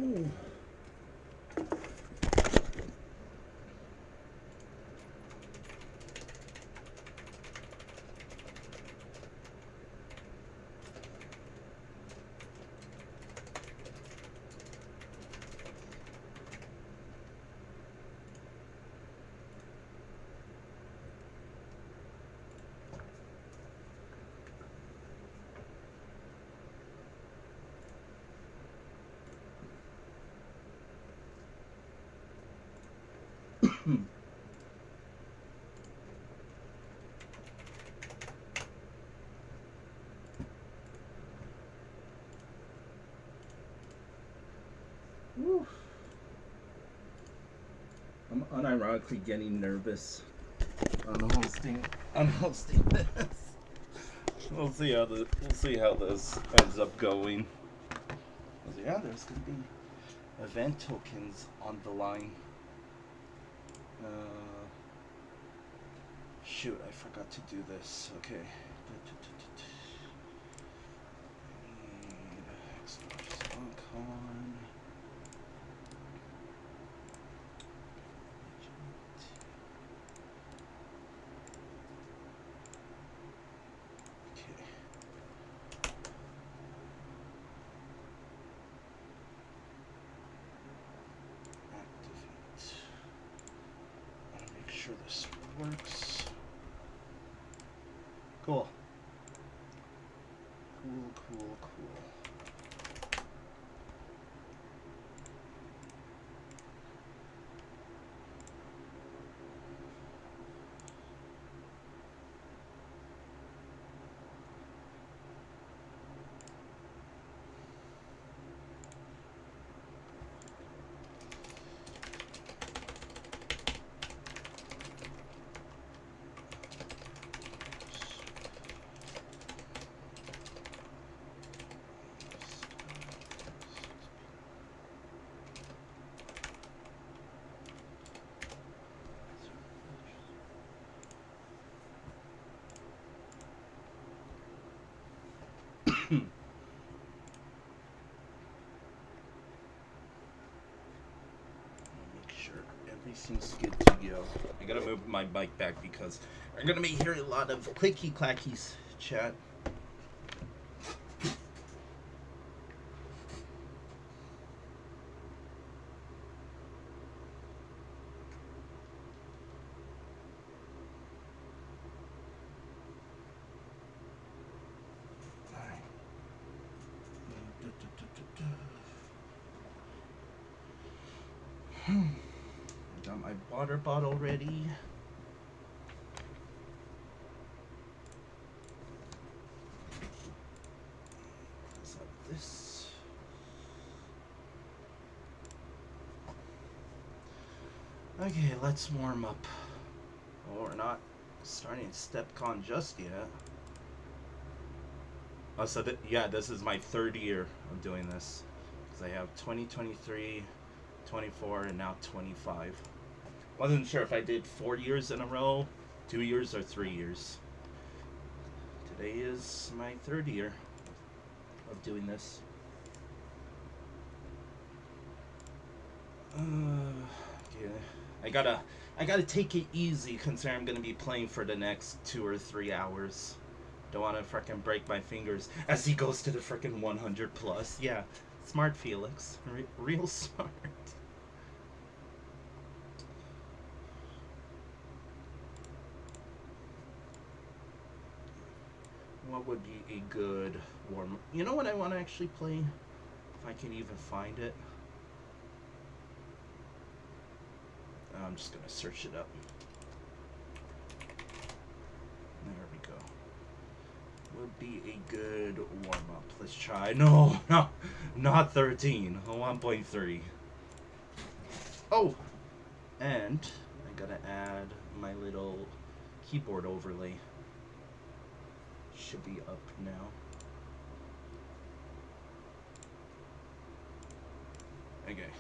Ooh. Woo. I'm unironically getting nervous on hosting this. We'll see how this ends up going. Yeah, there's gonna be event tokens on the line. Shoot, I forgot to do this. Okay. StepCon. Sure this works. Cool. Cool. Make sure everything's good to go. I gotta move my mic back because I'm gonna be hearing a lot of clicky clackies chat. Got my water bottle ready. Close up this. Okay, let's warm up. Oh, we're not starting StepCon just yet. Oh, so yeah, this is my third year of doing this. Because I have 2023, 24, and now 25. Wasn't sure if I did 4 years in a row, 2 years, or 3 years. Today is my third year of doing this. Yeah, I gotta take it easy considering I'm gonna be playing for the next 2 or 3 hours. Don't want to frickin' break my fingers as he goes to the frickin' 100 plus. Yeah, smart Felix, real smart. What would be a good warm? You know what I want to actually play? If I can even find it. I'm just gonna search it up. There we go. Would be a good warm-up. Let's try. No, not 13. 1.3. Oh, and I gotta add my little keyboard overlay. Should be up now. Okay.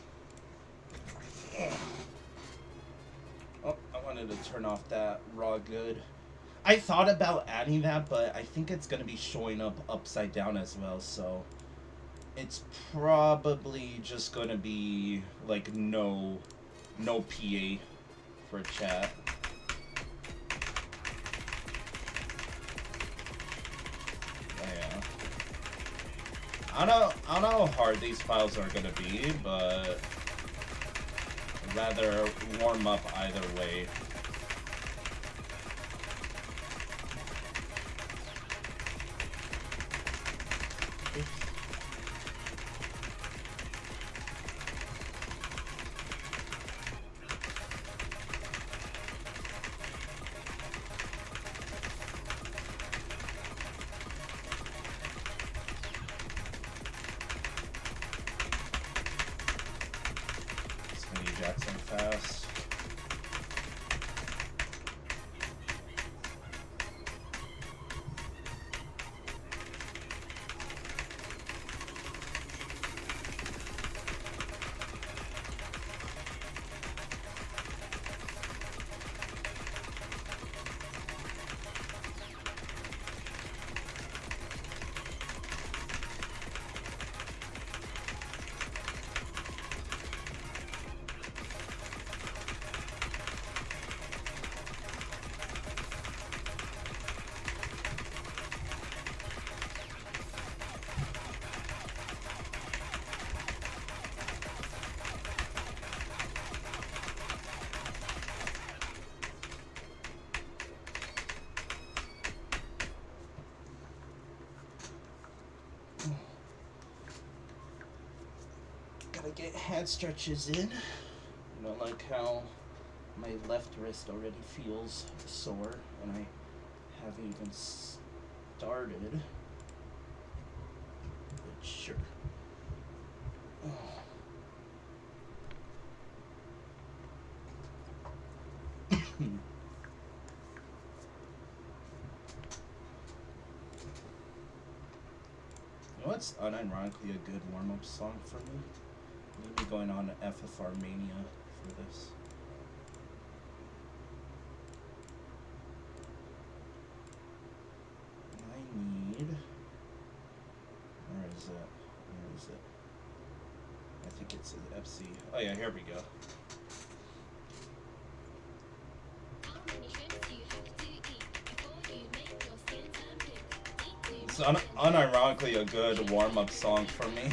Oh, I wanted to turn off that raw good. I thought about adding that, but I think it's going to be showing up upside down as well, so It's probably just gonna be like no PA for chat. Yeah. I don't know how hard these files are gonna be, but rather warm up either way. Jackson fast. Gotta get hand stretches in. I don't like how my left wrist already feels sore and I haven't even started. But sure. You know what's unironically a good warm-up song for me? Maybe going on to FFR Mania for this. I need... Where is it? Where is it? I think it's an FC. Oh yeah, here we go. It's unironically a good warm-up song for me.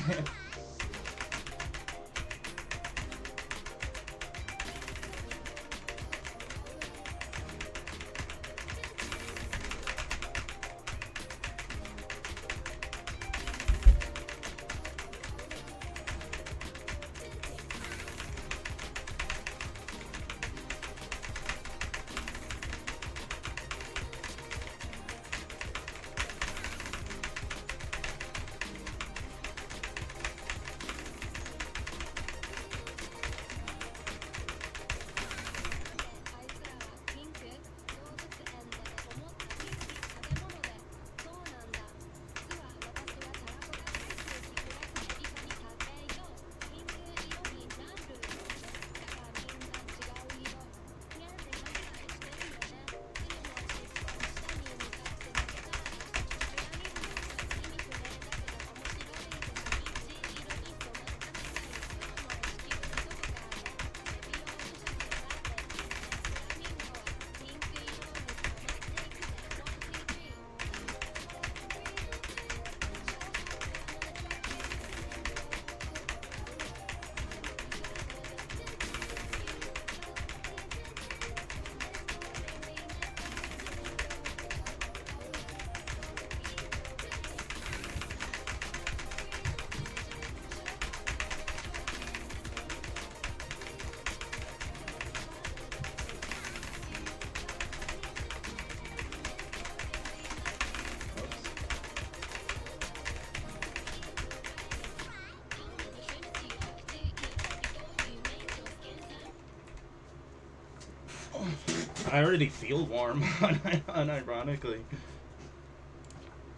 I already feel warm, unironically.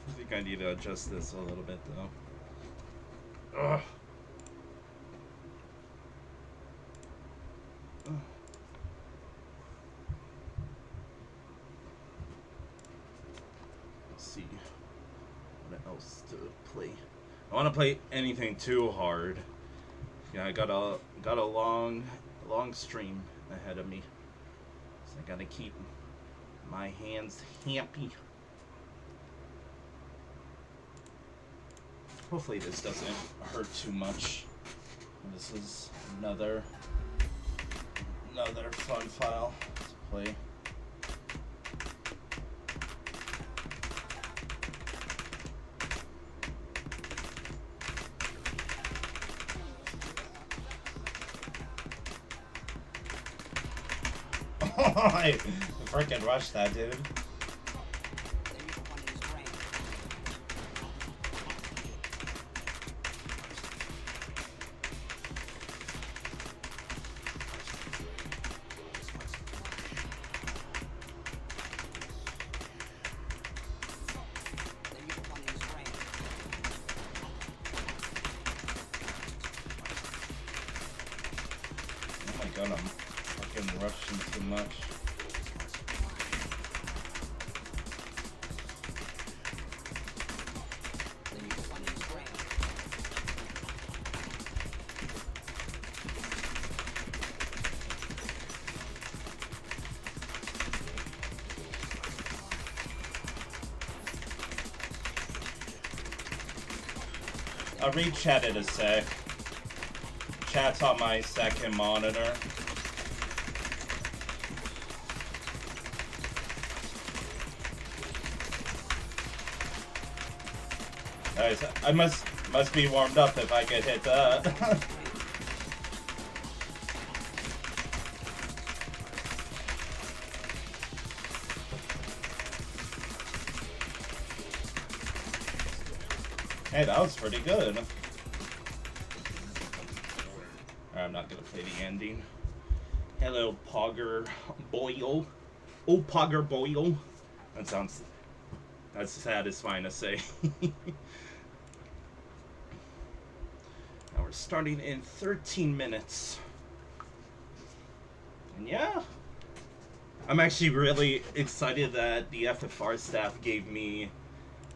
I think I need to adjust this a little bit, though. Ugh. Let's see what else to play. I want to play anything too hard. Yeah, I got a long stream ahead of me, so I gotta keep my hands happy. Hopefully this doesn't hurt too much. This is another fun file to play. I freaking rushed that, dude. Oh my god, I'm fucking rushing too much. I'll read chat in a sec. Chat's on my second monitor. Guys, I must be warmed up if I could hit that. Hey, that was pretty good. I'm not gonna play the ending. Hello, Pogger Boyle. Oh, Pogger Boyle. That's satisfying to say. Now we're starting in 13 minutes. And yeah, I'm actually really excited that the FFR staff gave me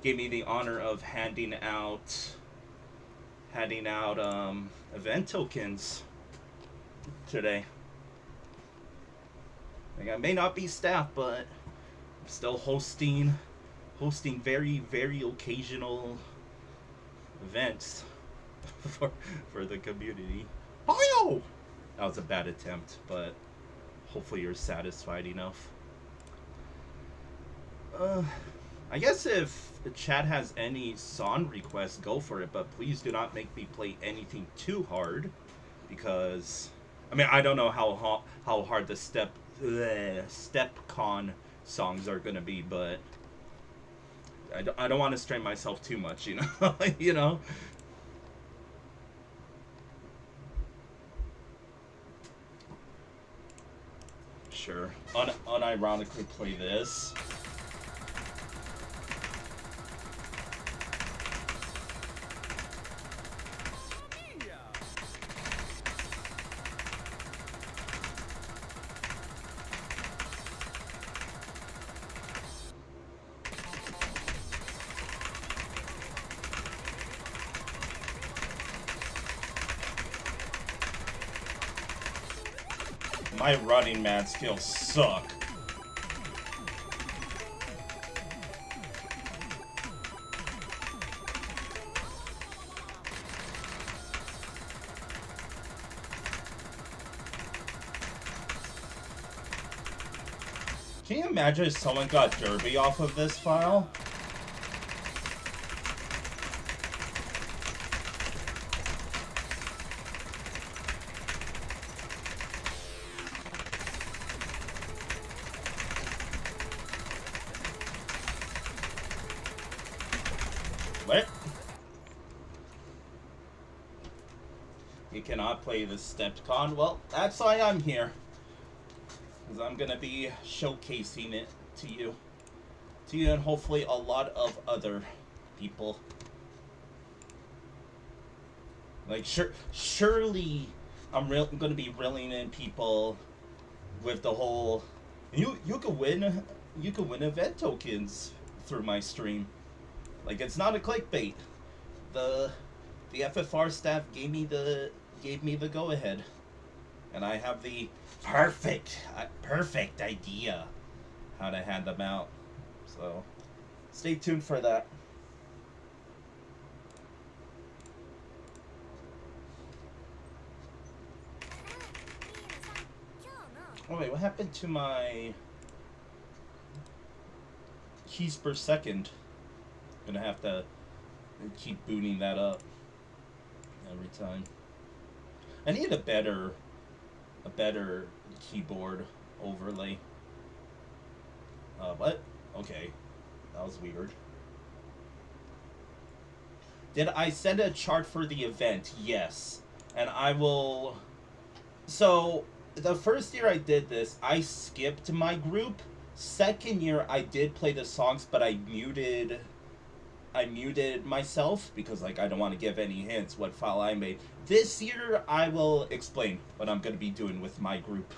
the honor of handing out event tokens today. Like, I may not be staff, but I'm still hosting very, very occasional events for the community. Oh! That was a bad attempt, but hopefully you're satisfied enough. I guess if the chat has any song requests, go for it, but please do not make me play anything too hard, because I mean, I don't know how hard the StepCon songs are gonna be, but I don't want to strain myself too much, you know. You know. Sure. Unironically play this. My running man skills suck. Can you imagine if someone got Derby off of this file? What? You cannot play the StepCon? Well, that's why I'm here. Because I'm going to be showcasing it to you. To you and hopefully a lot of other people. Like, surely I'm going to be reeling in people with the whole... You can win event tokens through my stream. Like, it's not a clickbait. The the FFR staff gave me the go ahead, and I have the perfect idea how to hand them out. So stay tuned for that. Oh wait, what happened to my keys per second? Gonna have to keep booting that up every time. I need a better keyboard overlay. What? Okay, that was weird. Did I send a chart for the event? Yes, and I will. So the first year I did this, I skipped my group. Second year I did play the songs, but I muted myself because like I don't want to give any hints what file I made. This year I will explain what I'm going to be doing with my group.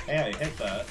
Hey, I hit that.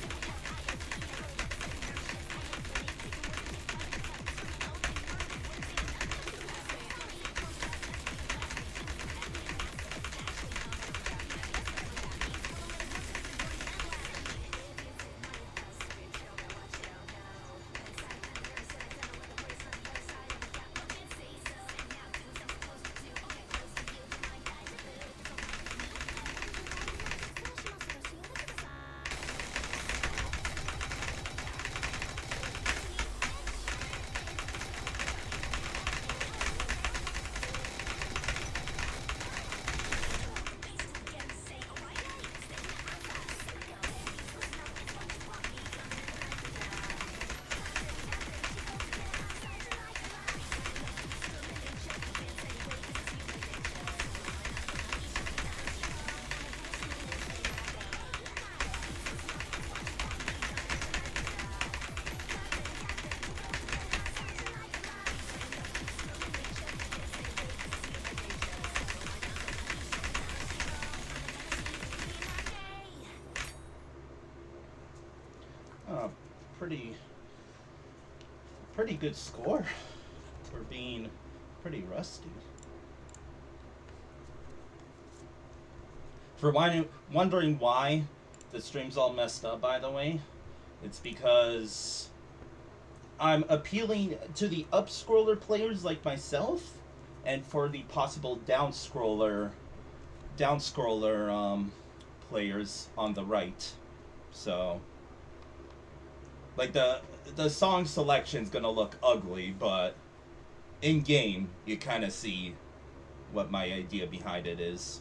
Pretty good score for being pretty rusty. For wondering why the stream's all messed up, by the way, it's because I'm appealing to the up-scroller players like myself, and for the possible down-scroller players on the right. So, like the song selection's gonna look ugly, but in game you kind of see what my idea behind it is.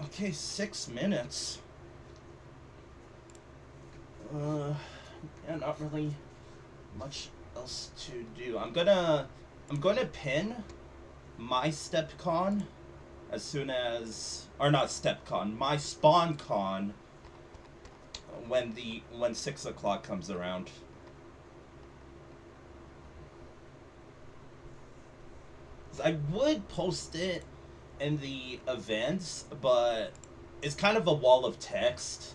Okay, 6 minutes. Yeah, not really much else to do. I'm gonna pin my StepCon as soon as, or not StepCon, my SpawnCon, when 6 o'clock comes around. I would post it in the events, but it's kind of a wall of text,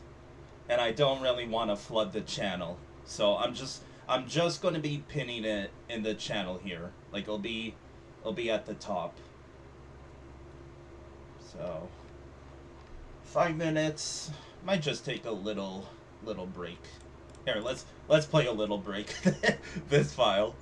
and I don't really want to flood the channel. So I'm just going to be pinning it in the channel here. Like it'll be at the top. So 5 minutes. Might just take a little break. Here, let's play a little break. This file.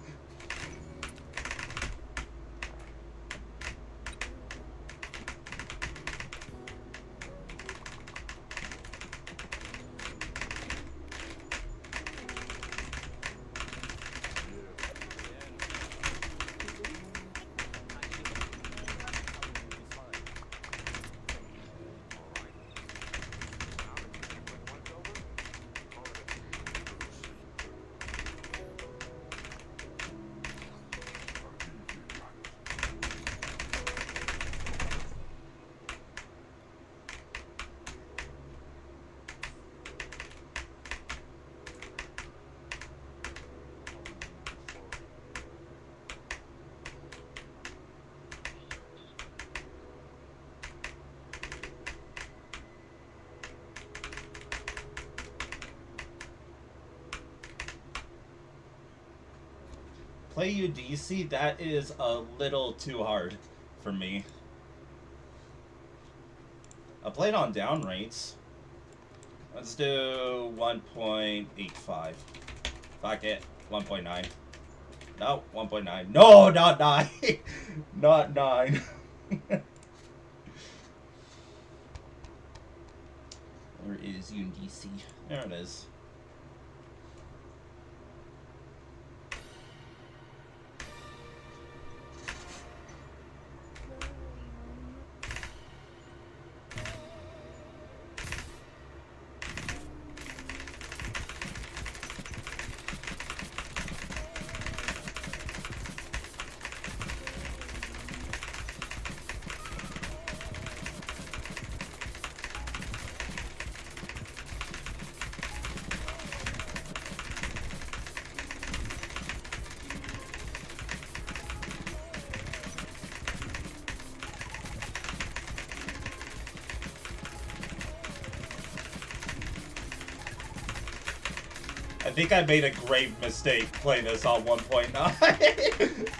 Play UDC, that is a little too hard for me. I played on down rates. Let's do 1.85. Fuck it. 1.9. No, 1.9. No, not 9. Not 9. Where is UDC? There it is. I think I made a grave mistake playing this on 1.9.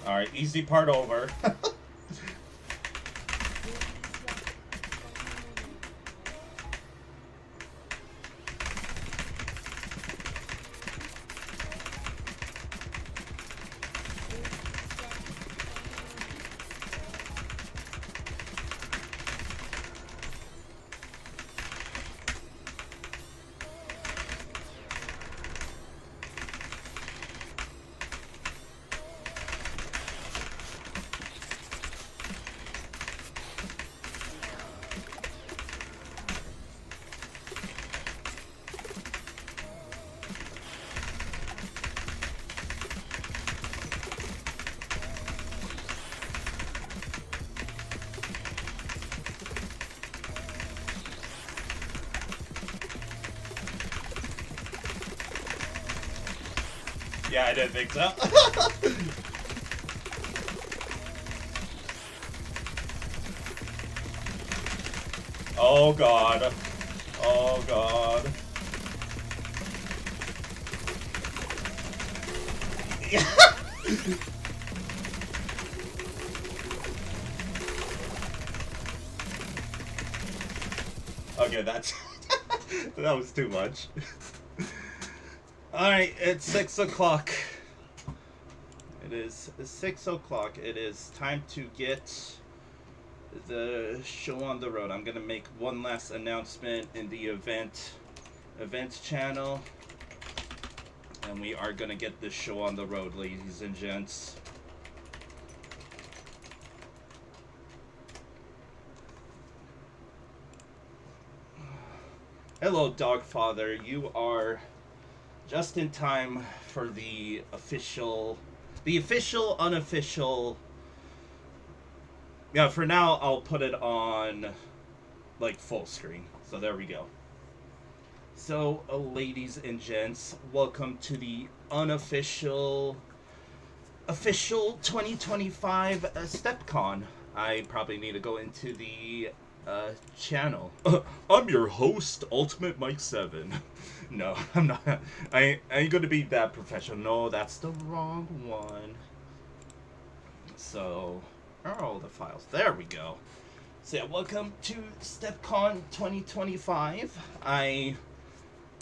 Alright, easy part over. Yeah, I didn't think so. Oh god. Oh god. Okay, that's that was too much. Alright, it's 6 o'clock. It is 6 o'clock. It is time to get the show on the road. I'm gonna make one last announcement in the events channel, and we are gonna get this show on the road, ladies and gents. Hello, Dogfather. You are just in time for the official, unofficial. Yeah, for now, I'll put it on, like, full screen. So there we go. So, ladies and gents, welcome to the official 2025 StepCon. I probably need to go into the channel. I'm your host, Ultimate Mike 7. No, I'm not. I ain't gonna be that professional. No, that's the wrong one. So, where are all the files? There we go. So yeah, welcome to StepCon 2025. I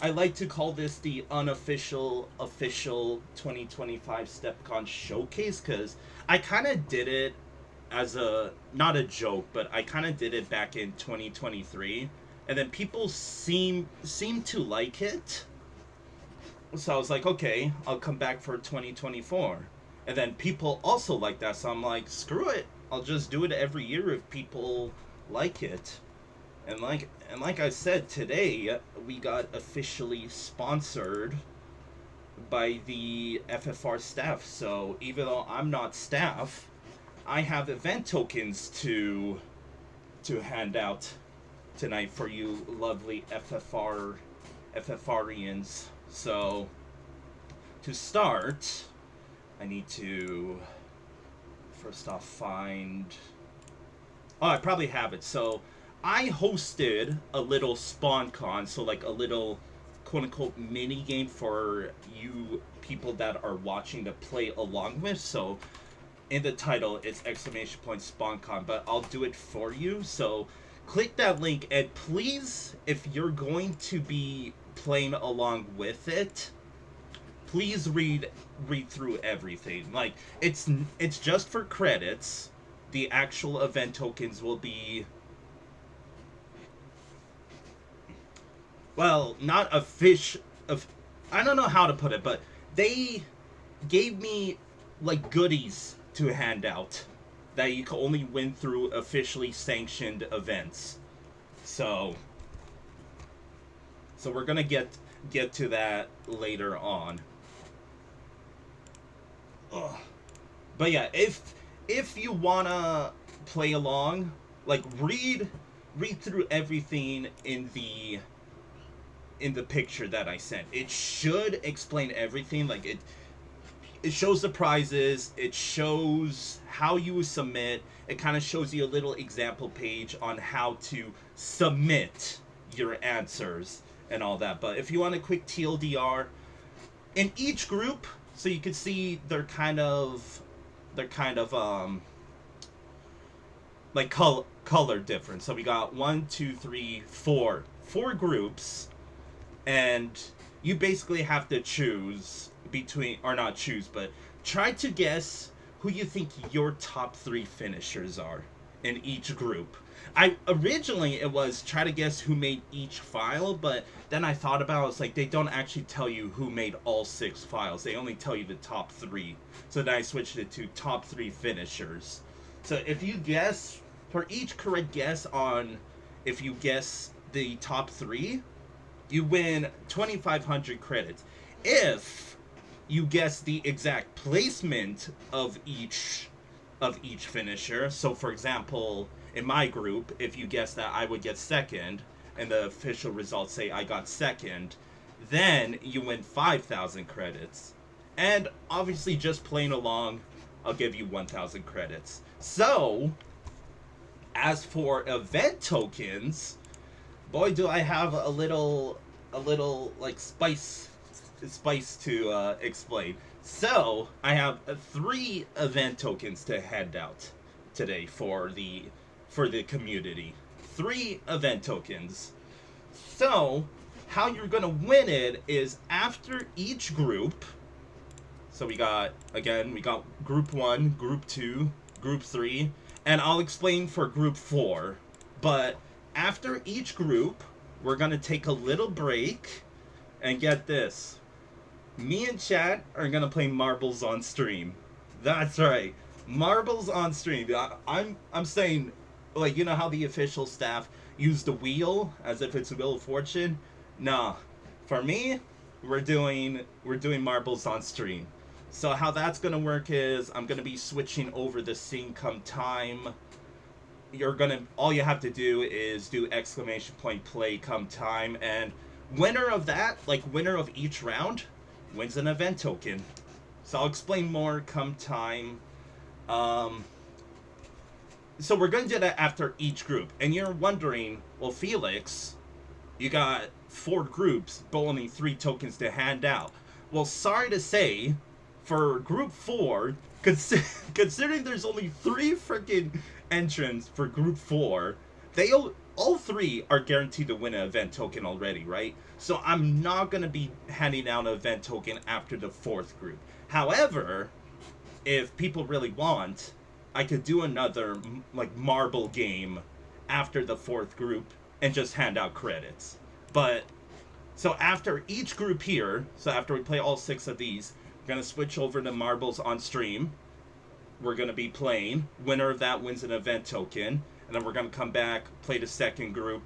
like to call this the official 2025 StepCon showcase, because I kind of did it as not a joke, but I kind of did it back in 2023, and then people seem to like it. So I was like, okay, I'll come back for 2024. And then people also like that, so I'm like, screw it. I'll just do it every year if people like it. And like I said, today we got officially sponsored by the FFR staff. So even though I'm not staff, I have event tokens to hand out tonight for you lovely FFRians. So to start, I need to first off find. Oh, I probably have it. So I hosted a little SpawnCon, so like a little quote-unquote mini game for you people that are watching to play along with. So in the title, it's !SpawnCon, but I'll do it for you. So click that link, and please, if you're going to be playing along with it, please read through everything. Like, it's just for credits. The actual event tokens will be, well, not official. I don't know how to put it, but they gave me like goodies to hand out that you can only win through officially sanctioned events. So we're gonna get to that later on. Ugh. But yeah, if you wanna play along, like read through everything in the picture that I sent. It should explain everything. Like it shows the prizes, it shows how you submit, it kind of shows you a little example page on how to submit your answers and all that. But if you want a quick TLDR, in each group, so you can see they're kind of like color different. So we got 1, 2, 3, 4 groups, and you basically have to choose between, or not choose, but try to guess who you think your top 3 finishers are in each group. Originally it was try to guess who made each file, but then I thought about it, it's like they don't actually tell you who made all 6 files. They only tell you the top 3. So then I switched it to top 3 finishers. So if you guess, for each correct guess on, if you guess the top 3, you win 2,500 credits. If you guess the exact placement of each finisher, so for example, in my group, if you guess that I would get second, and the official results say I got second, then you win 5,000 credits. And obviously, just playing along, I'll give you 1,000 credits. So, as for event tokens, boy, do I have a little like spice to explain. So I have 3 event tokens to hand out today for the community. 3 event tokens. So how you're gonna win it is after each group. So we got, again, we got Group 1, Group 2, Group 3, and I'll explain for Group 4. But after each group, we're going to take a little break, and get this. Me and chat are going to play marbles on stream. That's right. Marbles on stream. I'm saying, like, you know how the official staff use the wheel as if it's a Wheel of Fortune? Nah. For me, we're doing marbles on stream. So how that's gonna work is I'm gonna be switching over the sing come time. All you have to do is do exclamation point play come time, and winner of that, like winner of each round, wins an event token. So I'll explain more come time. So we're gonna do that after each group. And you're wondering, well, Felix, you got 4 groups, but only 3 tokens to hand out. Well, sorry to say, for Group 4, considering there's only 3 freaking entrants for Group 4, all 3 are guaranteed to win an event token already, right? So I'm not going to be handing out an event token after the 4th group. However, if people really want, I could do another, like, marble game after the 4th group and just hand out credits. But, so after each group here, so after we play all 6 of these, we're going to switch over to marbles on stream. We're going to be playing. Winner of that wins an event token. And then we're going to come back, play the 2nd group.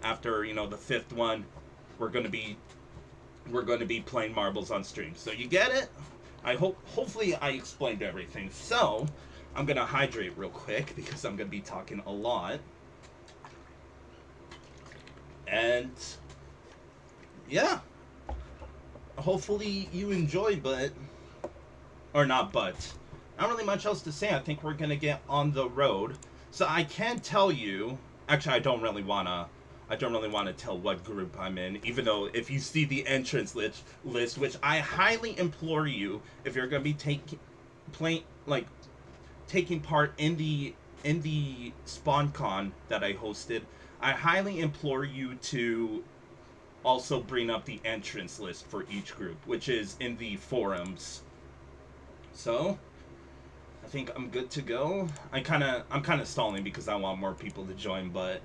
After, you know, the 5th one, we're going to be playing marbles on stream. So you get it? Hopefully I explained everything. So, I'm going to hydrate real quick because I'm going to be talking a lot. And yeah, hopefully you enjoy, not really much else to say. I think we're gonna get on the road. So I can tell you, actually I don't really wanna tell what group I'm in, even though if you see the entrance list, which I highly implore you, if you're gonna be taking part in the SpawnCon that I hosted, I highly implore you to also bring up the entrance list for each group, which is in the forums. So, I think I'm good to go. I'm kind of stalling because I want more people to join, but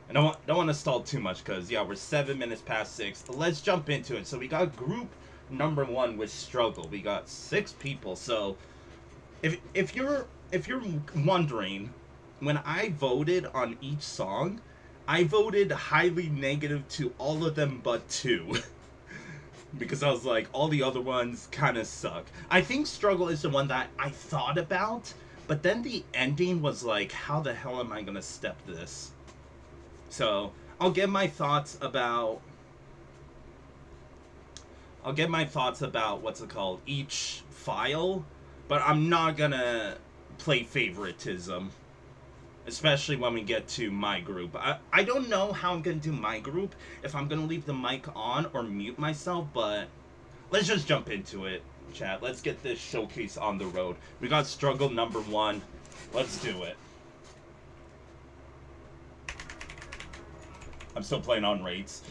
I don't want to stall too much because, yeah, we're 7 minutes past 6. Let's jump into it. So we got group number 1 with Struggle. We got 6 people. So, if you're wondering, when I voted on each song, I voted highly negative to all of them but 2. Because I was like, all the other ones kind of suck. I think Struggle is the one that I thought about, but then the ending was like, how the hell am I going to step this? So, I'll get my thoughts about what's it called, each file, but I'm not going to play favoritism. Especially when we get to my group. I don't know how I'm going to do my group, if I'm going to leave the mic on or mute myself, but let's just jump into it, chat. Let's get this showcase on the road. We got Struggle number 1. Let's do it. I'm still playing on rates.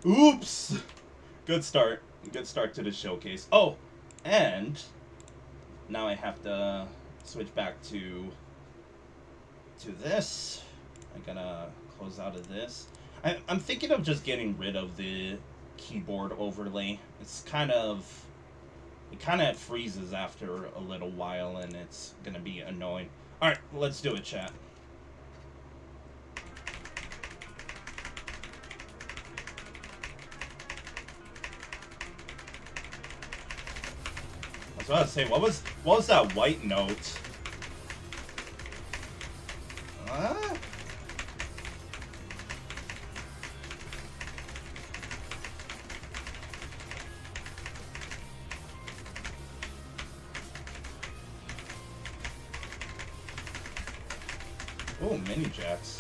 Oops! Good start. Good start to the showcase. Oh, and now I have to switch back to this. I'm gonna close out of this. I'm thinking of just getting rid of the keyboard overlay. It kind of freezes after a little while, and it's gonna be annoying. All right, let's do it, chat. I was about to say, what was that white note? Oh, mini jacks.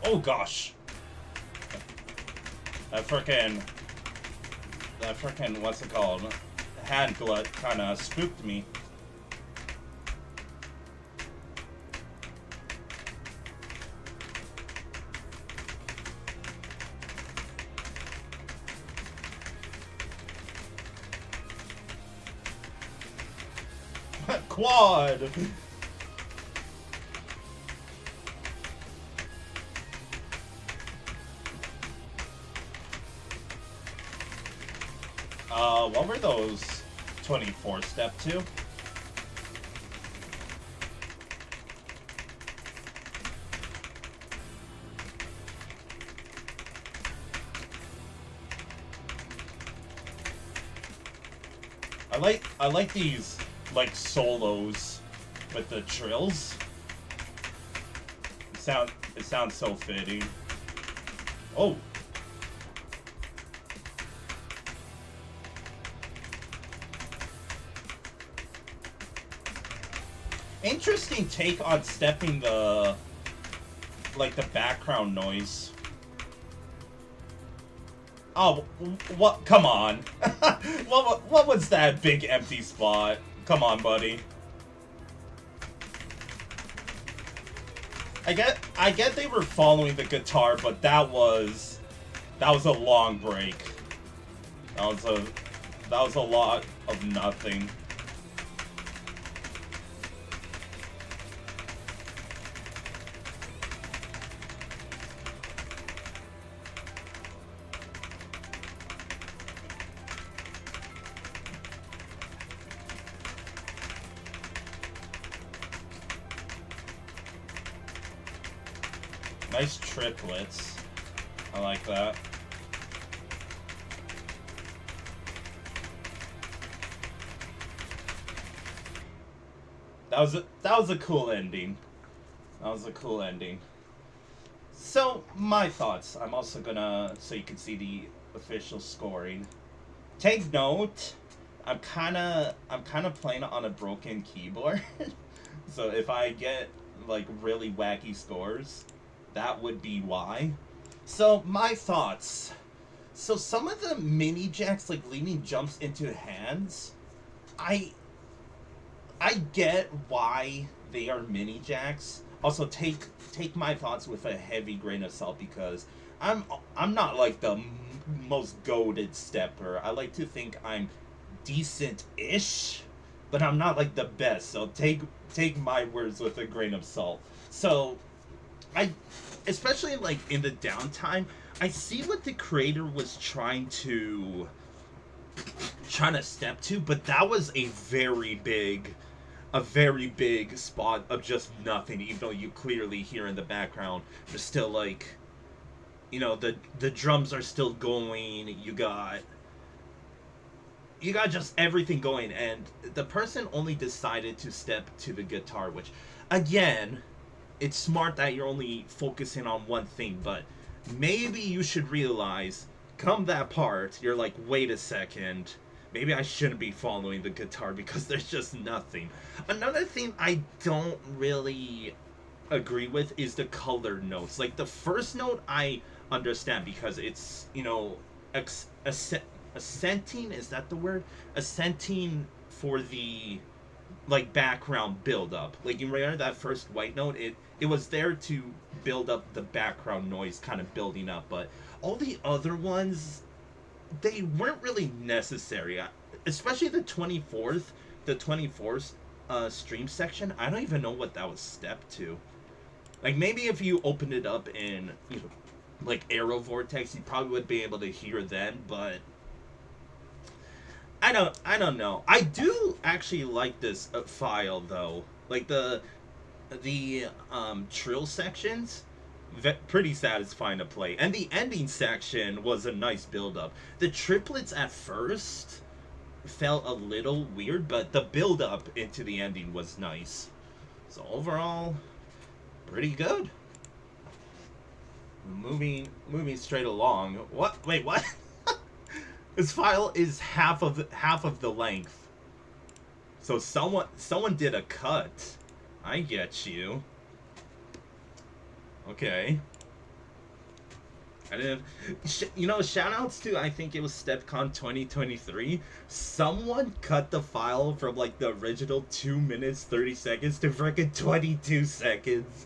Oh gosh. That frickin', what's it called? Hand glut kinda spooked me. Quad! What were those 24 step to? I like these like solos with the trills. It sounds so fitting. Oh. Interesting take on stepping the background noise. Oh, what? Come on. What was that big empty spot? Come on, buddy. I get they were following the guitar, but that was a long break. That was a lot of nothing. Nice triplets. I like that. That was a cool ending. That was a cool ending. So, my thoughts. I'm also gonna, so you can see the official scoring. Take note, I'm kinda playing on a broken keyboard. So if I get like really wacky scores, that would be why. So, my thoughts. So, some of the mini jacks, like leading jumps into hands, I get why they are mini jacks. Also, take my thoughts with a heavy grain of salt, because I'm not like the most goated stepper. I like to think I'm decent-ish, but I'm not like the best. So take my words with a grain of salt. So, especially like in the downtime, I see what the creator was trying to step to, but that was a very big spot of just nothing, even though you clearly hear in the background there's still like, you know, the drums are still going, you got just everything going, and the person only decided to step to the guitar, which again, it's smart that you're only focusing on one thing, but maybe you should realize, come that part, you're like, wait a second, maybe I shouldn't be following the guitar because there's just nothing. Another thing I don't really agree with is the colored notes. Like, the first note I understand because it's, you know, assenting, is that the word? Assenting for the like background build up. Like, you remember that first white note, it was there to build up the background noise kind of building up, but all the other ones, they weren't really necessary. Especially the 24th stream section. I don't even know what that was step to. Like, maybe if you opened it up in, you know, like Aero Vortex, you probably would be able to hear then, but I don't know. I do actually like this file though. Like the trill sections, pretty satisfying to play, and the ending section was a nice build up. The triplets at first felt a little weird, but the build up into the ending was nice. So overall, pretty good. Moving straight along. What? Wait, what? This file is half of the length. So someone did a cut. I get you. Okay. I didn't. You know, shoutouts to, I think it was StepCon 2023. Someone cut the file from like the original 2 minutes 30 seconds to frickin' 22 seconds.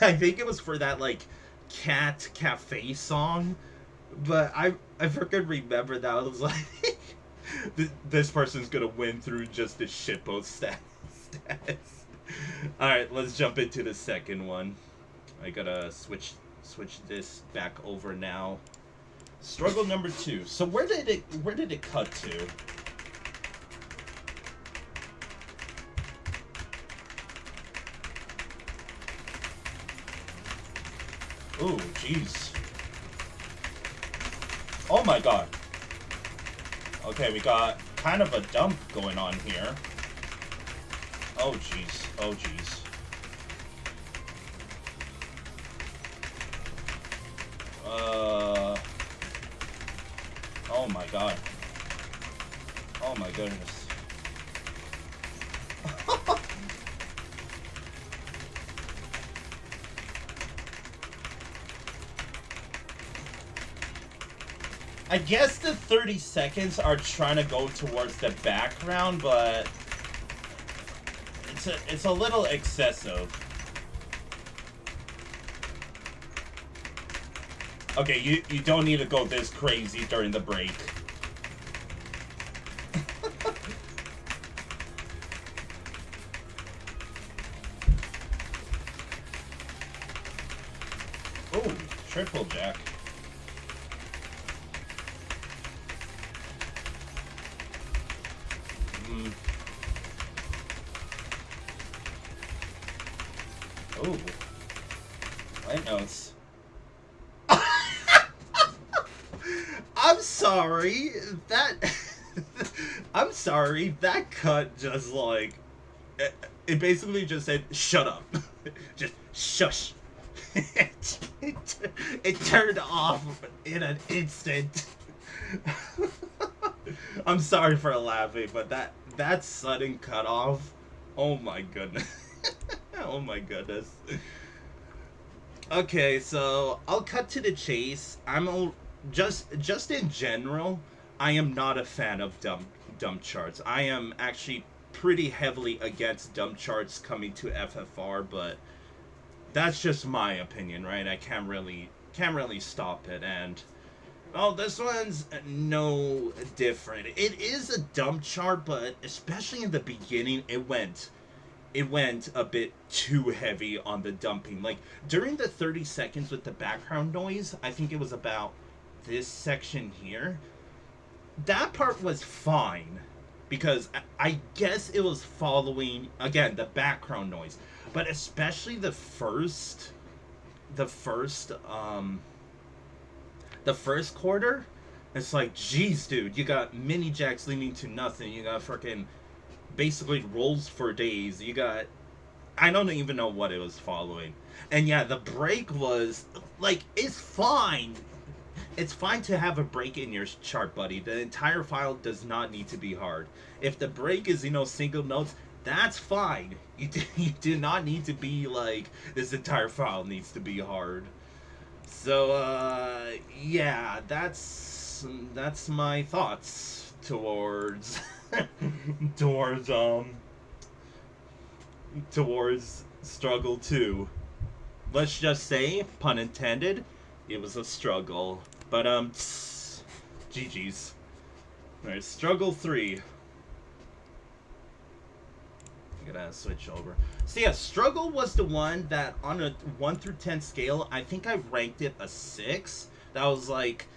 I think it was for that like Cat Cafe song. But I freaking remember that. I was like, this person's gonna win through just the shitpost stats. stats. Alright, let's jump into the second one. I gotta switch this back over now. Struggle number 2. So where did it cut to? Ooh, jeez. Oh my god. Okay, we got kind of a dump going on here. Oh jeez. Oh jeez. Oh my god. Oh my goodness. I guess the 30 seconds are trying to go towards the background, but it's a little excessive. Okay, you don't need to go this crazy during the break. Oh, triple jack. Oh, white notes. I'm sorry, I'm sorry, that cut just like, it basically just said, shut up. Just shush. It turned off in an instant. I'm sorry for laughing, but that sudden cutoff, oh my goodness. Oh my goodness. Okay, so I'll cut to the chase. Just in general, I am not a fan of dump charts. I am actually pretty heavily against dump charts coming to FFR, but that's just my opinion, right? I can't really stop it. And well, this one's no different. It is a dump chart, but especially in the beginning, it went a bit too heavy on the dumping. Like during the 30 seconds with the background noise, I think it was about this section here, that part was fine because I guess it was following again the background noise, but especially the first quarter, it's like, geez, dude, you got mini jacks leading to nothing, you got freaking basically rolls for days, you got, I don't even know what it was following. And yeah, the break was like, it's fine to have a break in your chart, buddy. The entire file does not need to be hard. If the break is, single notes, that's fine. You do not need to be like, this entire file needs to be hard. So, yeah, that's my thoughts towards, towards Struggle 2. Let's just say, pun intended, it was a struggle. But, GG's. Alright, Struggle 3. I gotta switch over. So yeah, Struggle was the one that on a 1 through 10 scale, I think I ranked it a 6. That was like,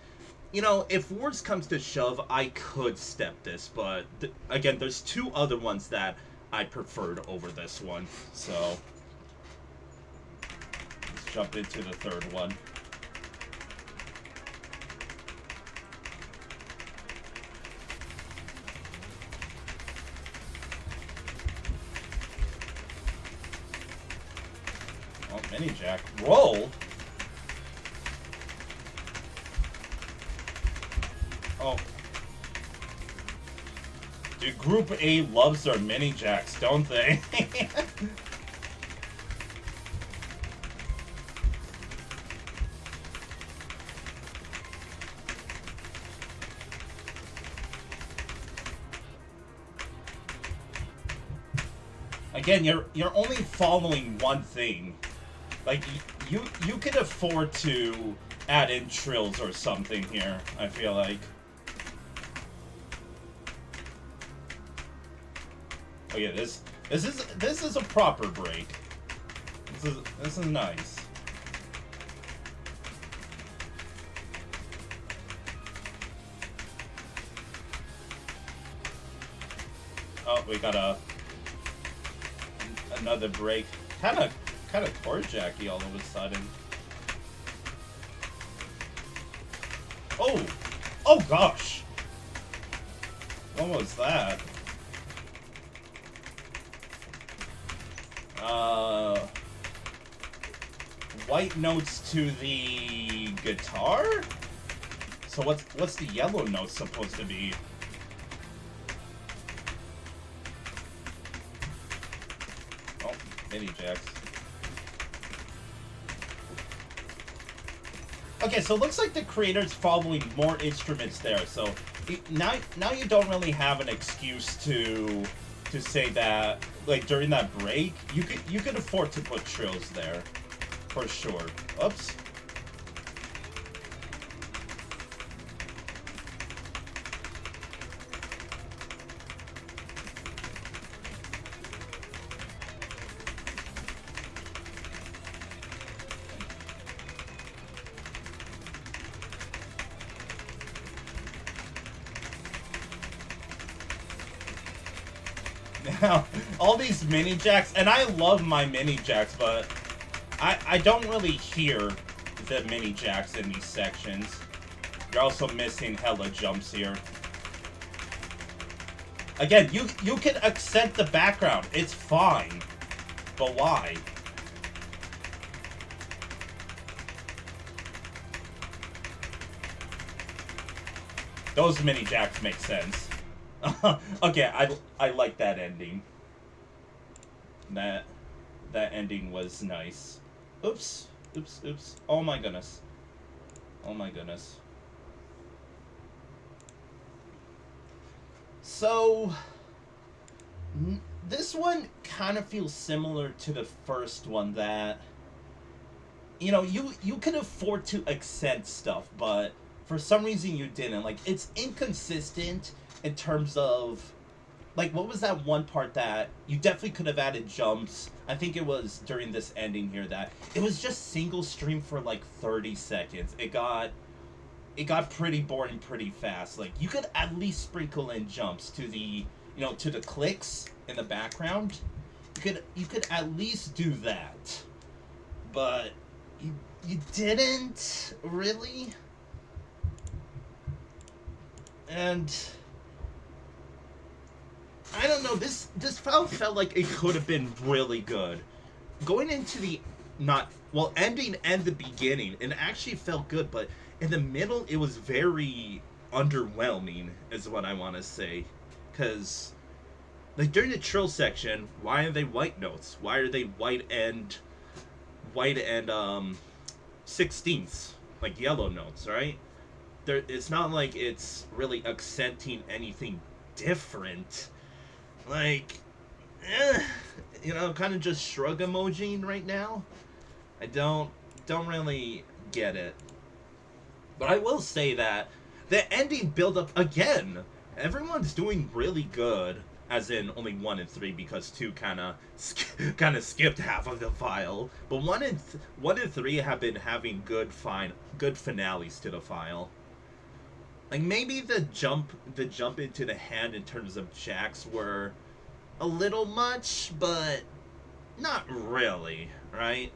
if worse comes to shove, I could step this. But, again, there's 2 other ones that I preferred over this one. So, let's jump into the third one. Oh, mini jack. Roll? Oh. Dude, Group A loves their mini jacks, don't they? Again, you're only following one thing. Like, you could afford to add in trills or something here, I feel like. Oh yeah, this This is a proper break. This is nice. Oh, we got another break. Kind of core jacky all of a sudden. Oh! Oh gosh! What was that? White notes to the guitar? So what's the yellow note supposed to be? Oh, mini jacks. Okay, so it looks like the creator's following more instruments there. So now you don't really have an excuse to say that, like, during that break, you could afford to put trills there, for sure. Oops. Now, all these mini jacks, and I love my mini jacks, but I don't really hear the mini jacks in these sections. You're also missing hella jumps here. Again, you can accent the background. It's fine. But why? Those mini jacks make sense. Okay, I like that ending. That ending was nice. Oops, oops, oops. Oh my goodness. Oh my goodness. So this one kind of feels similar to the first one, that you can afford to accent stuff, but for some reason you didn't. Like, it's inconsistent in terms of, like, what was that one part that you definitely could have added jumps? I think it was during this ending here that it was just single stream for like 30 seconds. It got pretty boring pretty fast. Like, you could at least sprinkle in jumps to the to the clicks in the background. You could at least do that, but you didn't really. And I don't know, this felt like it could have been really good. Going into the ending and the beginning, it actually felt good, but in the middle it was very underwhelming, is what I want to say. Cause like during the trill section, why are they white notes? Why are they white and 16ths, like yellow notes, right? It's not like it's really accenting anything different. Like, kind of just shrug emoji right now. I don't really get it. But I will say that the ending build up again. Everyone's doing really good, as in only 1 and 3 because 2 kind of skipped half of the file. But 1 and 3 have been having good finales to the file. Like, maybe the jump into the hand in terms of jacks were a little much, but not really, right?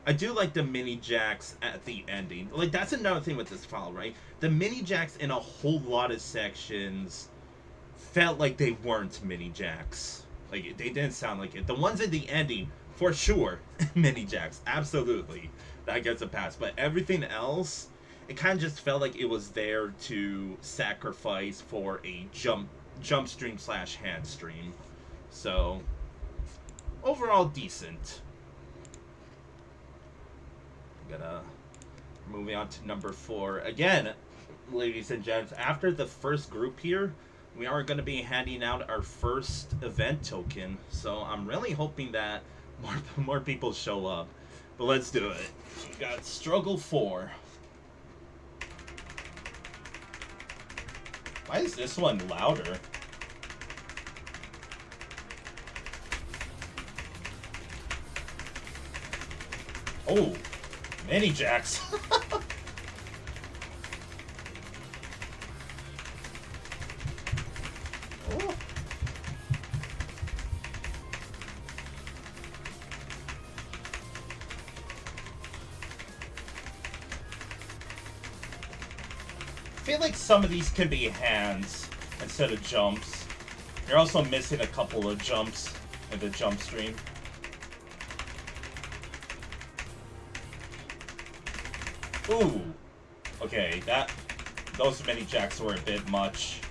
I do like the mini jacks at the ending. Like, that's another thing with this file, right? The mini jacks in a whole lot of sections felt like they weren't mini jacks. Like, they didn't sound like it. The ones at the ending, for sure, mini jacks, absolutely. That gets a pass. But everything else, it kind of just felt like it was there to sacrifice for a jump stream / hand stream. So, overall decent. Moving on to number 4. Again, ladies and gents, after the first group here, we are going to be handing out our first event token. So I'm really hoping that more people show up. But let's do it. We got Struggle 4. Why is this one louder? Oh, mini jacks. Oh. I feel like some of these can be hands instead of jumps. You're also missing a couple of jumps in the jump stream. Ooh. Okay, those mini jacks were a bit much.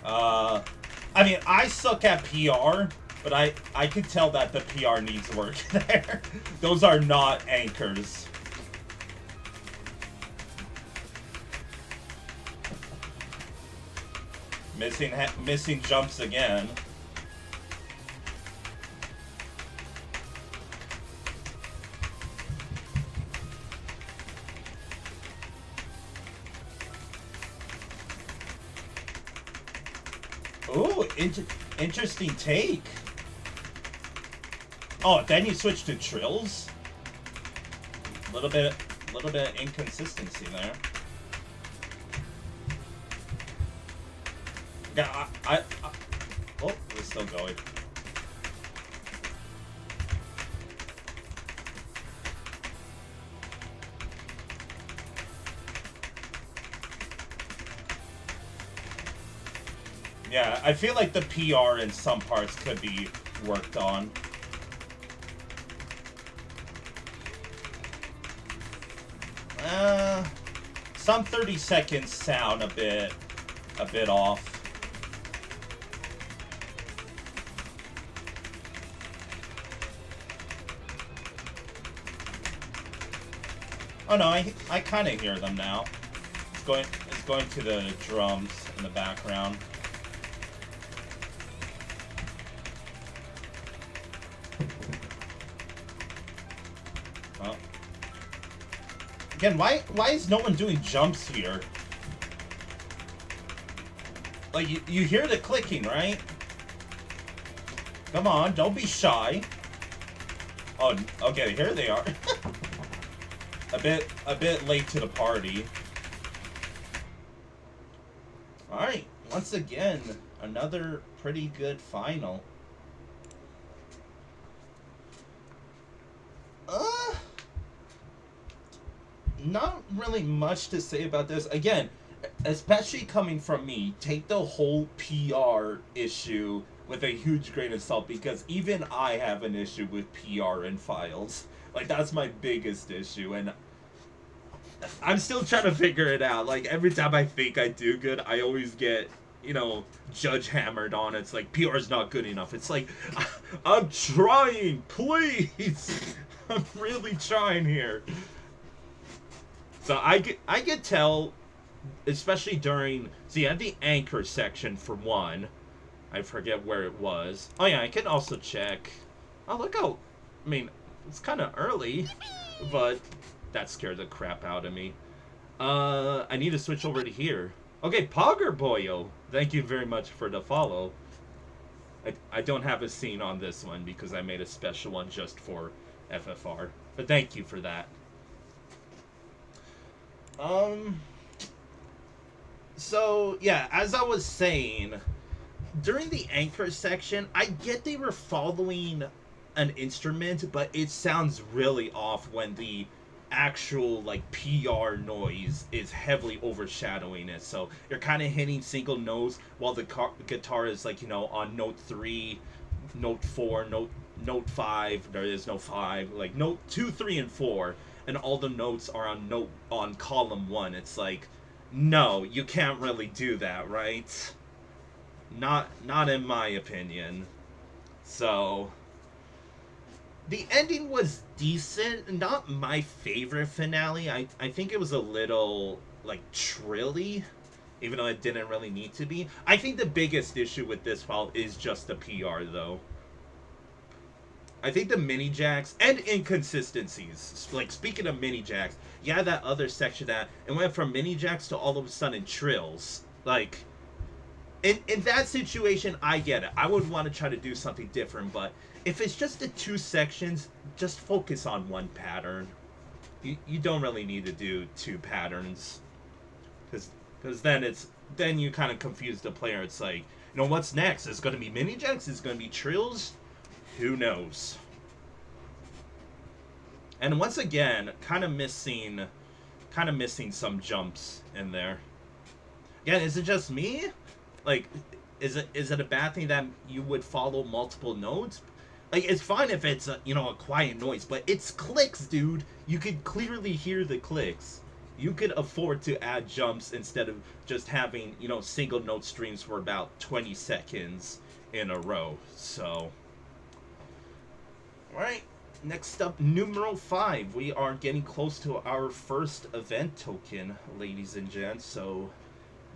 I mean, I suck at PR, but I can tell that the PR needs work there. Those are not anchors. Missing jumps again. Ooh, interesting take. Oh, then you switch to trills. Little bit of inconsistency there. Yeah, oh, we're still going. Yeah, I feel like the PR in some parts could be worked on. Some 30 seconds sound a bit off. Oh no, I kind of hear them now. It's going to the drums in the background. Oh. Again, why is no one doing jumps here? Like you hear the clicking, right? Come on, don't be shy. Oh, okay, here they are. a bit late to the party. Alright, once again, another pretty good final. Not really much to say about this. Again, especially coming from me, take the whole PR issue with a huge grain of salt, because even I have an issue with PR in files. Like, that's my biggest issue, and I'm still trying to figure it out. Like, every time I think I do good, I always get, you know, judge hammered on. It's like, PR is not good enough. It's like, I'm trying, please. I'm really trying here. So I could tell, especially during, see, at the anchor section for one, I forget where it was. Oh yeah, I can also check. Oh, look how, I mean, it's kind of early, but that scared the crap out of me. I need to switch over to here. Okay, Pogger Boyo, thank you very much for the follow. I don't have a scene on this one because I made a special one just for FFR, but thank you for that. So, yeah, as I was saying, during the anchor section, I get they were following an instrument, but it sounds really off when the actual, like, PR noise is heavily overshadowing it. So, you're kind of hitting single notes while the guitar is, like, you know, on note 3, note 4, note 5, there is no 5, like, note 2, 3, and 4. And all the notes are on column 1. It's like, no, you can't really do that, right? Not in my opinion. So the ending was decent, not my favorite finale. I think it was a little like trilly, even though it didn't really need to be. I think the biggest issue with this file is just the PR though. I think the mini jacks and inconsistencies. Like, speaking of mini jacks, yeah, that other section that it went from mini jacks to all of a sudden trills. Like, in that situation, I get it. I would want to try to do something different, but if it's just the two sections, just focus on one pattern. You don't really need to do two patterns, because then you kind of confuse the player. It's like, you know, what's next? Is it going to be mini jacks? Is it going to be trills? Who knows? And once again, kind of missing some jumps in there. Again, is it just me? Like, is it a bad thing that you would follow multiple notes? Like, it's fine if it's a, you know, a quiet noise, but it's clicks, dude. You could clearly hear the clicks. You could afford to add jumps instead of just having, you know, single note streams for about 20 seconds in a row. So, alright, next up, numeral 5. We are getting close to our first event token, ladies and gents, so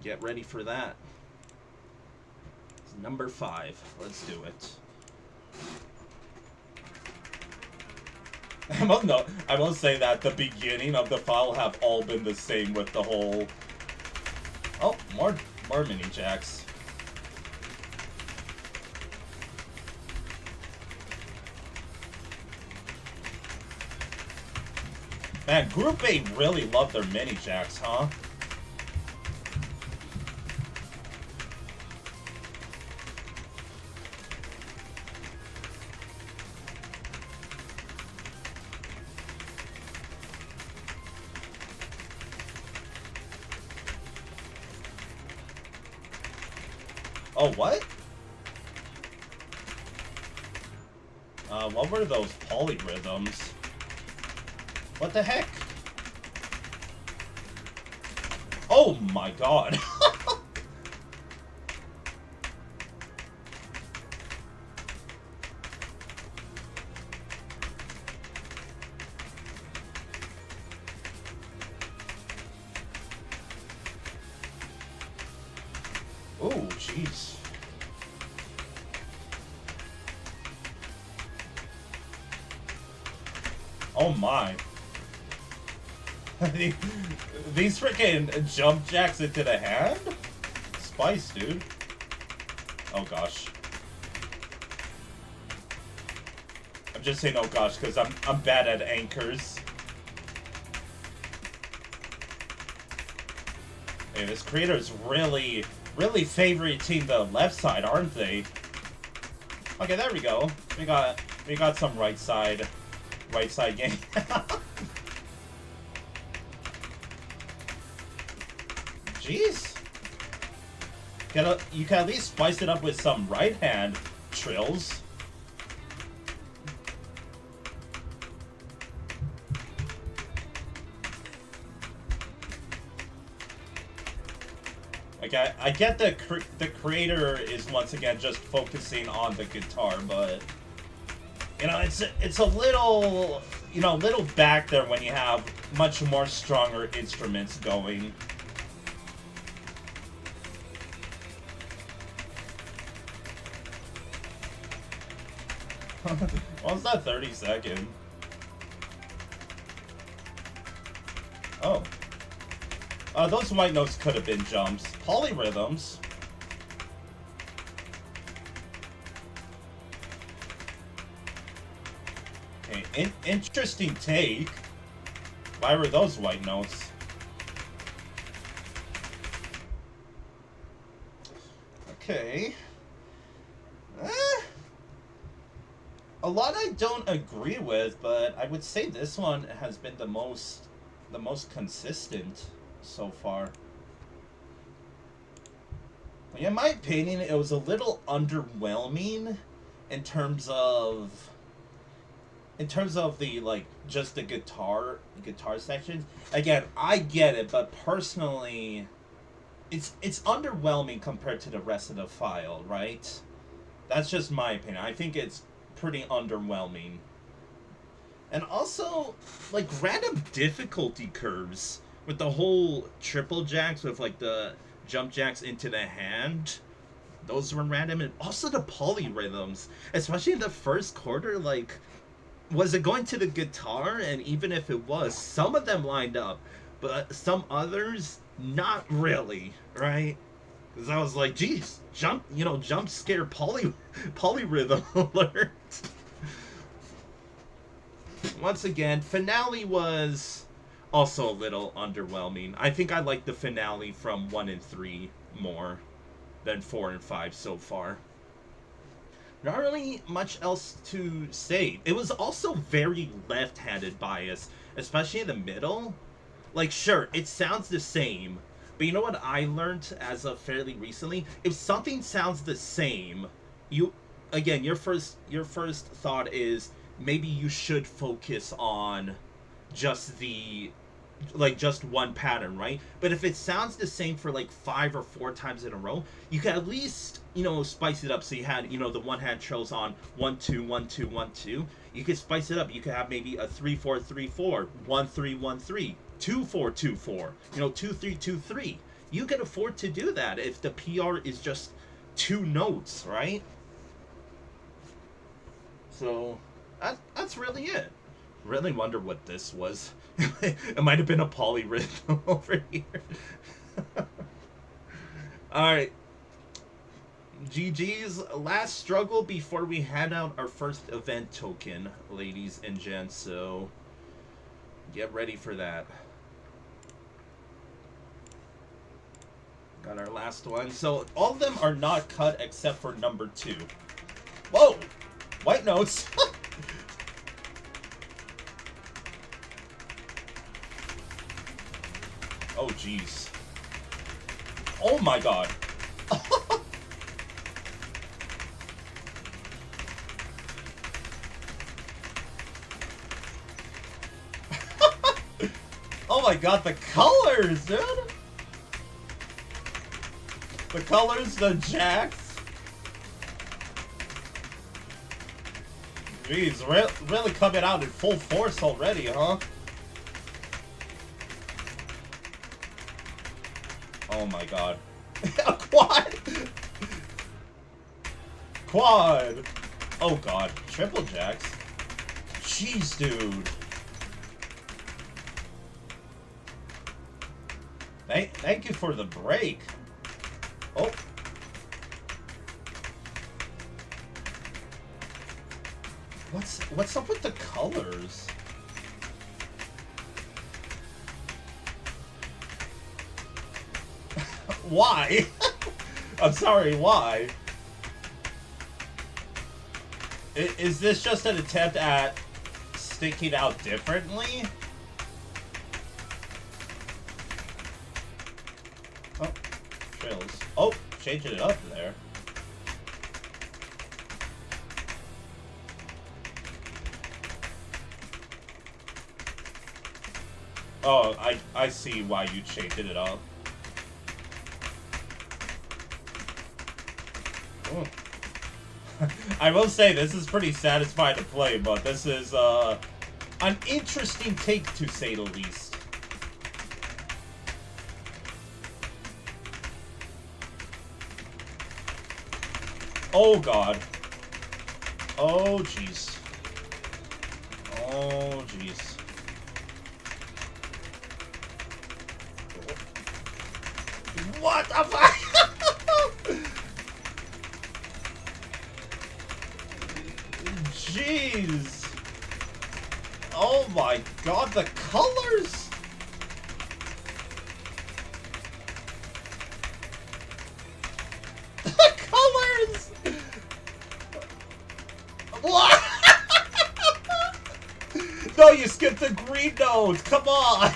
get ready for that. It's number 5. Let's do it. I will say that the beginning of the file have all been the same with the whole... Oh, more mini jacks. Man, Group A really love their mini jacks, huh? Oh, what? What were those polyrhythms? What the heck? Oh my god. Oh, jeez. Oh my. These freaking jump jacks into the hand? Spice, dude. Oh gosh. I'm just saying oh gosh because I'm bad at anchors. Hey, this creator's really favoriting the left side, aren't they? Okay, there we go. We got some right side game. Jeez. You can at least spice it up with some right hand trills. Like I get the creator is once again just focusing on the guitar, but you know it's a little little back there when you have much more stronger instruments going. What's that 30-second? Oh. Those white notes could have been jumps. Polyrhythms. Okay, interesting take. Why were those white notes? Okay. A lot I don't agree with, but I would say this one has been the most consistent so far. In my opinion, it was a little underwhelming in terms of the like just the guitar sections. Again, I get it, but personally it's underwhelming compared to the rest of the file, right? That's just my opinion. I think it's pretty underwhelming. And also, like, random difficulty curves with the whole triple jacks with, like, the jump jacks into the hand. Those were random. And also the polyrhythms. Especially in the first quarter, like, was it going to the guitar? And even if it was, some of them lined up. But some others, not really, right? Because I was like, geez, jump scare polyrhythm alert. Once again, finale was also a little underwhelming. I think I like the finale from 1 and 3 more than 4 and 5 so far. Not really much else to say. It was also very left-handed bias, especially in the middle. Like, sure, it sounds the same, but you know what I learned as of fairly recently? If something sounds the same, you, again, your first thought is maybe you should focus on just the just one pattern, right? But if it sounds the same for like 5 or 4 times in a row, you can at least, spice it up. So you had, the one hand trails on 1 2 1 2 1 2. You could spice it up. You could have maybe a 3 4 3 4, 1 3 1 3, 2 4 2 4, 2 3 2 3. You can afford to do that if the PR is just 2 notes, right? So that's really it. Really wonder what this was. It might have been a polyrhythm over here. Alright. GG's last struggle before we hand out our first event token, ladies and gents. So get ready for that. Got our last one. So all of them are not cut except for number 2. Whoa! White notes. Oh, jeez. Oh, my God. Oh, my God, the colors, dude. The colors, the jacks. Jeez, really coming out in full force already, huh? Oh my god. A quad! Quad! Oh god. Triple jacks? Jeez, dude. Thank you for the break. Oh. What's up with the colors? Why? I'm sorry, why? Is this just an attempt at sticking out differently? Oh, trails. Oh, changing it up there. Oh, I see why you changed it up. I will say this is pretty satisfying to play, but this is an interesting take to say the least. Oh god. Oh jeez. Oh jeez. What the fuck? Jeez. Oh my god, the colors. The colors. What? No, you skipped the green notes. Come on.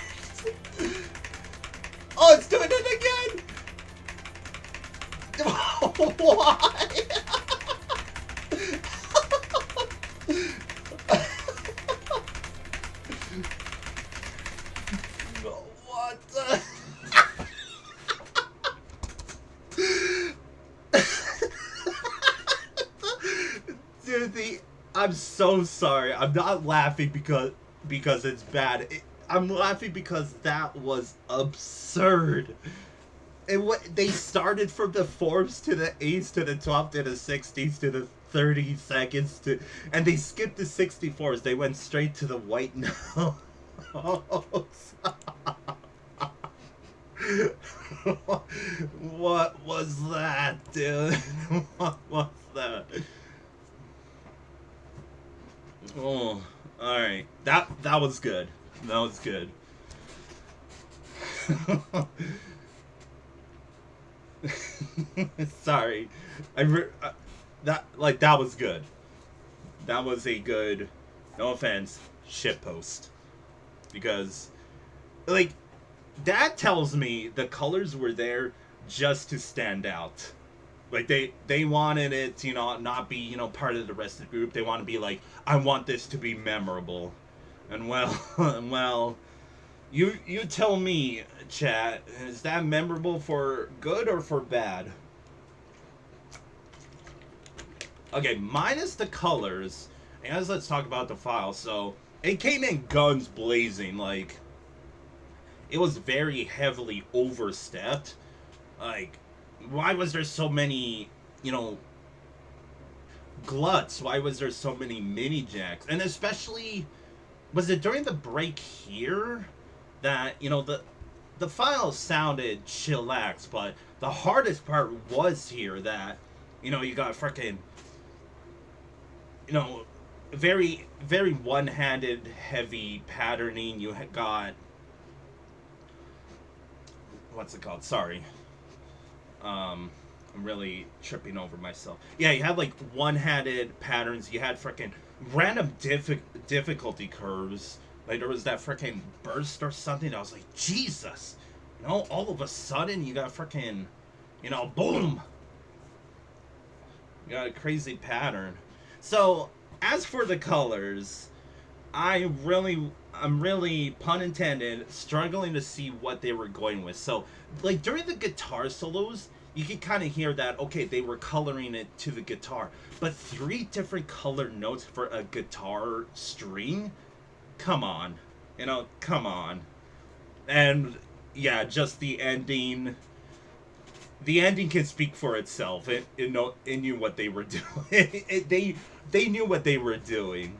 Oh, it's doing it again. Why? What the? Dude, I'm so sorry. I'm not laughing because it's bad. I'm laughing because that was absurd. They started from the 4s to the 8s to the 12s to the 60s to the 30 seconds and they skipped the 64s. They went straight to the white notes. What was that, dude? What was that? Oh, all right. That was good. That was good. Sorry, that was good. That was a good. No offense, shitpost. Because, like, that tells me the colors were there just to stand out. Like they wanted it to, not be, part of the rest of the group. They want to be like, I want this to be memorable. And well, well, you tell me, chat, is that memorable for good or for bad? Okay, minus the colors. And let's talk about the file. So it came in guns blazing. Like, it was very heavily overstepped. Like, why was there so many, gluts? Why was there so many mini jacks? And especially, was it during the break here that, the file sounded chillax, but the hardest part was here that, you got freaking, very, very one-handed heavy patterning. You got, what's it called? Sorry. I'm really tripping over myself. Yeah, you had like one-handed patterns. You had freaking random difficulty curves. Like there was that freaking burst or something. I was like, Jesus, all of a sudden you got freaking, boom. You got a crazy pattern. So as for the colors, I'm really, pun intended, struggling to see what they were going with. So, like, during the guitar solos, you could kind of hear that, okay, they were coloring it to the guitar. But 3 different color notes for a guitar string? Come on. Come on. And, yeah, just the ending. The ending can speak for itself. It knew what they were doing. They knew what they were doing.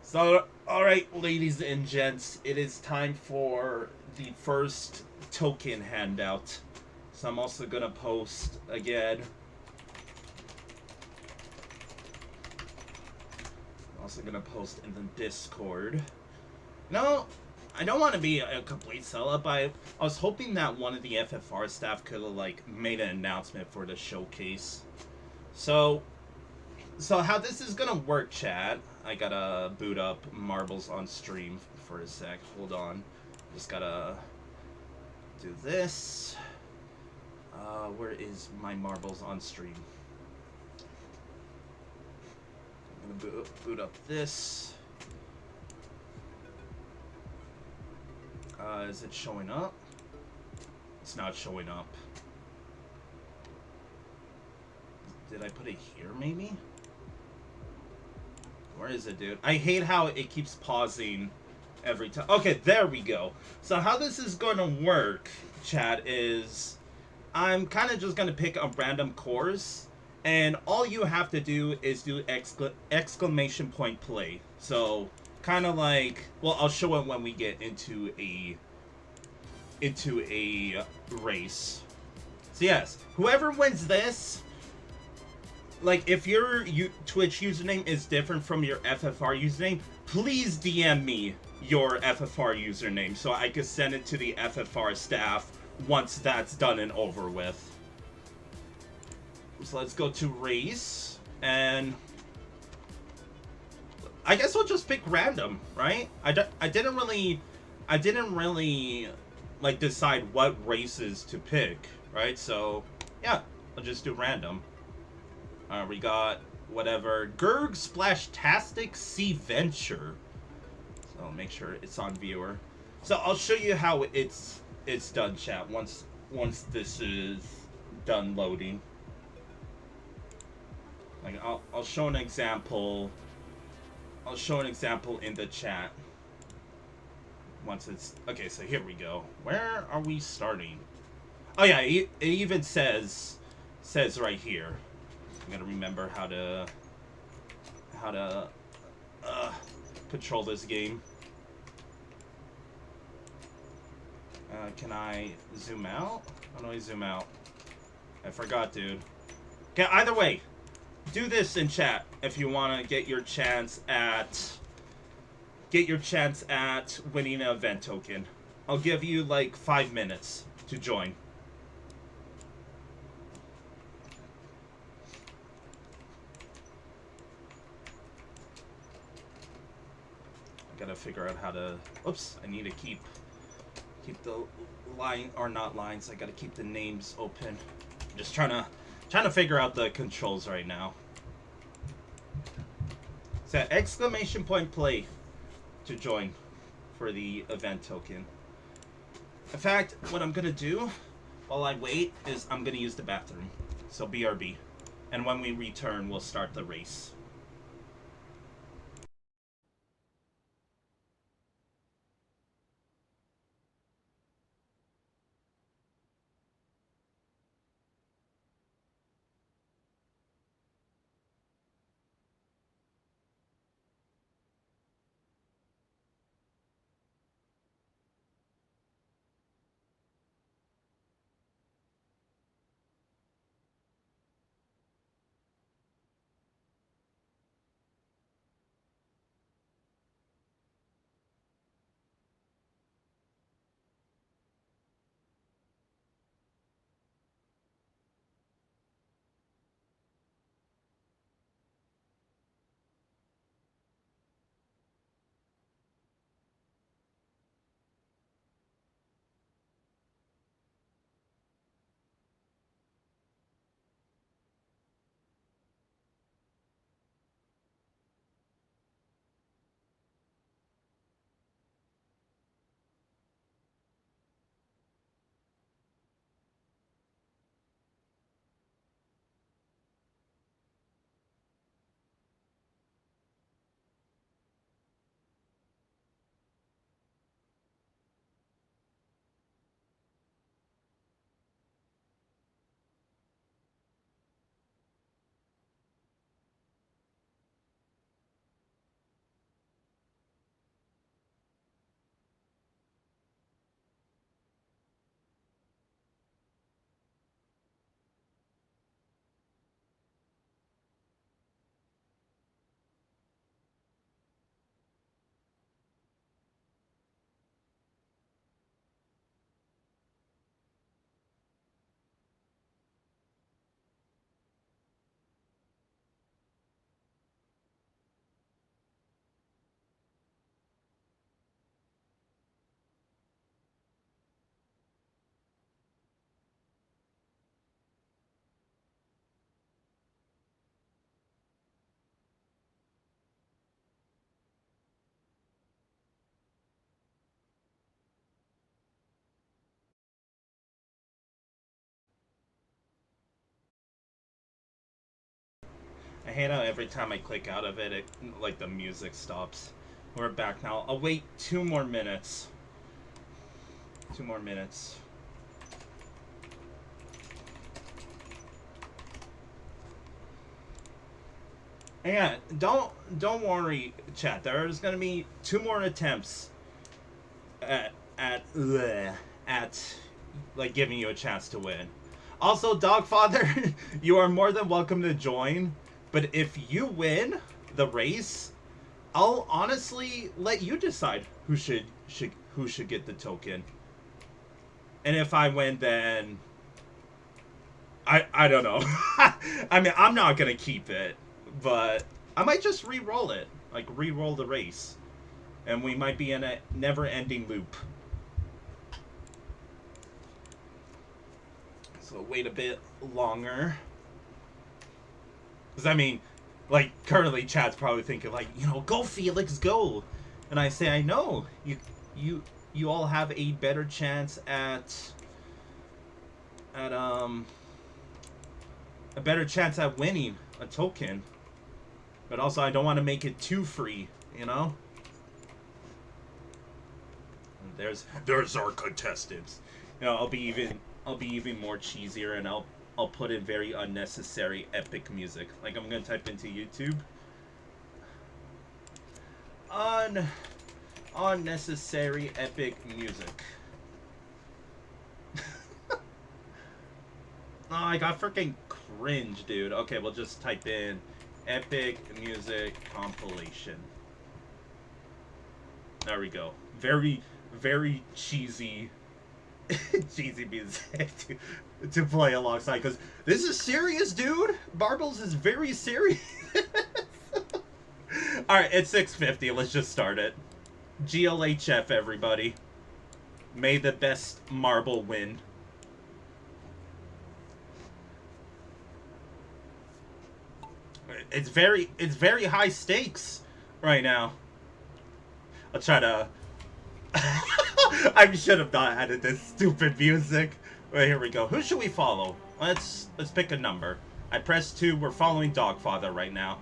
So, alright, ladies and gents, it is time for the first token handout. So I'm also going to post again. I'm also going to post in the Discord. No, I don't want to be a complete sellout, but I was hoping that one of the FFR staff could have, like, made an announcement for the showcase. So how this is gonna work, chat, I gotta boot up Marbles on stream for a sec. Hold on. Just gotta do this. Where is my Marbles on stream? I'm gonna boot up this. Is it showing up? It's not showing up. Did I put it here, maybe? Where is it, dude? I hate how it keeps pausing every time. Okay, there we go. So how this is going to work, chat, is I'm kind of just going to pick a random course, and all you have to do is do exclamation point play. So kind of like, well, I'll show it when we get into a race. So yes, whoever wins this, like, if your Twitch username is different from your FFR username, please DM me your FFR username so I can send it to the FFR staff once that's done and over with. So let's go to race, and I guess we'll just pick random, right? I didn't really like decide what races to pick, right? So yeah, I'll just do random. We got whatever Gerg Splashtastic Sea Venture. So I'll make sure it's on viewer. So I'll show you how it's done, chat. Once this is done loading, like I'll show an example. I'll show an example in the chat. Once it's okay. So here we go. Where are we starting? Oh yeah, it even says right here. I gotta remember how to control this game. Can I zoom out? How do I zoom out? I forgot, dude. Okay, either way, do this in chat if you want to get your chance at winning an event token. I'll give you like 5 minutes to join. I gotta figure out how to. Oops! I need to keep the line, or not lines. I gotta keep the names open. I'm just trying to figure out the controls right now. So exclamation point play to join for the event token. In fact, what I'm gonna do while I wait is I'm gonna use the bathroom. So BRB. And when we return, we'll start the race. I hate how every time I click out of it, like the music stops. We're back now. I'll wait 2 more minutes. 2 more minutes. And yeah, don't worry, chat. There's gonna be 2 more attempts at like giving you a chance to win. Also, Dogfather, you are more than welcome to join. But if you win the race, I'll honestly let you decide who should get the token. And if I win, then I don't know. I mean, I'm not gonna keep it, but I might just re-roll it, like re-roll the race, and we might be in a never-ending loop. So wait a bit longer. Because, I mean, like, currently chat's probably thinking, like, you know, go Felix, go! And I say, I know, you all have a better chance at a better chance at winning a token. But also, I don't want to make it too free, you know? And there's our contestants. You know, I'll be even more cheesier, and I'll put in very unnecessary epic music. Like, I'm gonna type into YouTube. Unnecessary epic music. Oh, I got freaking cringe, dude. Okay, we'll just type in epic music compilation. There we go. Very, very cheesy, cheesy music to play alongside. Because this is serious, dude. Marbles is very serious. Alright, it's 6:50. Let's just start it. GLHF, everybody. May the best marble win. It's very high stakes right now. I'll try to... I should have not added this stupid music. Right, here we go. Who should we follow? Let's pick a number. I pressed 2. We're following Dogfather right now.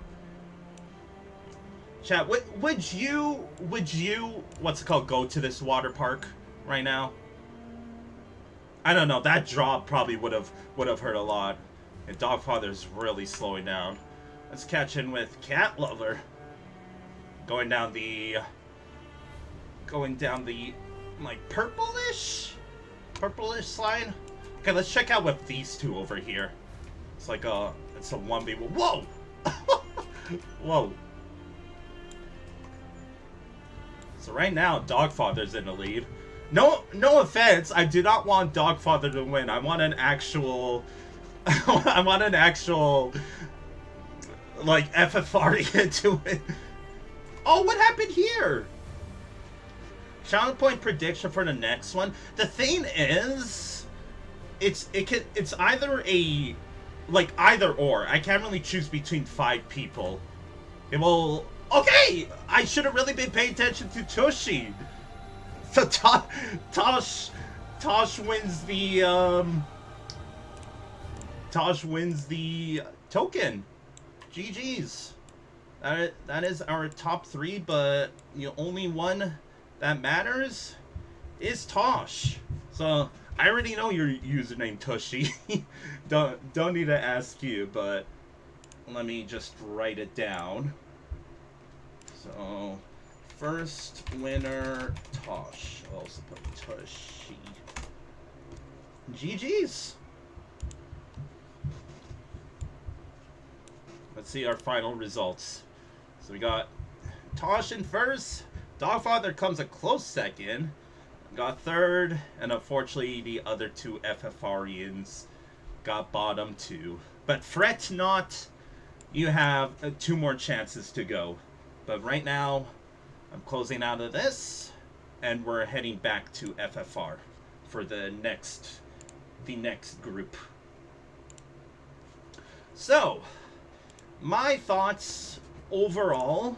Chat, would you what's it called, go to this water park right now? I don't know. That drop probably would have hurt a lot. And Dogfather's really slowing down. Let's catch in with Cat Lover. Going down the like purplish slide. Okay, let's check out with these two over here. It's like it's a 1v1. Whoa! Whoa. So right now, Dogfather's in the lead. No offense, I do not want Dogfather to win. I want an actual like FFR to win. Oh, what happened here? Channel point prediction for the next one. The thing is, it's either either or. I can't really choose between 5 people. It will. Okay, I should have really been paying attention to Tushy. So Tosh wins the token. GG's. That is our top 3, but the only one that matters is Tosh. So I already know your username, Tushy. don't need to ask you, but let me just write it down. So first winner, Tosh. I'll also put Tushy. GG's. Let's see our final results. So we got Tosh in first. Dogfather comes a close second. Got third. And unfortunately, the other 2 FFRians got bottom 2. But fret not. You have 2 more chances to go. But right now, I'm closing out of this. And we're heading back to FFR for the next group. So, my thoughts overall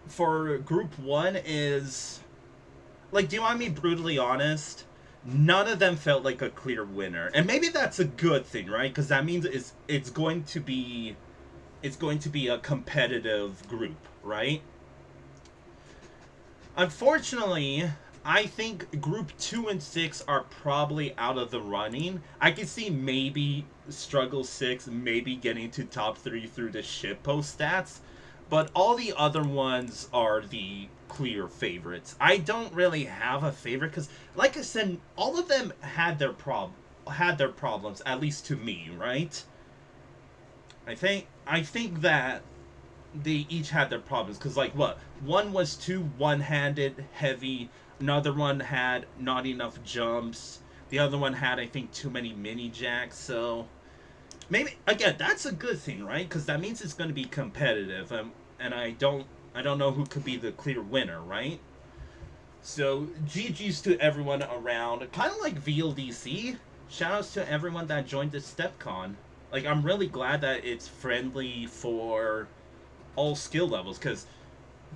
for group 1 is, like, do you want me brutally honest? None of them felt like a clear winner. And maybe that's a good thing, right? Because that means it's going to be a competitive group, right? Unfortunately, I think group 2 and 6 are probably out of the running. I can see maybe Struggle 6 maybe getting to top 3 through the shitpost stats, but all the other ones are the clear favorites. I don't really have a favorite because, like I said, all of them had their problems, at least to me, right? I think that they each had their problems because, like, what? One was too one-handed, heavy. Another one had not enough jumps. The other one had, I think, too many mini jacks. So maybe, again, that's a good thing, right? Because that means it's going to be competitive. And I don't know who could be the clear winner, right? So GG's to everyone around. Kind of like VLDC. Shoutouts to everyone that joined the StepCon. Like, I'm really glad that it's friendly for all skill levels. Because,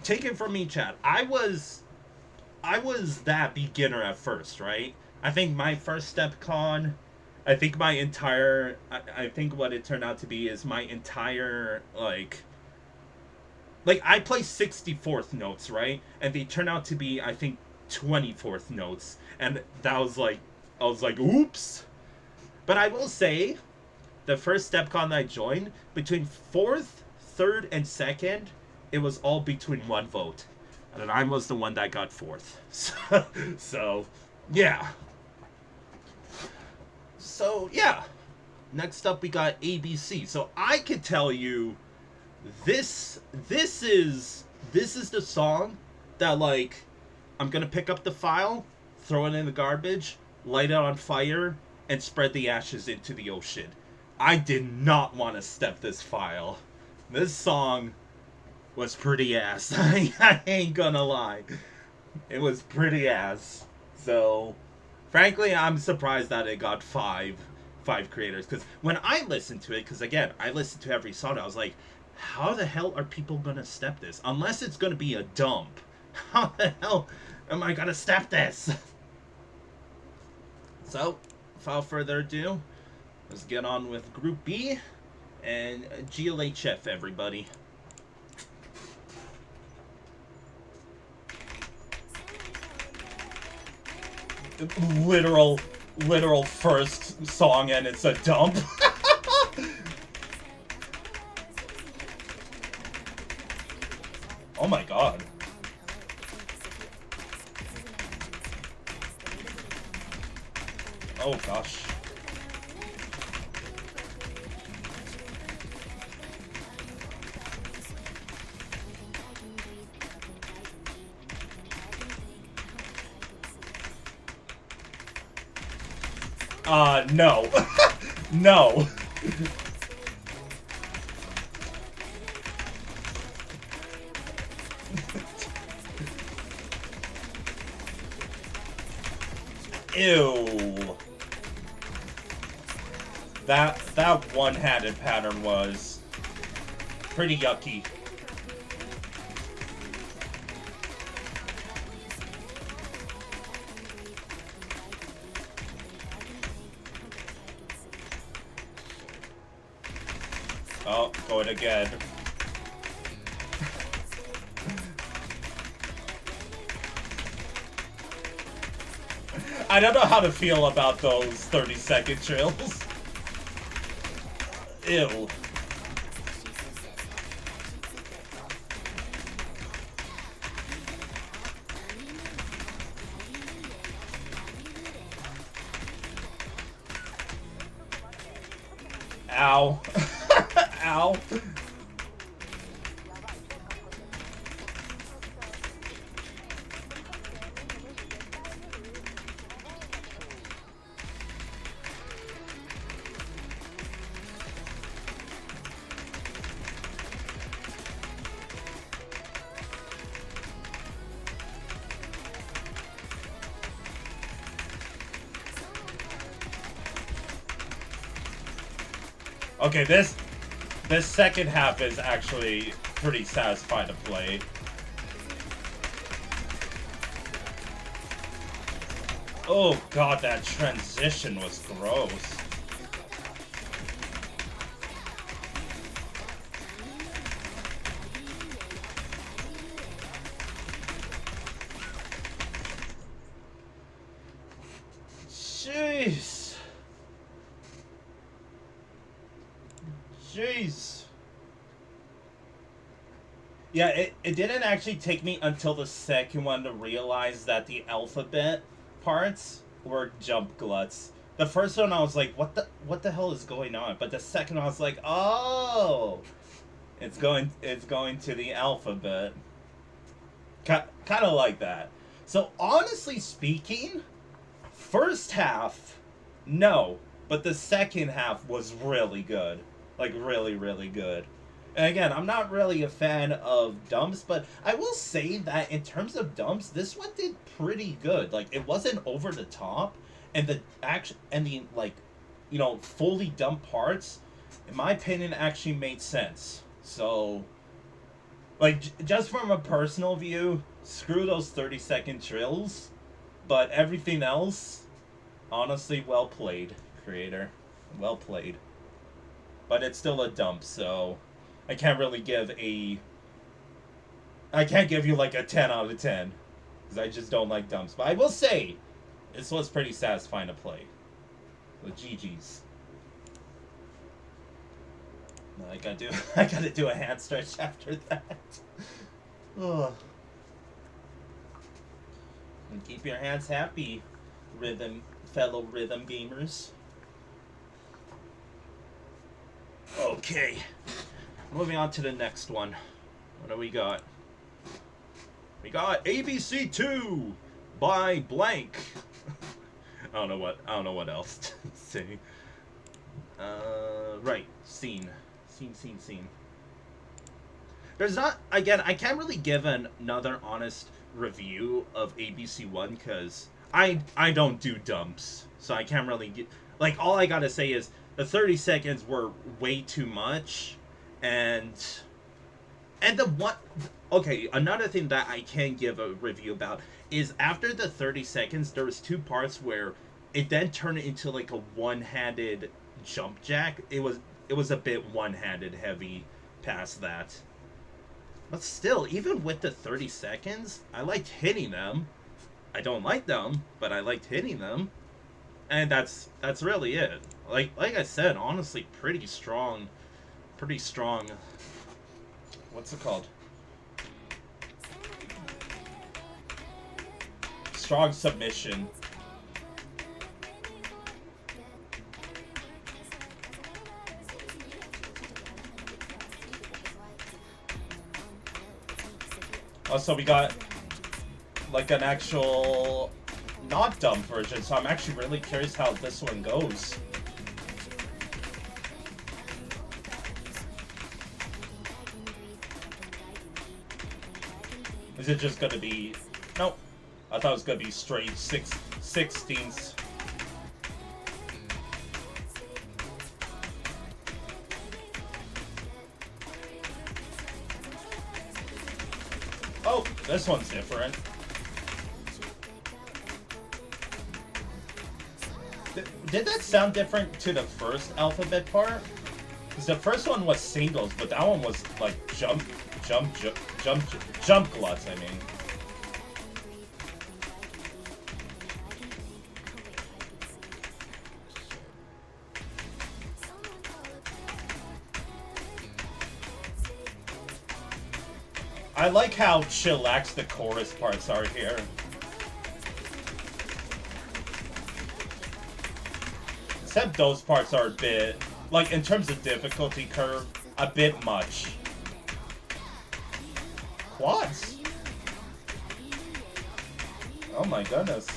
take it from me, chat, I was that beginner at first, right? I think my first StepCon, I think what it turned out to be is my entire, like I play 64th notes, right? And they turn out to be, I think, 24th notes. And that was like, I was like, oops. But I will say, the first StepCon I joined, between 4th, 3rd, and 2nd, it was all between 1 vote. And I was the one that got 4th. So yeah. So yeah, next up we got ABC. So I could tell you, this is the song that, like, I'm gonna pick up the file, throw it in the garbage, light it on fire, and spread the ashes into the ocean. I did not want to step this file. This song was pretty ass. I ain't gonna lie. It was pretty ass. So, frankly, I'm surprised that it got five creators. Because when I listened to it, because again, I listened to every song, I was like, how the hell are people gonna step this? Unless it's gonna be a dump. How the hell am I gonna step this? So, without further ado, let's get on with Group B and GLHF, everybody. Literal first song and it's a dump. Oh my god. Oh gosh. No. No. Ew. That one-handed pattern was pretty yucky. Oh, going again. I don't know how to feel about those 30-second drills. Ew. Ow. Ow. Okay, this second half is actually pretty satisfying to play. Oh god, that transition was gross. Jeez. Jeez. Yeah, it didn't actually take me until the second one to realize that the alphabet parts were jump gluts. The first one I was like, what the hell is going on? But the second one I was like, oh, it's going to the alphabet. Kind of like that. So honestly speaking, first half, no, but the second half was really good. Like, really, really good. And again, I'm not really a fan of dumps, but I will say that in terms of dumps, this one did pretty good. Like, it wasn't over the top, and the action and the, like, fully dump parts, in my opinion, actually made sense. So, like, just from a personal view, screw those 30-second drills, but everything else, honestly, well played, creator. Well played. But it's still a dump, so I can't really give I can't give you like a 10 out of 10, because I just don't like dumps. But I will say, this was pretty satisfying to play. With GG's. I gotta do a hand stretch after that. Ugh. And keep your hands happy, fellow rhythm gamers. Okay. Moving on to the next one. What do we got? We got ABC2 by blank. I don't know what else to say. Right. Scene. There's not, again, I can't really give another honest review of ABC1 because I don't do dumps. So I can't really get, like, all I gotta say is the 30 seconds were way too much. And the one, okay, another thing that I can give a review about is after the 30 seconds, there was two parts where it then turned into like a one-handed jump jack. It was a bit one-handed heavy past that. But still, even with the 30 seconds, I liked hitting them. I don't like them, but I liked hitting them. And that's really it. Like I said, honestly, pretty strong. What's it called? Strong submission. Also, we got like an actual not dumb version, so I'm actually really curious how this one goes. Is it just gonna be... Nope. I thought it was gonna be straight 16ths. Oh, this one's different. Did that sound different to the first alphabet part? Because the first one was singles, but that one was like jump gluts, I mean. I like how chillax the chorus parts are here. Except those parts are a bit, like in terms of difficulty curve, a bit much. Quads? Oh my goodness.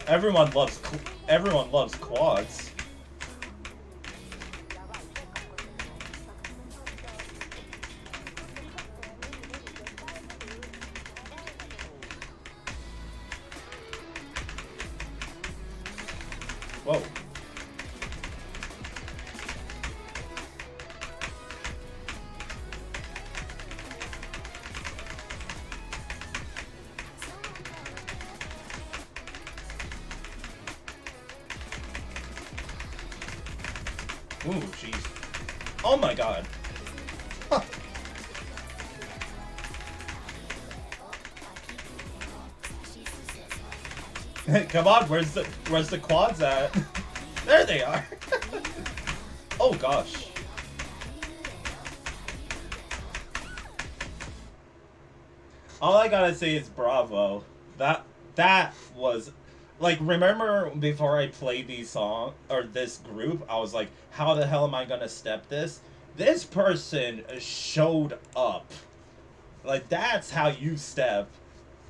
Everyone loves quads. Whoa. Ooh, jeez. Oh my god. Huh. Come on, where's the quads at? There they are. Oh gosh. All I gotta say is bravo. That was, like, remember before I played these songs or this group, I was like, how the hell am I gonna step this? This person showed up. Like, that's how you step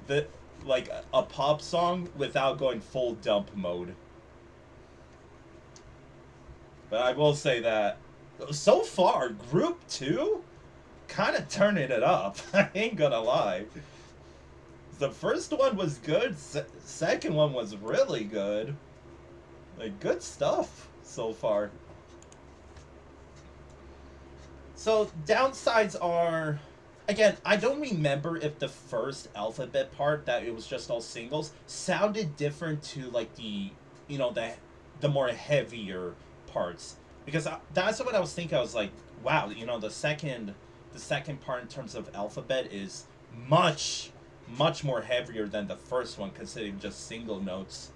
the, like, a pop song without going full dump mode. But I will say that so far, group 2 kind of turning it up. I ain't gonna lie. The first one was good. Second one was really good. Like, good stuff so far. So, downsides are... Again, I don't remember if the first alphabet part, that it was just all singles, sounded different to, like, the, you know, the more heavier parts. Because that's what I was thinking. I was like, wow, you know, the second part in terms of alphabet is much more heavier than the first one, considering just single notes.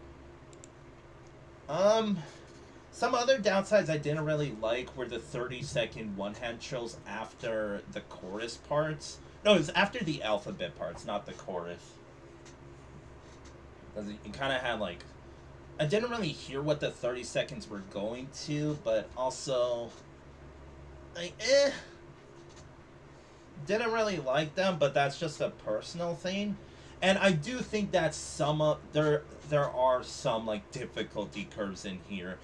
Some other downsides I didn't really like were the 30-second one-hand trills after the chorus parts. No, it was after the alphabet parts, not the chorus. Because you kind of had, like, I didn't really hear what the 30 seconds were going to, but also, like, didn't really like them, but that's just a personal thing. And I do think that some of there are some like difficulty curves in here.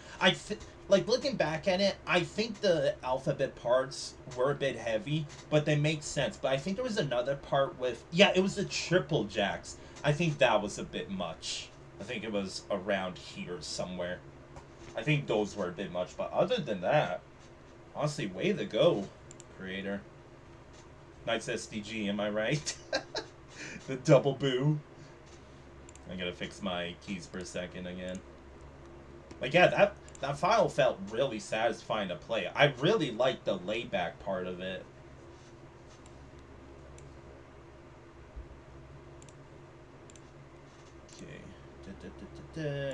Like looking back at it, I think the alphabet parts were a bit heavy, but they make sense. But I think there was another part with it was the triple jacks. I think that was a bit much. I think it was around here somewhere. I think those were a bit much, but other than that, honestly, way to go, creator. Nice SDG, am I right? The double boo. I gotta fix my keys for a second again. Like, yeah, that file felt really satisfying to play. I really liked the layback part of it. Okay.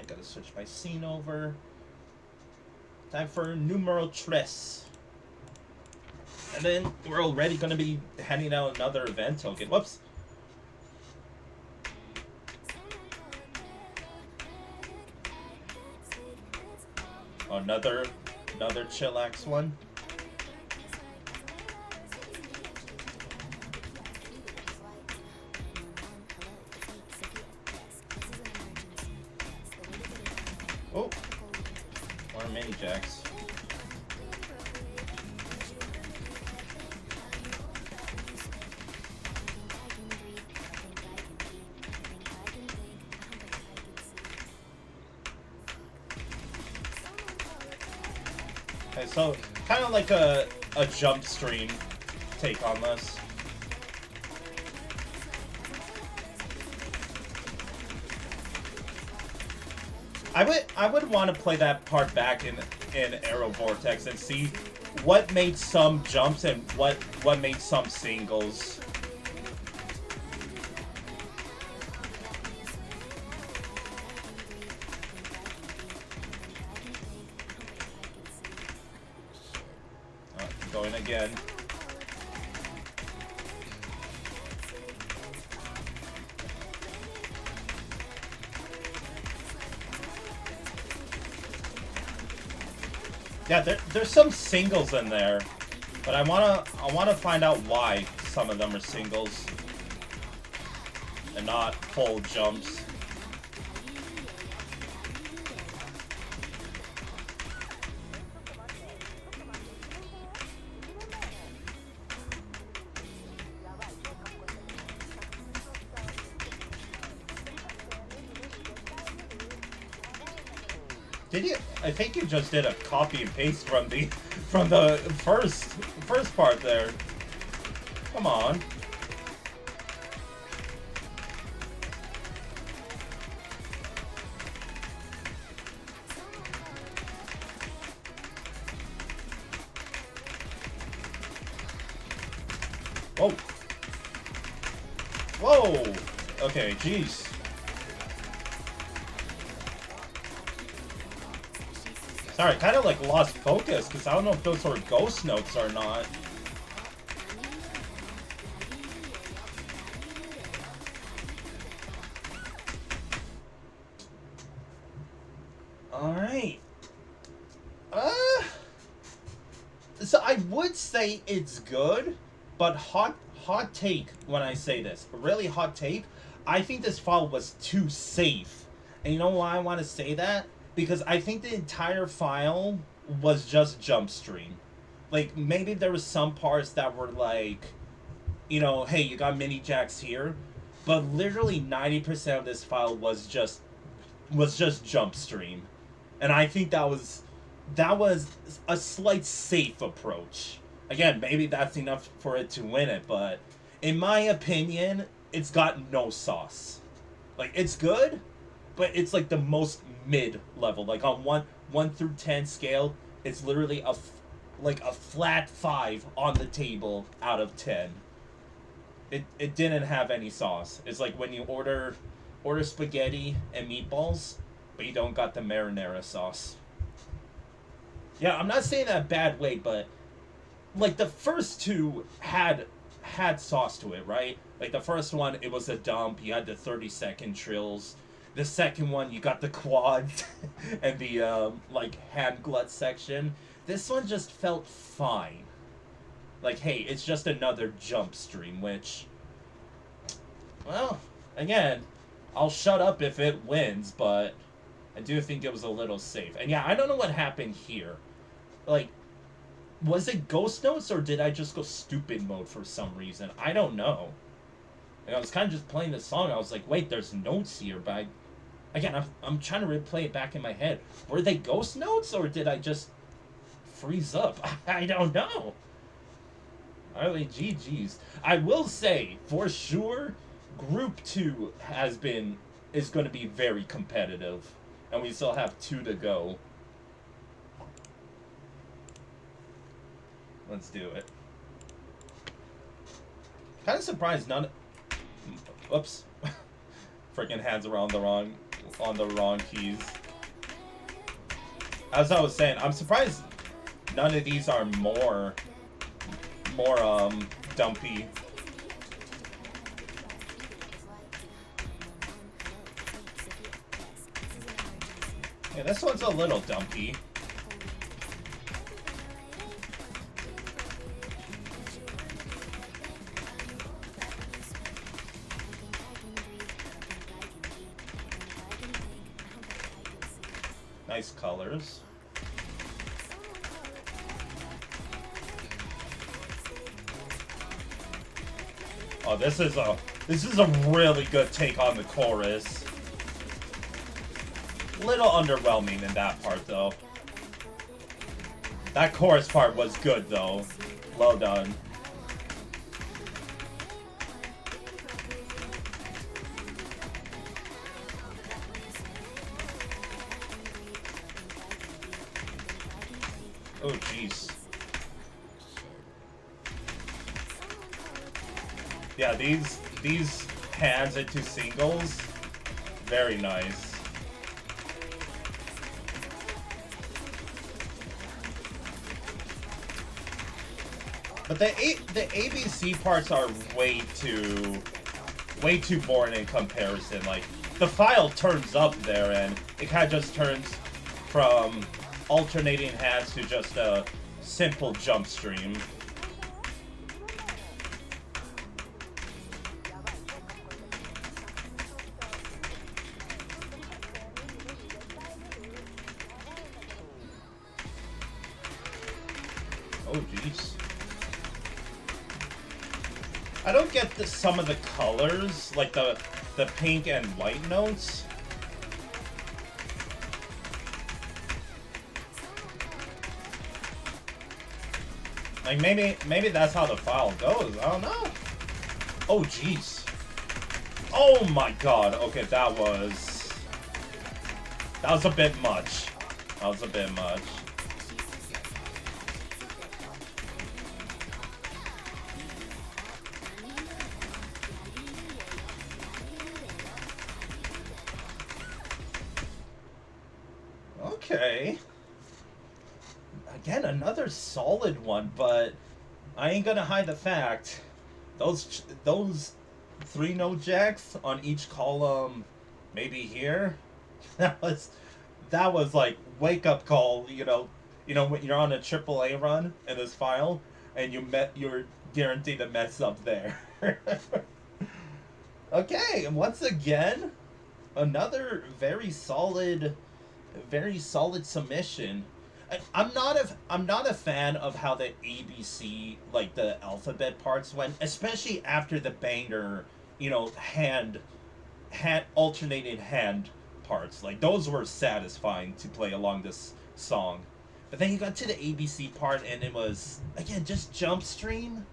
Gotta switch my scene over. Time for numero tres. And then we're already gonna be handing out another event token. Whoops. Another chillax one. Oh, more mini jacks. Okay, so kind of like a jump stream take on this. I would want to play that part back in Aero Vortex and see what made some jumps and what made some singles. Going again. Yeah, there's some singles in there, but I wanna find out why some of them are singles and not full jumps. Did you? I think you just did a copy and paste from the first part there. Come on. Whoa. Whoa. Okay, jeez. Sorry, kind of like lost focus, because I don't know if those were ghost notes or not. Alright. So I would say it's good, but hot take when I say this. Really hot take. I think this file was too safe. And you know why I want to say that? Because I think the entire file was just jump stream. Like, maybe there was some parts that were like, you know, hey, you got mini jacks here. But literally 90% of this file was just jump stream. And I think that was a slight safe approach. Again, maybe that's enough for it to win it, but in my opinion, it's got no sauce. Like, it's good, but it's like the most mid-level. Like on 1 through 10 scale, it's literally a flat 5 on the table out of 10. It didn't have any sauce. It's like when you order spaghetti and meatballs, but you don't got the marinara sauce. Yeah, I'm not saying that bad way, but like the first two had sauce to it, right? Like the first one, it was a dump. You had the 30-second trills. The second one, you got the quads and the like hand glut section. This one just felt fine. Like, hey, it's just another jump stream, which, well, again, I'll shut up if it wins, but I do think it was a little safe. And yeah, I don't know what happened here. Like, was it ghost notes or did I just go stupid mode for some reason? I don't know. And I was kind of just playing the song. I was like, wait, there's notes here, but again, I'm trying to replay it back in my head. Were they ghost notes or did I just freeze up? I don't know. Alright, GG's. I will say, for sure, Group 2 is going to be very competitive. And we still have 2 to go. Let's do it. Kind of surprised none... Oops. Freaking hands are on the wrong keys. As I was saying, I'm surprised none of these are more dumpy. Yeah, this one's a little dumpy. Nice colors. Oh, this is a really good take on the chorus. Little underwhelming in that part though. That chorus part was good though. Well done. Oh jeez. Yeah, these hands into singles, very nice. But the ABC parts are way too boring in comparison. Like, the file turns up there and it kind of just turns from alternating hands to just a simple jump stream. Oh jeez. I don't get some of the colors, like the pink and white notes. Like maybe that's how the file goes. I don't know. Oh jeez. Oh my god. Okay, that was a bit much. That was a bit much. Okay. Again, another solid one, but I ain't gonna hide the fact. Those 3-note jacks on each column, maybe here. That was like wake up call. You know when you're on a AAA run in this file, and you're guaranteed to mess up there. Okay, and once again, another very solid submission. I'm not a fan of how the ABC, like the alphabet parts went, especially after the banger, hand alternating hand parts. Like, those were satisfying to play along this song. But then you got to the ABC part and it was, again, just jump stream.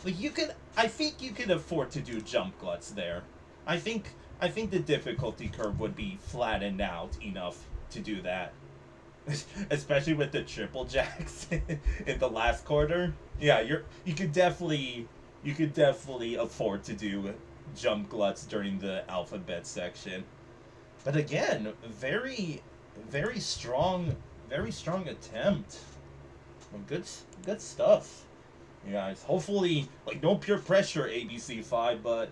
Like, I think you could afford to do jump gluts there. I think the difficulty curve would be flattened out enough to do that. Especially with the triple jacks in the last quarter. Yeah, you could definitely afford to do jump gluts during the alphabet section. But again, very strong attempt. Good stuff. You guys, hopefully, like, no peer pressure ABC5, but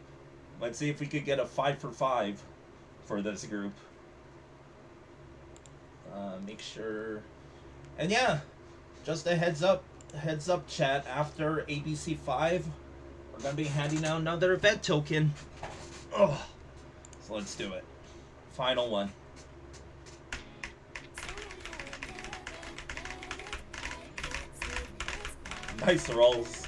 let's see if we could get a 5 for 5 for this group. Make sure, and yeah, just a heads up chat, after ABC 5 we're gonna be handing out another event token. Oh, so let's do it. Final one. Nice rolls.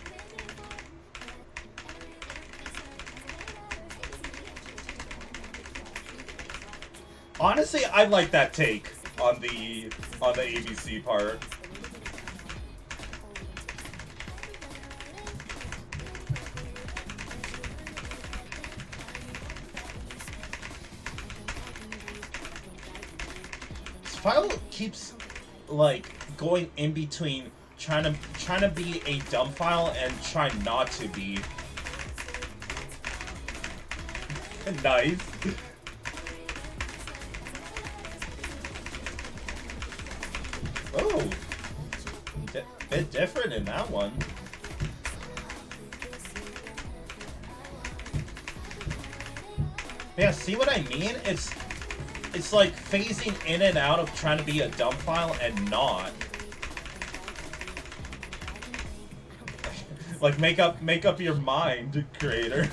Honestly, I like that take on the ABC part. This file keeps like going in between trying to be a dumb file and trying not to be. Nice. Oh, bit different in that one. Yeah, see what I mean? It's like phasing in and out of trying to be a dumb file and not. Like make up your mind, creator.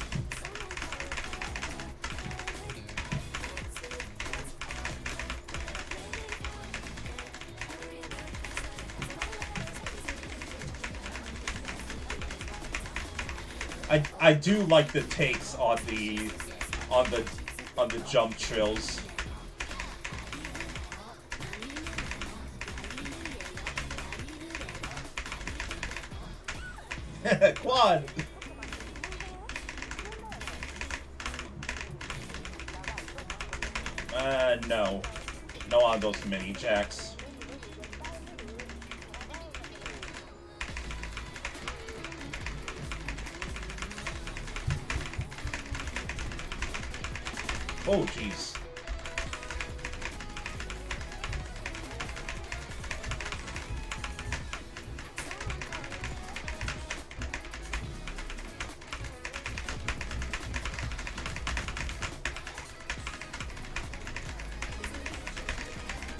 I do like the takes on the jump trills. Quad. No. No on those mini jacks. Oh, jeez.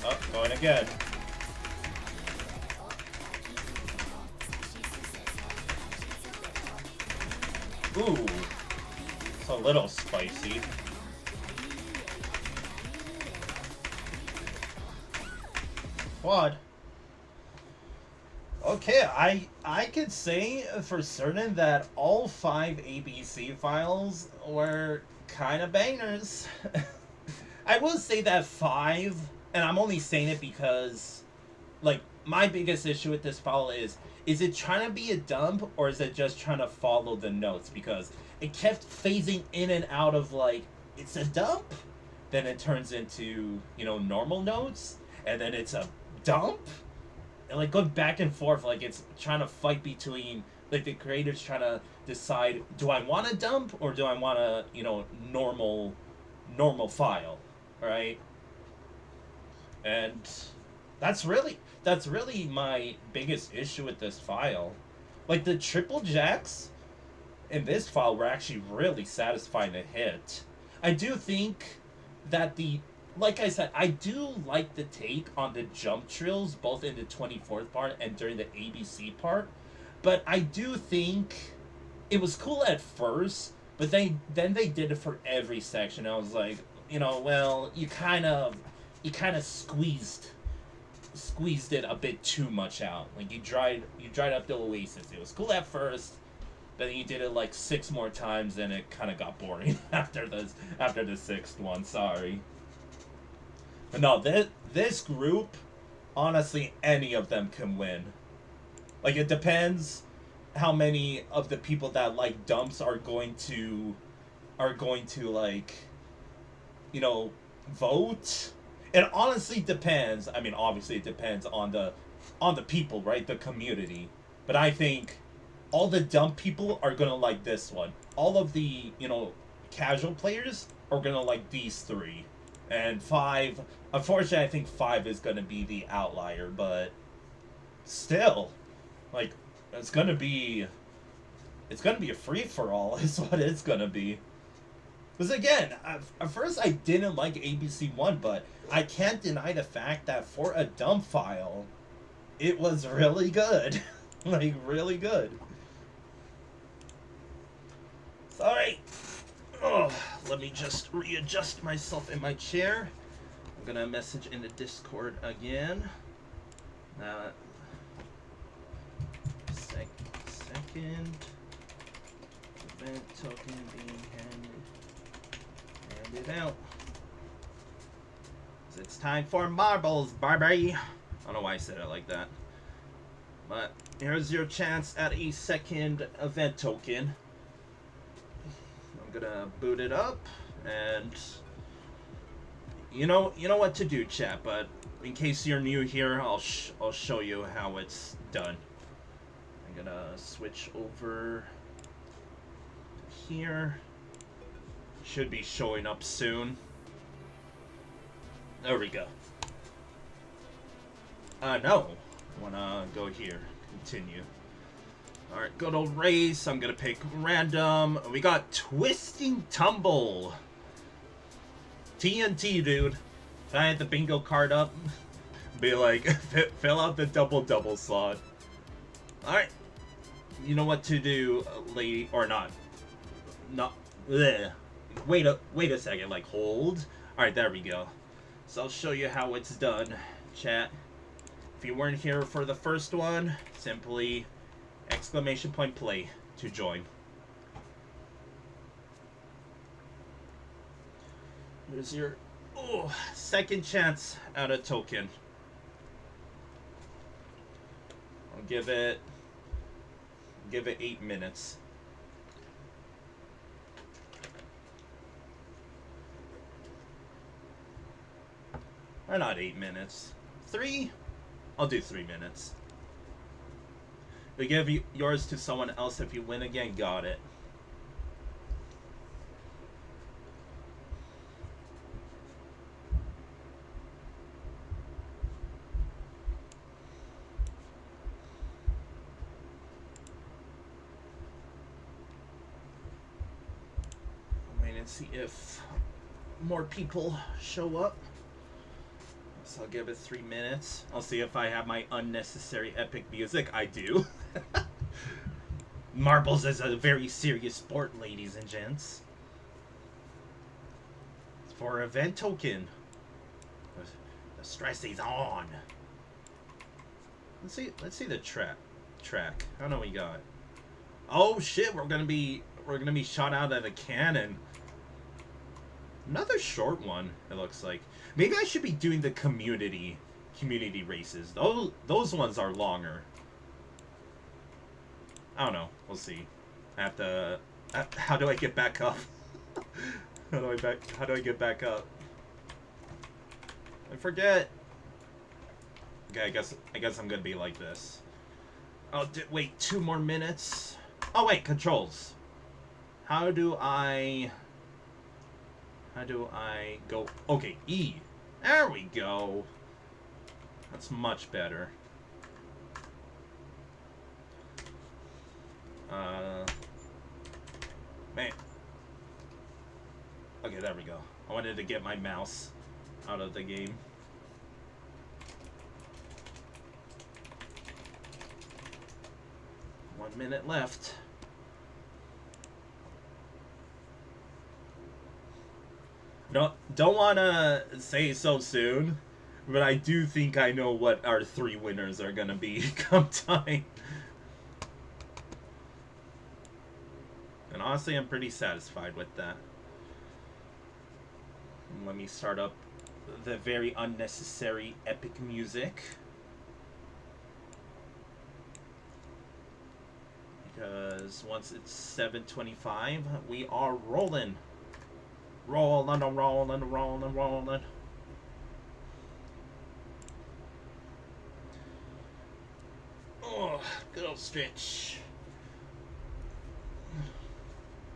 Oh, going again. Ooh. It's a little spicy. Quad. Okay, I could say for certain that all 5 ABC files were kind of bangers. I will say that 5, and I'm only saying it because, like, my biggest issue with this file is it trying to be a dump or is it just trying to follow the notes? Because it kept phasing in and out of, like, it's a dump, then it turns into, you know, normal notes, and then it's a dump, and like going back and forth, like it's trying to fight between, like the creator's trying to decide, do I want to dump or do I want to, you know, normal file, right? And that's really my biggest issue with this file. Like the triple jacks in this file were actually really satisfying to hit. I do think that like I said, I do like the take on the jump trills, both in the 24th part and during the ABC part. But I do think it was cool at first, but then they did it for every section. I was like, you know, well, you kind of squeezed it a bit too much out. Like you dried up the oasis. It was cool at first, but then you did it like 6 more times, and it kind of got boring after the 6th one. Sorry. But no, this group, honestly, any of them can win. Like, it depends how many of the people that like dumps are going to like, you know, vote. It honestly depends. I mean, obviously it depends on the people, right? The community. But I think all the dump people are gonna like this one. All of the, you know, casual players are gonna like these 3. And 5, unfortunately, I think 5 is going to be the outlier, but still, like, it's going to be a free-for-all is what it's going to be. Because again, at first I didn't like ABC1, but I can't deny the fact that for a dump file, it was really good. Like, really good. Sorry. Oh, let me just readjust myself in my chair. I'm gonna message in the Discord again. Second event token being handed out. It's time for marbles, Barbie. I don't know why I said it like that. But here's your chance at a second event token. I'm gonna boot it up, and you know what to do, chat. But in case you're new here, I'll show you how it's done. I'm gonna switch over here. Should be showing up soon. There we go. No. I wanna go here. Continue. Alright, good old race. I'm gonna pick random. We got Twisting Tumble. TNT, dude. If I had the bingo card up, be like, fill out the double slot. Alright. You know what to do, lady, or not. Not. Bleh. Wait a second, like, hold. Alright, there we go. So I'll show you how it's done, chat. If you weren't here for the first one, simply !play to join. Here's your second chance at a token. I'll give it 8 minutes. Or not 8 minutes. 3? I'll do 3 minutes. You'll give yours to someone else if you win again. Got it. I'm waiting to see if more people show up. So I'll give it 3 minutes. I'll see if I have my unnecessary epic music. I do. Marbles is a very serious sport, ladies and gents. It's for event token. The stress is on. Let's see the track. I don't know what we got. Oh shit, we're gonna be shot out of a cannon. Another short one, it looks like. Maybe I should be doing the community races. Those ones are longer. I don't know. We'll see. I have to. How do I get back up? How do I get back up? I forget. Okay, I guess I'm gonna be like this. Oh, wait, 2 more minutes. Oh wait, controls. How do I go? Okay, E. There we go. That's much better. Man. Okay, there we go. I wanted to get my mouse out of the game. One minute left. Don't wanna say so soon, but I do think I know what our 3 winners are gonna be come time. And honestly, I'm pretty satisfied with that. Let me start up the very unnecessary epic music. Because once it's 7:25, we are rolling. Rolling. Oh, good old stretch.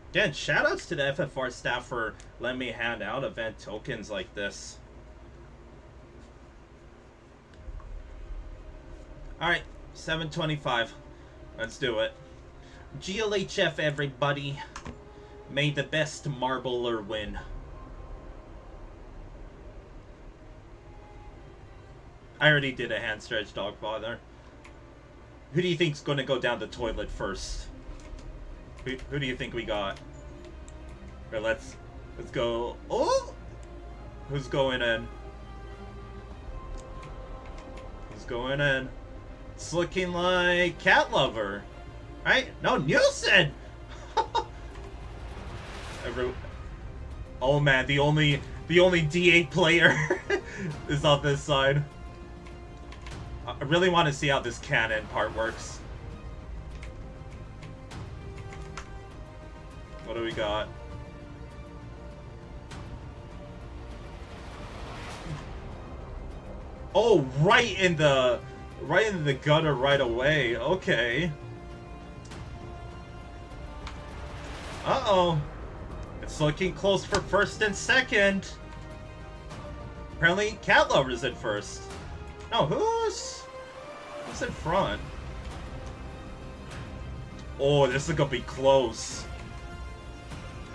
Again, shoutouts to the FFR staff for letting me hand out event tokens like this. Alright, 7:25. Let's do it. GLHF, everybody. May the best marbler win. I already did a hand stretch, Dogfather. Who do you think's going to go down the toilet first? Who do you think we got? Or let's go. Oh! Who's going in? Who's going in? It's looking like Cat Lover. Right? No, Nielsen! Oh man, the only D8 player is on this side. I really want to see how this cannon part works. What do we got? Oh, right in the gutter right away. Okay. Uh-oh. It's looking close for first and second. Apparently, Cat Lover's in first. No, who's in front? Oh, this is gonna be close.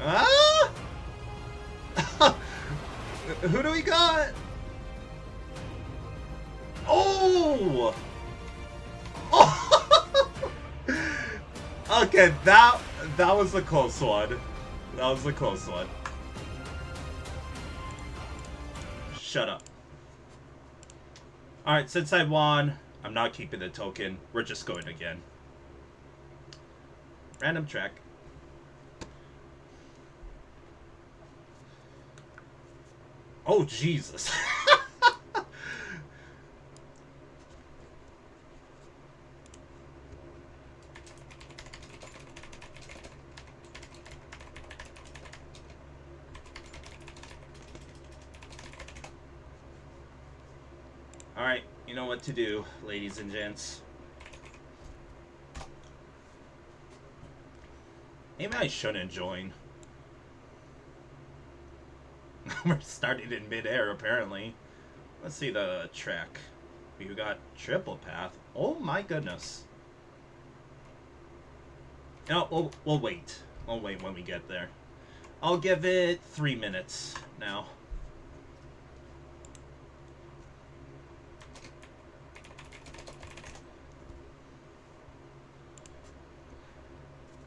Ah! Who do we got? Oh! Oh! Okay, that was a close one. That was a close one. Shut up. Alright, since I won, I'm not keeping the token. We're just going again. Random track. Oh, Jesus. Alright, you know what to do, ladies and gents. Maybe I shouldn't join. We're starting in midair, apparently. Let's see the track. We got triple path. Oh my goodness. No, we'll wait. We'll wait when we get there. I'll give it 3 minutes now.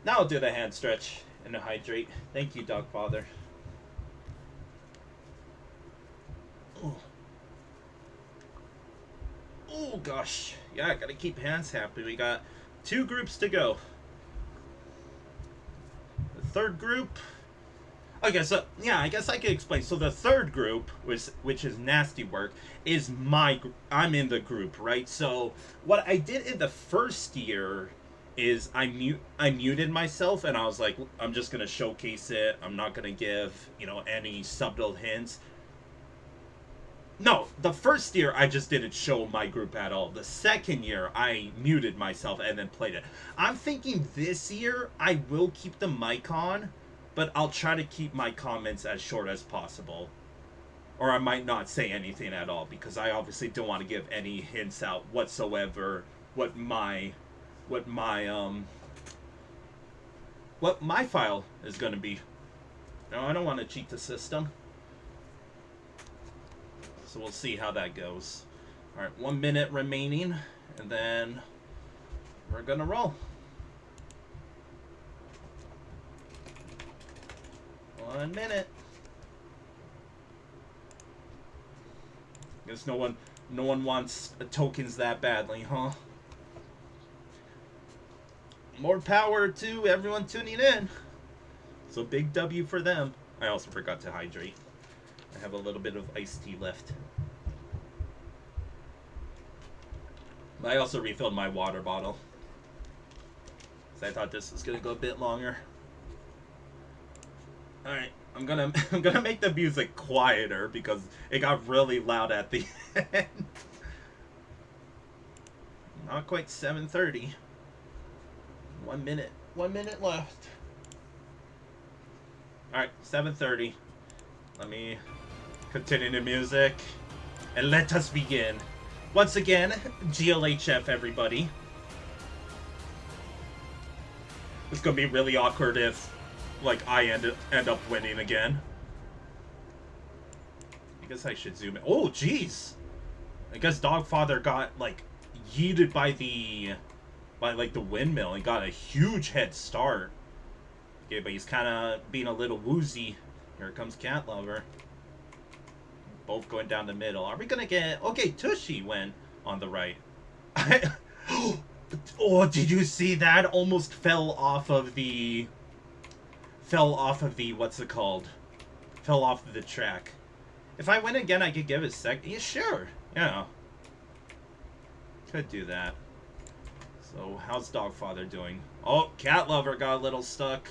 Now I'll do the hand stretch and the hydrate. Thank you, Dogfather. Oh. Oh gosh. Yeah, I gotta keep hands happy. We got 2 groups to go. The third group. Okay, so yeah, I guess I can explain. So the third group, which is Nasty Work, is my group. I'm in the group, right? So what I did in the first year is I muted myself, and I was like, I'm just gonna showcase it. I'm not gonna give, you know, any subtle hints. No, the first year I just didn't show my group at all. The second year I muted myself and then played it. I'm thinking this year I will keep the mic on, but I'll try to keep my comments as short as possible. Or I might not say anything at all, because I obviously don't want to give any hints out whatsoever what my file is going to be. No, I don't want to cheat the system. So we'll see how that goes. Alright, 1 minute remaining, and then we're gonna roll. 1 minute. Guess no one wants tokens that badly, huh? More power to everyone tuning in. So big W for them. I also forgot to hydrate. I have a little bit of iced tea left. I also refilled my water bottle, so I thought this was gonna go a bit longer. All right, I'm gonna make the music quieter because it got really loud at the end. Not quite 7:30. 1 minute. 1 minute left. All right, 7:30. Let me continue the music, and let us begin. Once again, GLHF, everybody. It's gonna be really awkward if like I end up winning again. I guess I should zoom in. Oh, jeez. I guess Dogfather got like yeeted by like the windmill and got a huge head start. Okay, but he's kind of being a little woozy. Here comes Cat Lover. Both going down the middle. Are we gonna get... Okay, Tushy went on the right. Oh, did you see that? Almost fell off of the... What's it called? Fell off of the track. If I win again, I could give it second. Yeah, sure. Yeah. Could do that. So, how's Dogfather doing? Oh, Cat Lover got a little stuck.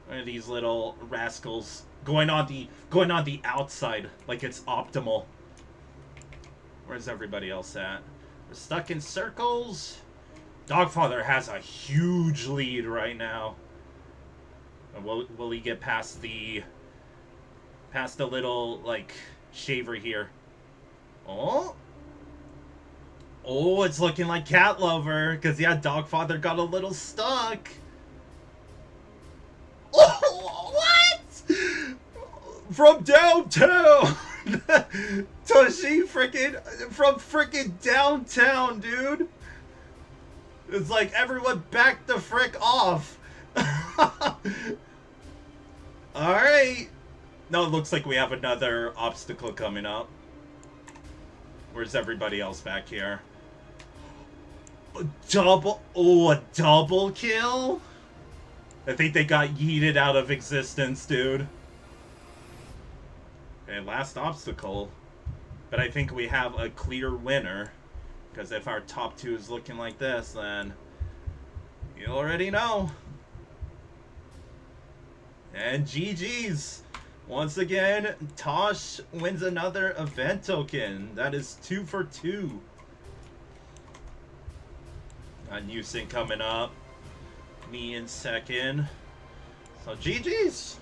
One of these little rascals going on the outside like it's optimal. Where's everybody else at? We're stuck in circles. Dogfather has a huge lead right now. Will he get past the little like shaver here? Oh, it's looking like Cat Lover because yeah, Dogfather got a little stuck. What? From downtown! Toshi from freaking downtown, dude! It's like everyone back the frick off. Alright. No, it looks like we have another obstacle coming up. Where's everybody else back here? A double kill? I think they got yeeted out of existence, dude. Okay, last obstacle. But I think we have a clear winner. Because if our top two is looking like this, then you already know. And GG's. Once again, Tosh wins another event token. That is 2 for 2. Got Newson coming up. Me in second. So GG's.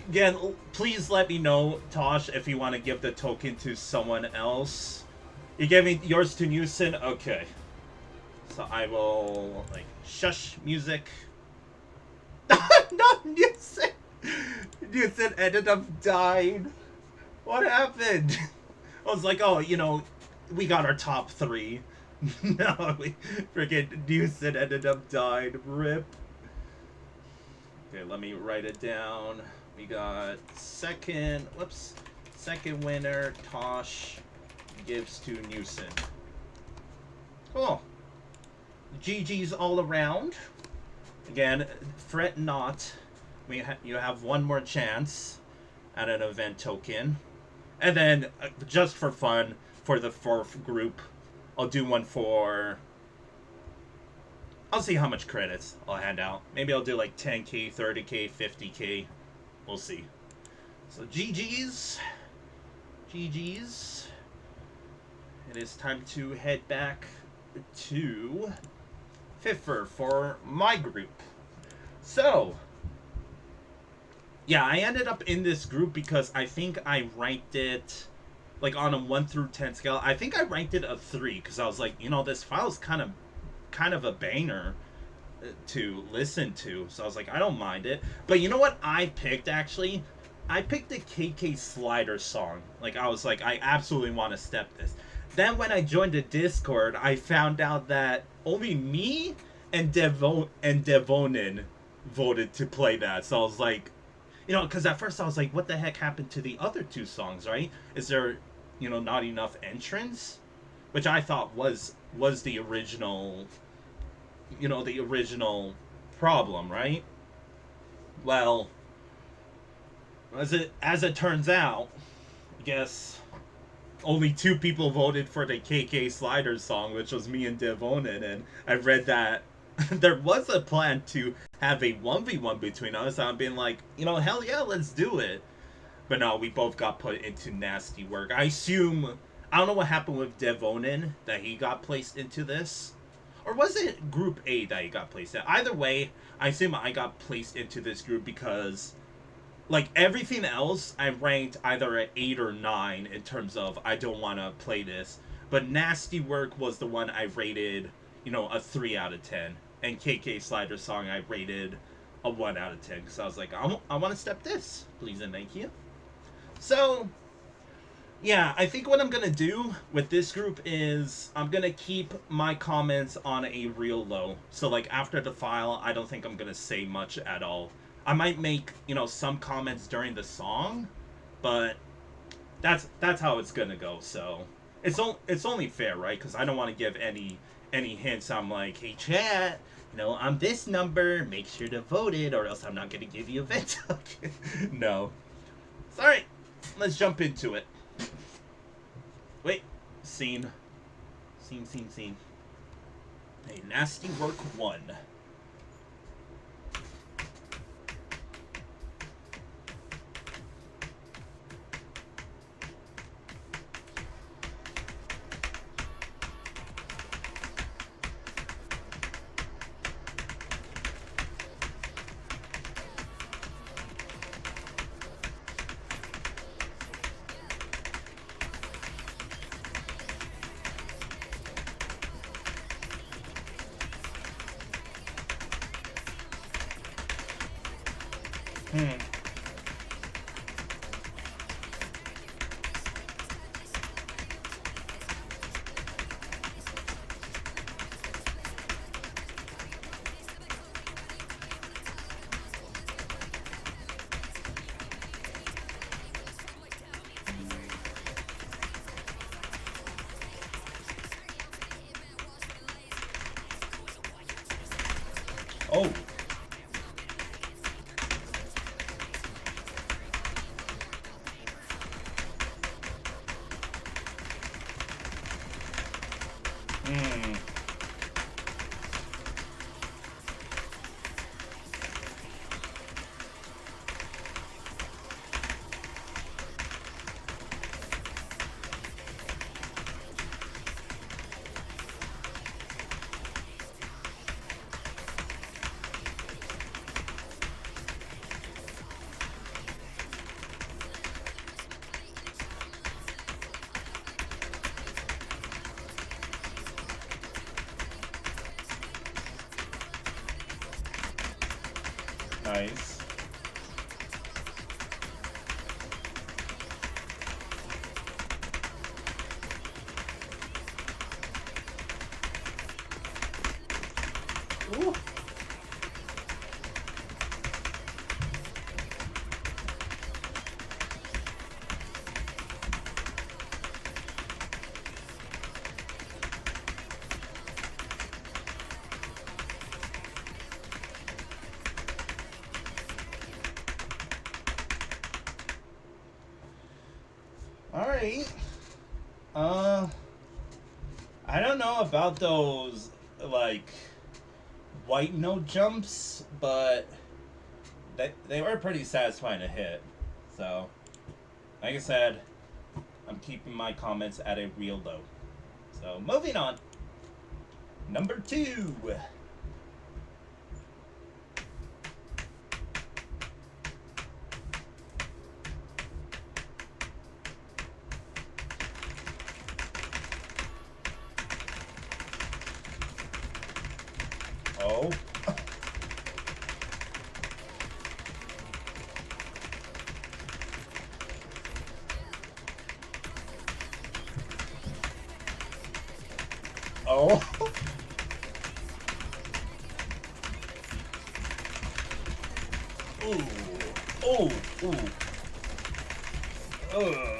Again, please let me know, Tosh, if you want to give the token to someone else. You gave me yours to Newson? Okay. So I will, like, shush music. Not Newson! Newson ended up dying. What happened? I was like, oh, you know, we got our top 3. No, we freaking Newson ended up dying. RIP. Okay, let me write it down. We got second winner, Tosh gives to Newson. Cool. GG's all around. Again, fret not. You have one more chance at an event token. And then, just for fun, for the 4th group, I'll do one for... I'll see how much credits I'll hand out. Maybe I'll do like 10k, 30k, 50k. We'll see. So GG's. GG's. It is time to head back to Fiffer for my group. So, yeah, I ended up in this group because I think I ranked it, like, on a 1 through 10 scale. I think I ranked it a 3 because I was like, you know, this file's kind of a banger to listen to. So I was like, I don't mind it. But you know what I picked, actually? I picked the KK Slider song. Like, I was like, I absolutely want to step this. Then when I joined the Discord, I found out that only me and Devonin voted to play that. So I was like, you know, because at first I was like, what the heck happened to the other 2 songs, right? Is there, you know, not enough entrants? Which I thought was the original, you know, the original problem, right? Well, as it turns out, I guess only 2 people voted for the KK Sliders song, which was me and Devonin, and I read that there was a plan to have a 1v1 between us. I'm being like, you know, hell yeah, let's do it. But no, we both got put into nasty work. I assume, I don't know what happened with Devonin, that he got placed into this. Or was it Group A that he got placed in? Either way, I assume I got placed into this group because, like, everything else I ranked either at 8 or 9 in terms of I don't want to play this. But Nasty Work was the one I rated, you know, a 3 out of 10. and KK Slider song I rated a 1 out of 10 because I was like, I want to step this, please and thank you. So yeah, I think what I'm gonna do with this group is I'm gonna keep my comments on a real low. So like after the file, I don't think I'm gonna say much at all. I might make, you know, some comments during the song, but that's how it's gonna go. So it's only fair, right? Because I don't want to give any hints. I'm like, hey chat, you know, I'm this number. Make sure to vote it, or else I'm not gonna give you a vent. No. All right, let's jump into it. Wait, scene. Hey, Nasty Work 1. Oh. Nice. Ooh. Alright. I don't know about those, like, white note jumps, but they were pretty satisfying to hit. So, like I said, I'm keeping my comments at a real low. So, moving on. Number 2. Oh. Oh. Ooh. Ooh. Ooh. Ugh.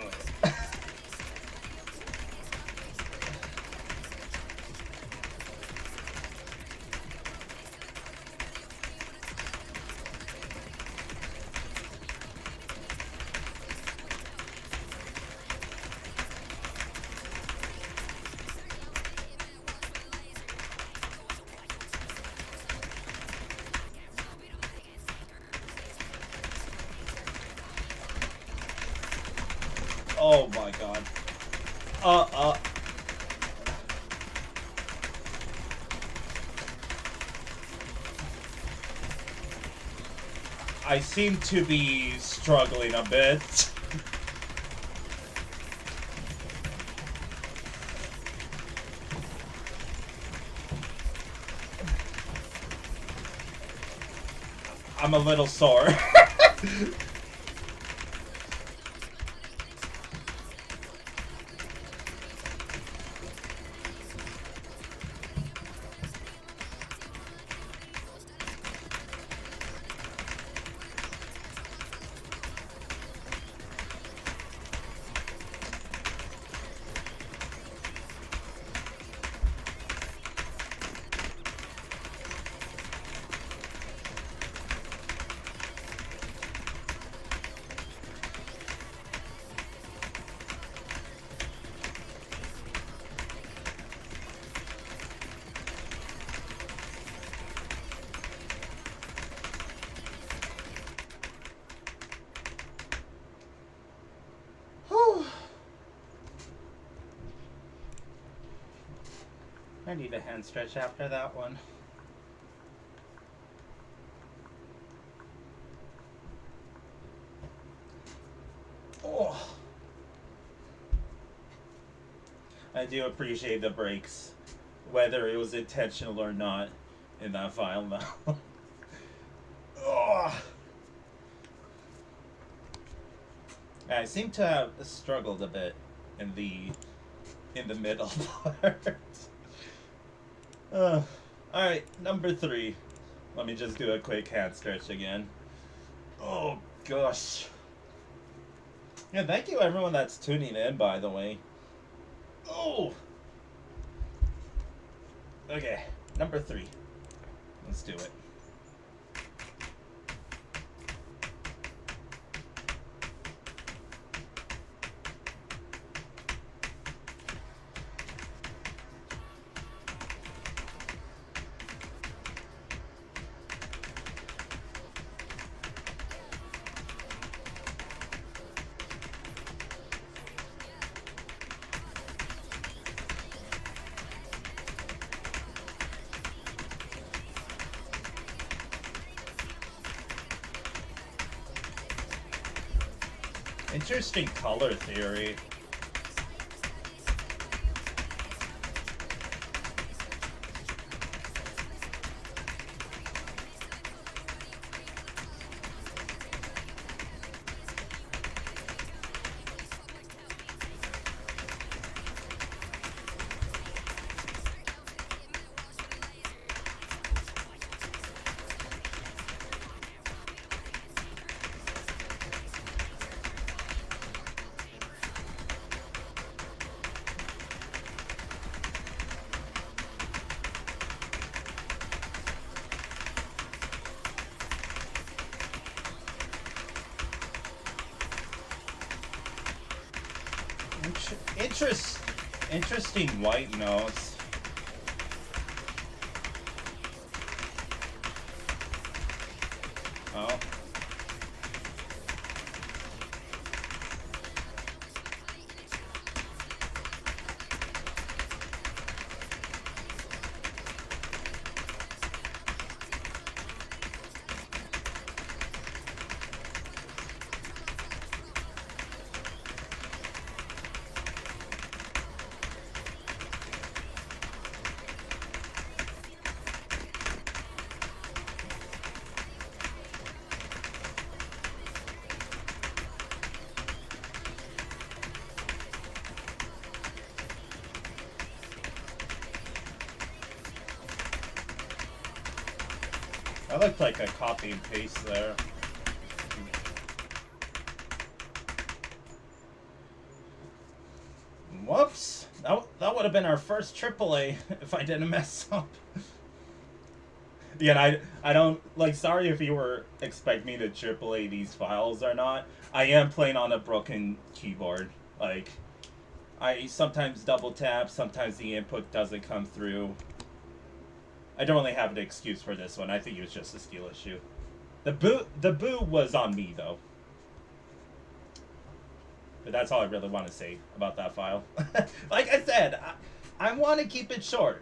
Oh my god. I seem to be struggling a bit. I'm a little sore. I need a hand stretch after that one. Oh. I do appreciate the breaks, whether it was intentional or not, in that file now. Oh. I seem to have struggled a bit in the middle part. Alright, number 3. Let me just do a quick hand stretch again. Oh, gosh. Yeah, thank you everyone that's tuning in, by the way. Oh! Okay, number 3. Let's do it. Interesting color theory. Interesting white notes. Oh. That looked like a copy and paste there. Whoops! That would have been our first AAA if I didn't mess up. Yeah, I don't, like, sorry if you were expecting me to AAA these files or not. I am playing on a broken keyboard. Like, I sometimes double tap, sometimes the input doesn't come through. I don't really have an excuse for this one. I think it was just a skill issue. The boo was on me, though. But that's all I really want to say about that file. Like I said, I want to keep it short.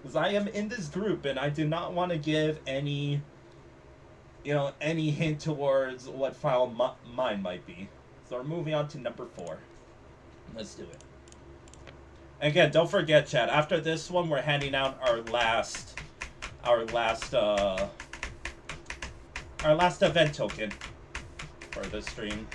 Because I am in this group, and I do not want to give any, any hint towards what file mine might be. So we're moving on to number 4. Let's do it. Again, don't forget, chat. After this one, we're handing out our last Our last event token for the stream.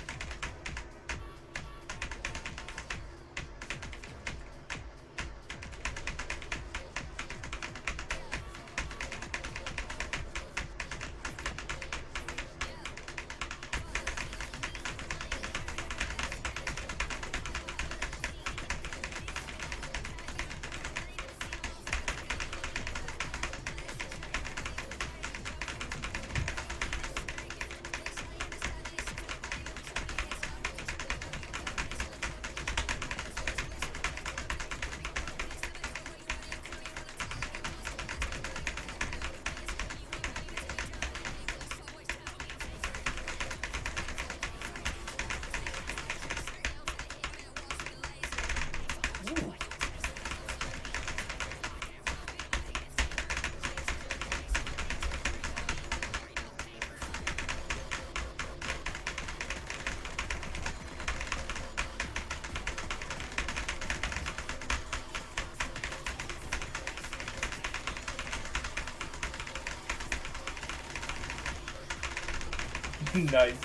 Nice.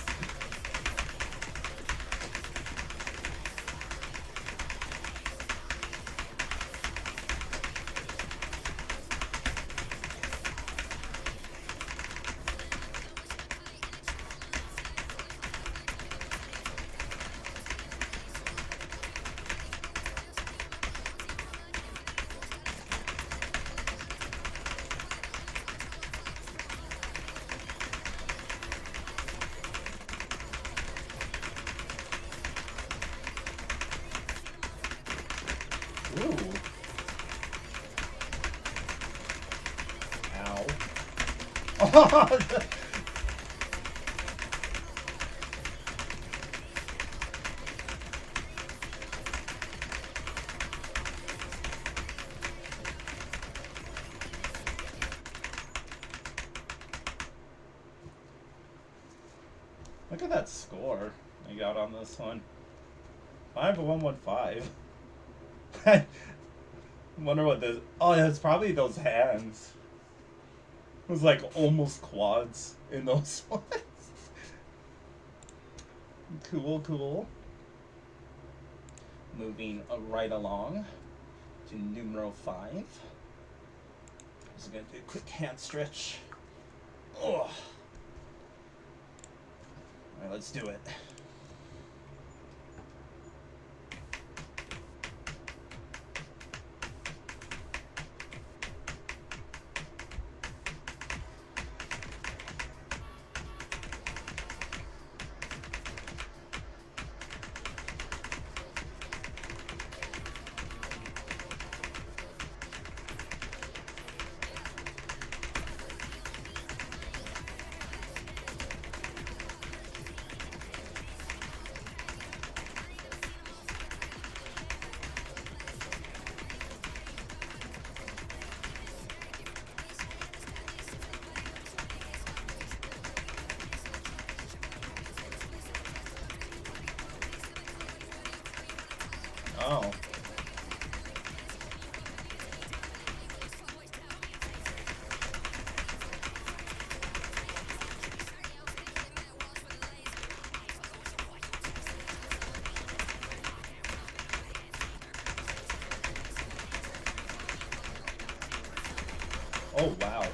Ooh. Ow. Look at that score I got on this one. 5115. I wonder what this. Oh, it's probably those hands. It was like almost quads in those ones. Cool. Moving right along to numero 5. Just gonna do a quick hand stretch. Oh. Alright, let's do it. Oh. Oh, wow.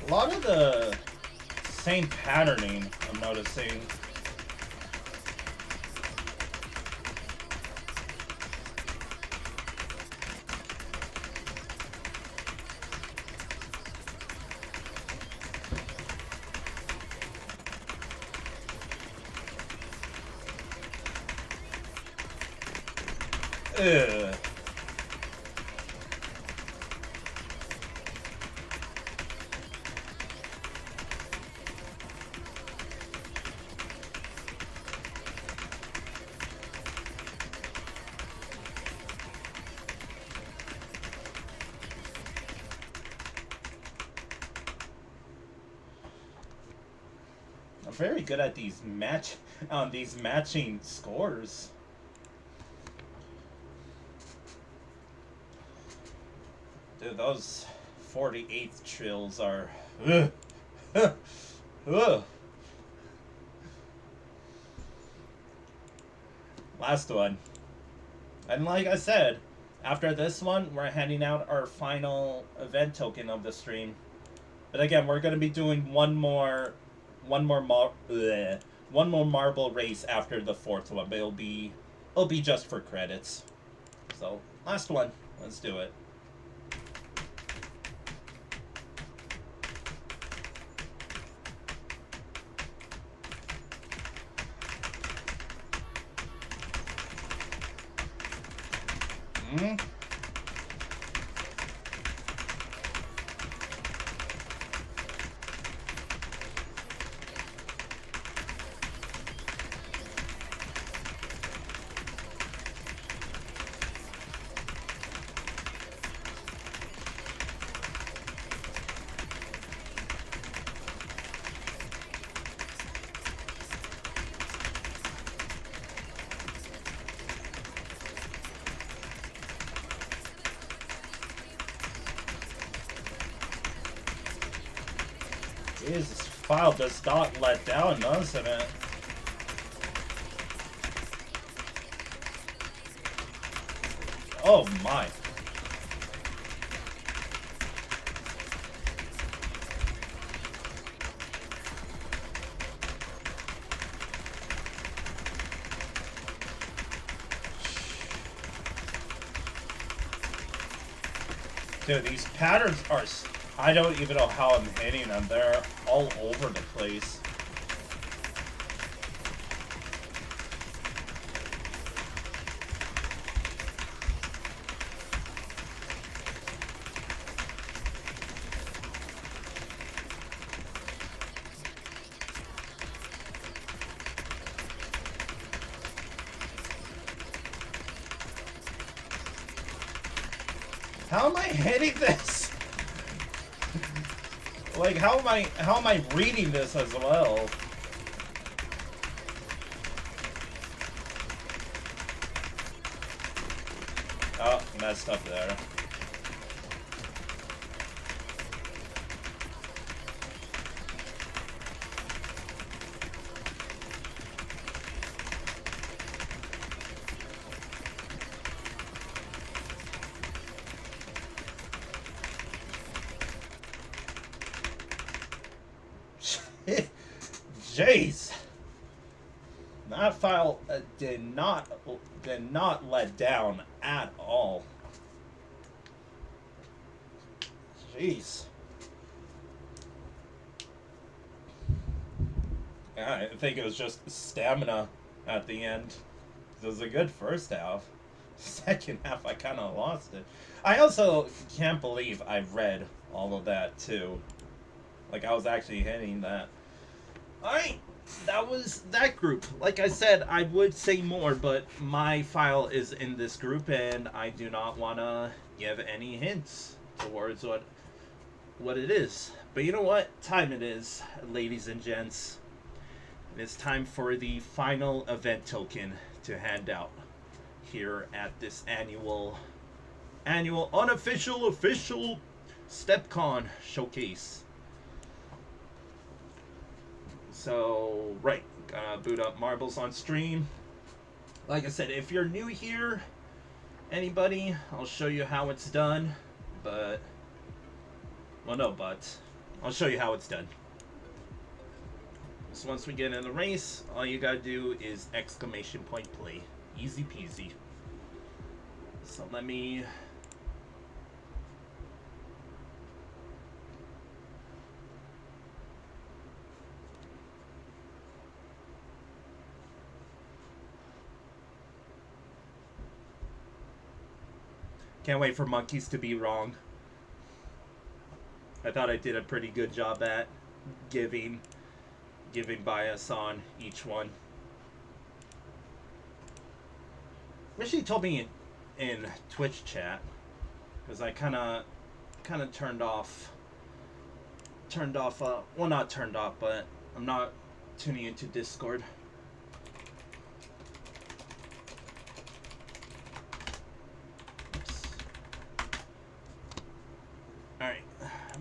A lot of the same patterning I'm noticing. Ugh. very good at these matching scores. Dude, those 48th trills are last one. And like I said, after this one, we're handing out our final event token of the stream. But again, we're gonna be doing one more marble race after the fourth one. But it'll be just for credits. So last one, let's do it. Jeez, this file does not let down, doesn't it? Oh my. Dude, these patterns are... I don't even know how I'm hitting them. They're all over the place. How am I hitting this? Like, how am I reading this as well? Oh, messed up there. Jeez, that file did not let down at all. Jeez. Yeah, I think it was just stamina at the end. It was a good first half. Second half, I kind of lost it. I also can't believe I read all of that too. Like, I was actually hitting that. Alright, that was that group. Like I said, I would say more, but my file is in this group, and I do not want to give any hints towards what it is. But you know what time it is, ladies and gents? It's time for the final event token to hand out here at this annual unofficial official StepCon showcase. So, right, gonna boot up Marbles on stream. Like I said, if you're new here, anybody, I'll show you how it's done. But, well, no, but I'll show you how it's done. So once we get in the race, all you gotta do is exclamation point play. Easy peasy. So let me... Can't wait for monkeys to be wrong. I thought I did a pretty good job at giving bias on each one. Wish he told me in Twitch chat, because I kind of turned off. Well, not turned off, but I'm not tuning into Discord. Alright,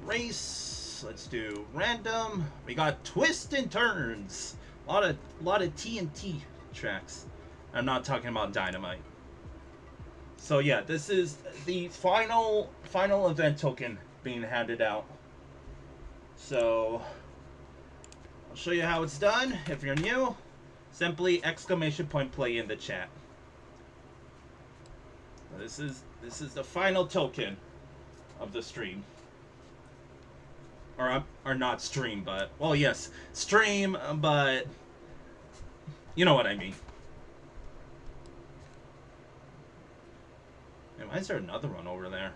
race. Let's do random. We got twists and turns. A lot of TNT tracks. I'm not talking about Dynamite. So yeah, this is the final event token being handed out. So I'll show you how it's done. If you're new, simply ¡play in the chat. This is the final token of the stream. Or not stream, but well, yes, stream, but you know what I mean. And why is there another one over there?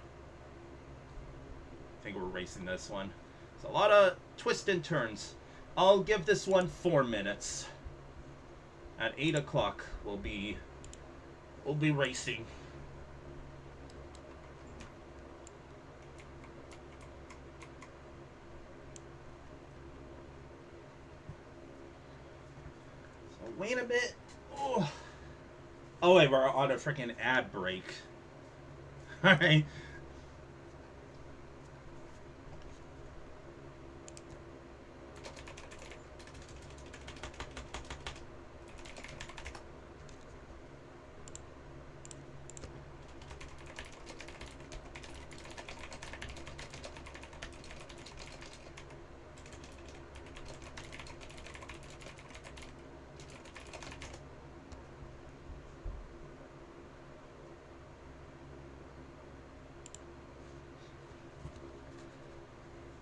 I think we're racing this one. It's a lot of twists and turns. I'll give this one 4 minutes. At 8 o'clock, we'll be racing. So wait a bit. Oh wait, we're on a freaking ad break. All right.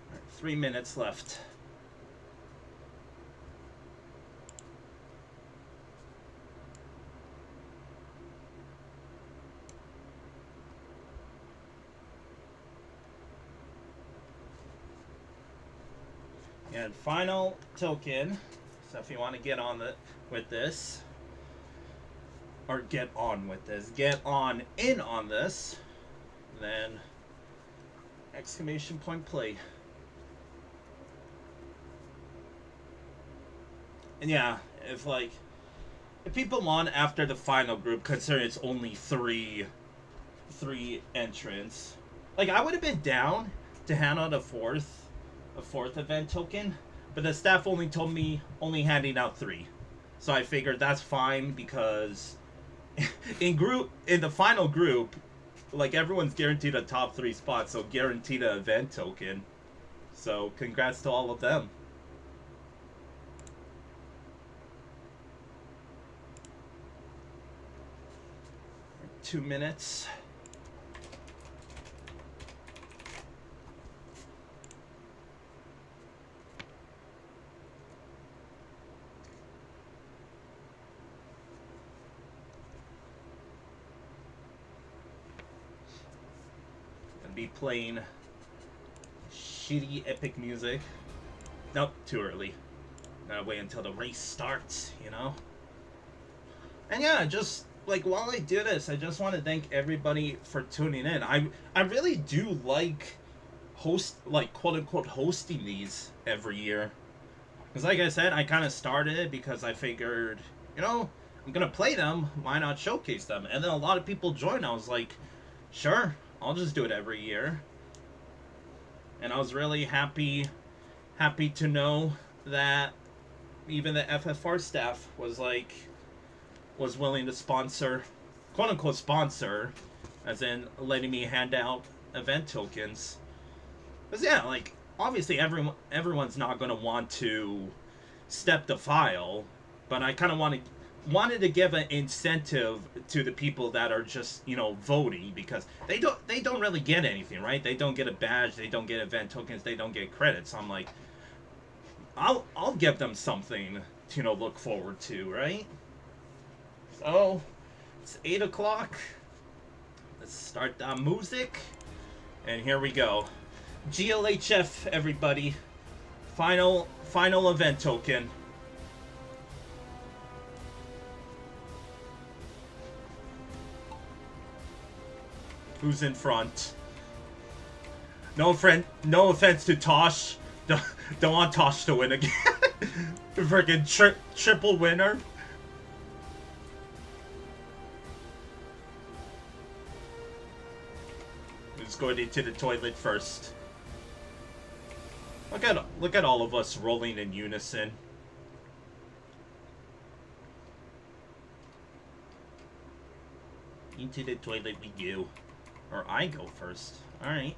All right, 3 minutes left. And final token. So if you want to get on with this, or get on with this, get on in on this, then !play. And yeah, if people want after the final group, considering it's only three entrants, like I would have been down to hand out a fourth event token, but the staff only told me only handing out 3, so I figured that's fine because in the final group, like everyone's guaranteed a top 3 spot, so guaranteed an event token. So congrats to all of them. Two minutes. Be playing shitty epic music. Nope, too early. Gotta wait until the race starts, you know? And yeah, just like while I do this, I just want to thank everybody for tuning in. I really do like quote unquote hosting these every year. Because like I said, I kind of started it because I figured, you know, I'm gonna play them, why not showcase them? And then a lot of people joined. I was like, sure, I'll just do it every year. And I was really happy to know that even the FFR staff was willing to sponsor, quote unquote sponsor, as in letting me hand out event tokens. Because yeah, like obviously everyone's not going to want to step the file, but I kind of wanted to give an incentive to the people that are just, you know, voting, because they don't really get anything, right? They don't get a badge, they don't get event tokens, they don't get credits. So I'm like, I'll give them something to, you know, look forward to, right? So it's 8 o'clock. Let's start the music, and here we go. GLHF, everybody. Final event token. Who's in front? No offense to Tosh. Don't want Tosh to win again. Freaking triple winner. Who's going into the toilet first? Look at all of us rolling in unison. Into the toilet we go. Or I go first. Alright.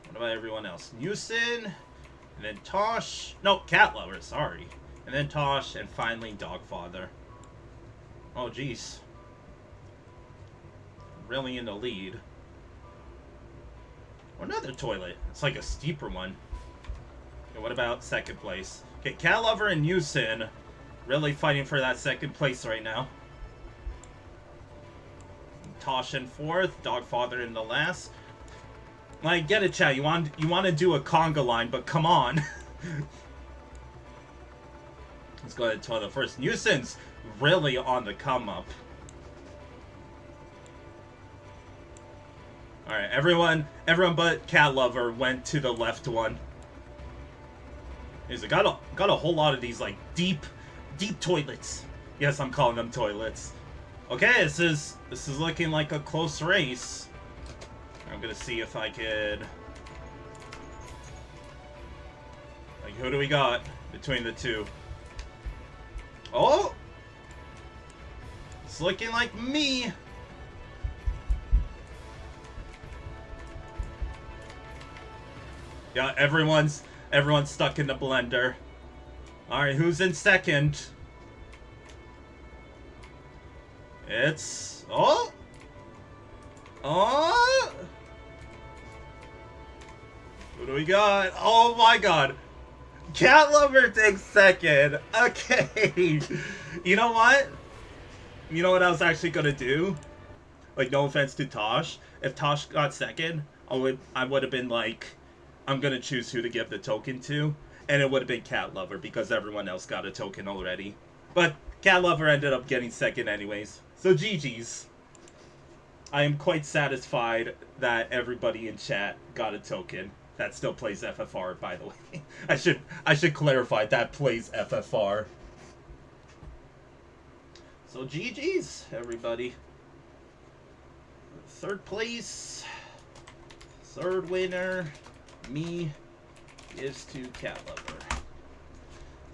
What about everyone else? Newson, and then Tosh. No, Cat Lover, sorry. And then Tosh, and finally Dogfather. Oh, jeez. Really in the lead. Another toilet. It's like a steeper one. Okay, what about second place? Okay, Cat Lover and Newson really fighting for that second place right now. Tosh in fourth, Dogfather in the last. Like, get it, chat. You want to do a conga line, but come on. Let's go ahead to the first. Newson's really on the come up. All right, everyone but Cat Lover went to the left one. He's got a whole lot of these like deep toilets. Yes, I'm calling them toilets. Okay, this is looking like a close race. I'm gonna see if I could. Like, who do we got between the two? Oh, it's looking like me. Yeah, everyone's stuck in the blender. All right, who's in second? It's oh. Who do we got? Oh my god. Cat Lover takes second. Okay. You know what? You know what I was actually gonna do? Like, no offense to Tosh. If Tosh got second, I would have been like, I'm gonna choose who to give the token to. And it would have been Cat Lover because everyone else got a token already. But Cat Lover ended up getting second anyways. So GG's. I am quite satisfied that everybody in chat got a token. That still plays FFR, by the way. I should clarify that plays FFR. So GG's, everybody. Third place, third winner, me, is to Cat Lover.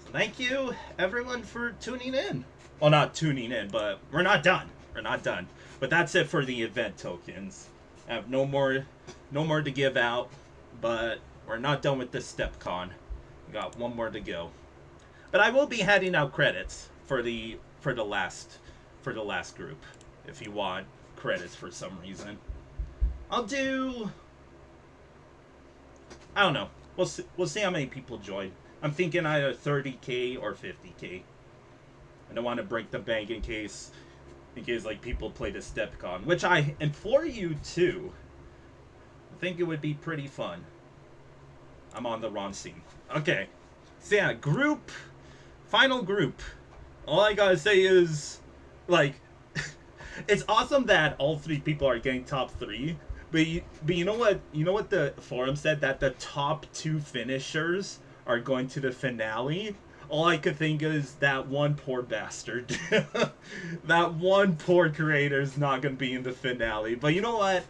So thank you, everyone, for tuning in. Well, not tuning in, but we're not done. We're not done. But that's it for the event tokens. I have no more to give out, but we're not done with this StepCon. We got one more to go. But I will be handing out credits for the last group if you want credits for some reason. I'll do, I don't know. We'll see how many people join. I'm thinking either 30k or 50k. I don't want to break the bank in case like people play the StepCon, which I implore you to. I think it would be pretty fun. I'm on the wrong scene. Okay. So yeah, final group. All I gotta say is, like, it's awesome that all three people are getting top 3. But you know what? You know what the forum said? That the top 2 finishers are going to the finale. All I could think is that one poor bastard. That one poor creator's not going to be in the finale. But you know what?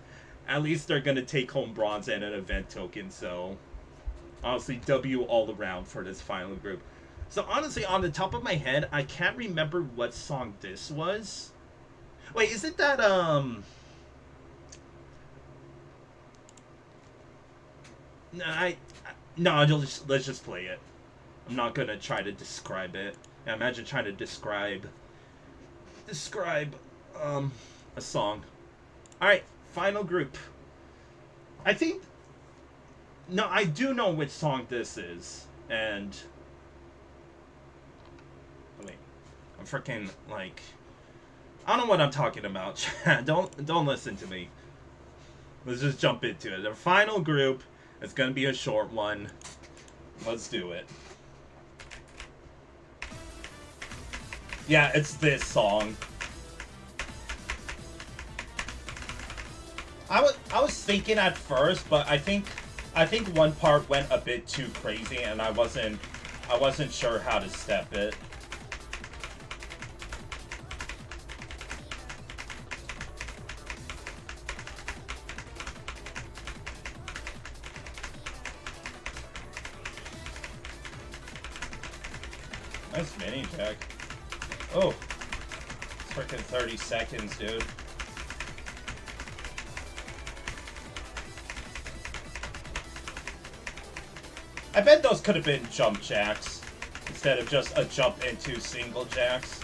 At least they're going to take home bronze and an event token. So, honestly, W all around for this final group. So, honestly, on the top of my head, I can't remember what song this was. Wait, is it that, No, let's just play it. I'm not gonna try to describe it. Yeah, imagine trying to describe a song. Alright, final group. I do know which song this is. And wait, I'm freaking like, I don't know what I'm talking about. don't listen to me. Let's just jump into it. The final group is gonna be a short one. Let's do it. Yeah, it's this song. I was thinking at first, but I think one part went a bit too crazy, and I wasn't I wasn't sure how to step it. Nice mini jack. Oh, freaking 30 seconds, dude. I bet those could have been jump jacks instead of just a jump into single jacks.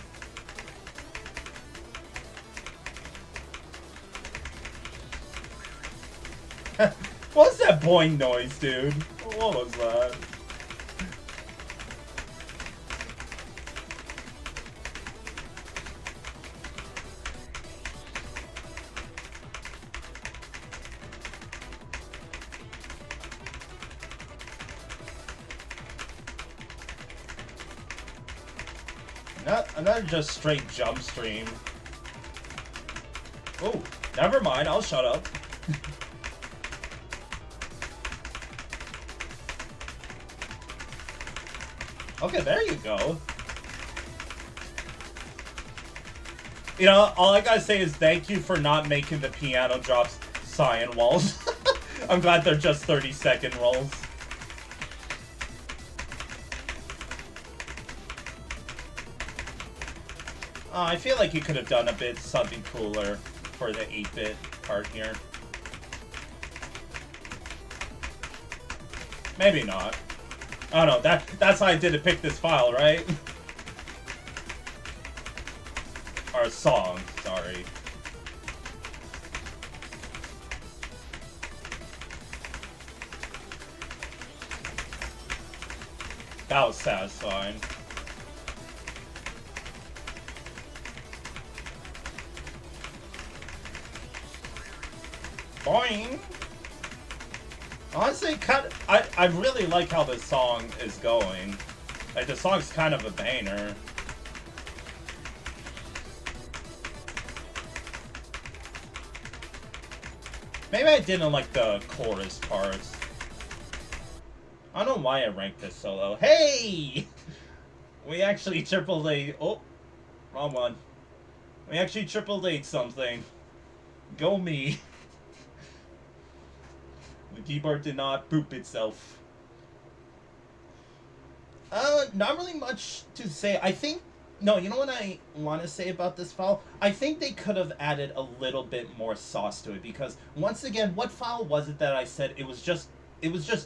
What was that boing noise, dude? What was that? Another just straight jump stream. Oh, never mind, I'll shut up. Okay, there you go. You know, all I gotta say is thank you for not making the piano drops cyan walls. I'm glad they're just 30-second rolls. I feel like you could have done a bit something cooler for the 8-bit part here. Maybe not. I don't know, that's how I did to pick this file, right? Or song, sorry. That was satisfying. Boing! Honestly, I really like how this song is going. Like, the song's kind of a banger. Maybe I didn't like the chorus parts. I don't know why I ranked this so low. Hey! We actually triple A. Oh, wrong one. We actually triple A something. Go me. The keyboard did not poop itself. Not really much to say. I think, no, you know what I want to say about this file? I think they could have added a little bit more sauce to it, because once again, what file was it that I said it was just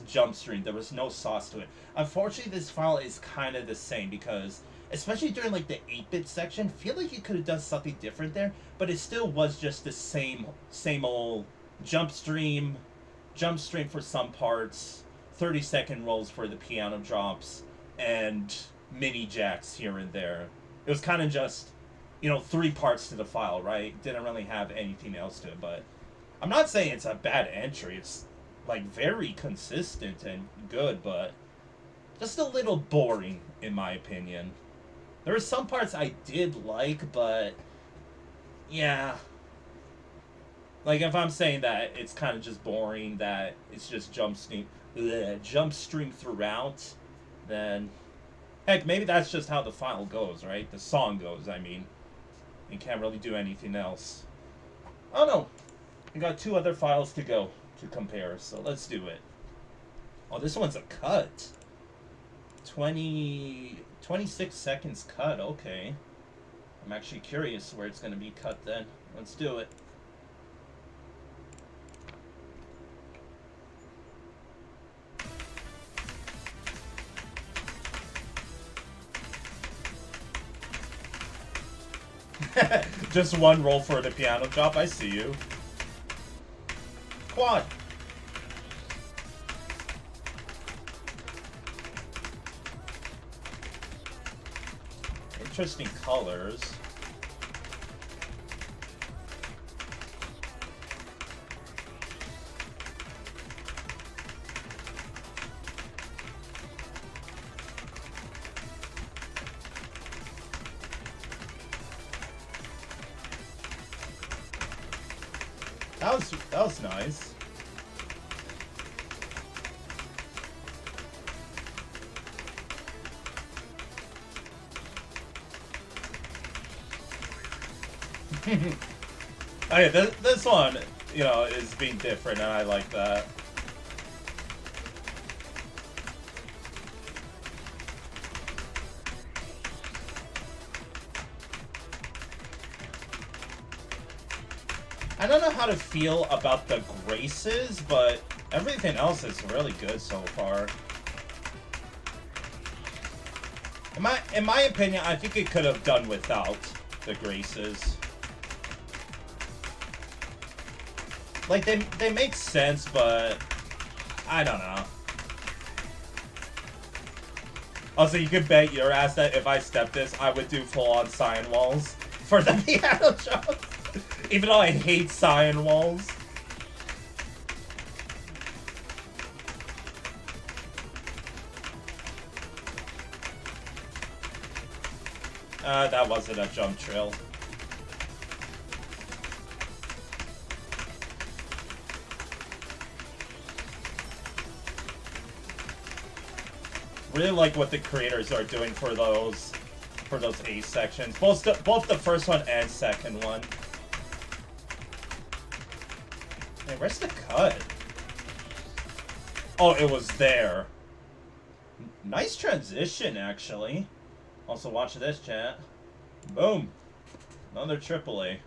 jump stream. There was no sauce to it. Unfortunately, this file is kind of the same, because especially during like the 8-bit section, I feel like you could have done something different there, but it still was just the same old jump stream for some parts, 30-second rolls for the piano drops, and mini jacks here and there. It was kind of just, you know, 3 parts to the file, right? Didn't really have anything else to it, but I'm not saying it's a bad entry. It's, like, very consistent and good, but just a little boring, in my opinion. There were some parts I did like, but yeah. Like, if I'm saying that it's kind of just boring, that it's just jump stream throughout, then heck, maybe that's just how the file goes, right? The song goes, I mean. You can't really do anything else. Oh no, we got 2 other files to go to compare, so let's do it. Oh, this one's a cut. 26 seconds cut, okay. I'm actually curious where it's going to be cut then. Let's do it. Just 1 roll for the piano drop, I see you. Quad. Interesting colors. That was nice. Okay, this one, you know, is being different, and I like that. I don't know how to feel about the graces, but everything else is really good so far. In my opinion, I think it could have done without the graces. Like, they make sense, but I don't know. Also, you can bet your ass that if I step this, I would do full-on cyan walls for the piano jump. Even though I hate cyan walls. That wasn't a jump trail. Really like what the creators are doing for those A sections. Both the first one and second one. Hey, where's the cut? Oh, it was there. Nice transition, actually. Also, watch this, chat. Boom. Another AAA.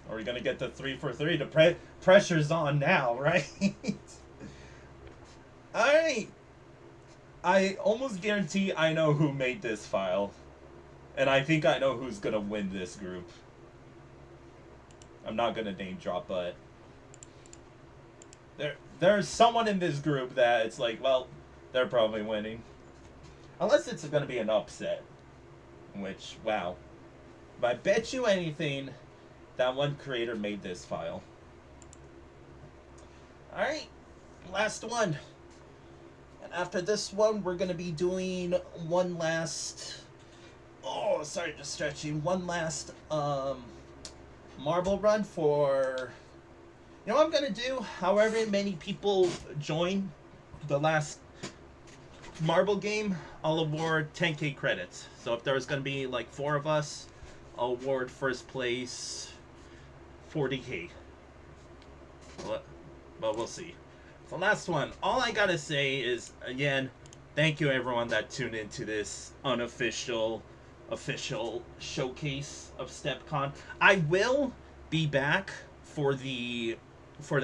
Are we gonna get the 3 for 3? The pressure's on now, right? Alright. I almost guarantee I know who made this file. And I think I know who's gonna win this group. I'm not gonna name drop, but there's someone in this group that it's like, well, they're probably winning. Unless it's gonna be an upset. Which, wow. But I bet you anything that one creator made this file. Alright, last one. And after this one, we're gonna be doing one last... Oh, sorry, just stretching. One last, marble run for, you know what I'm gonna do? However many people join the last marble game, I'll award 10k credits. So if there's gonna be like 4 of us, I'll award first place 40k. But we'll see. The last one, all I gotta say is, again, thank you everyone that tuned into this unofficial official showcase of StepCon. I will be back for the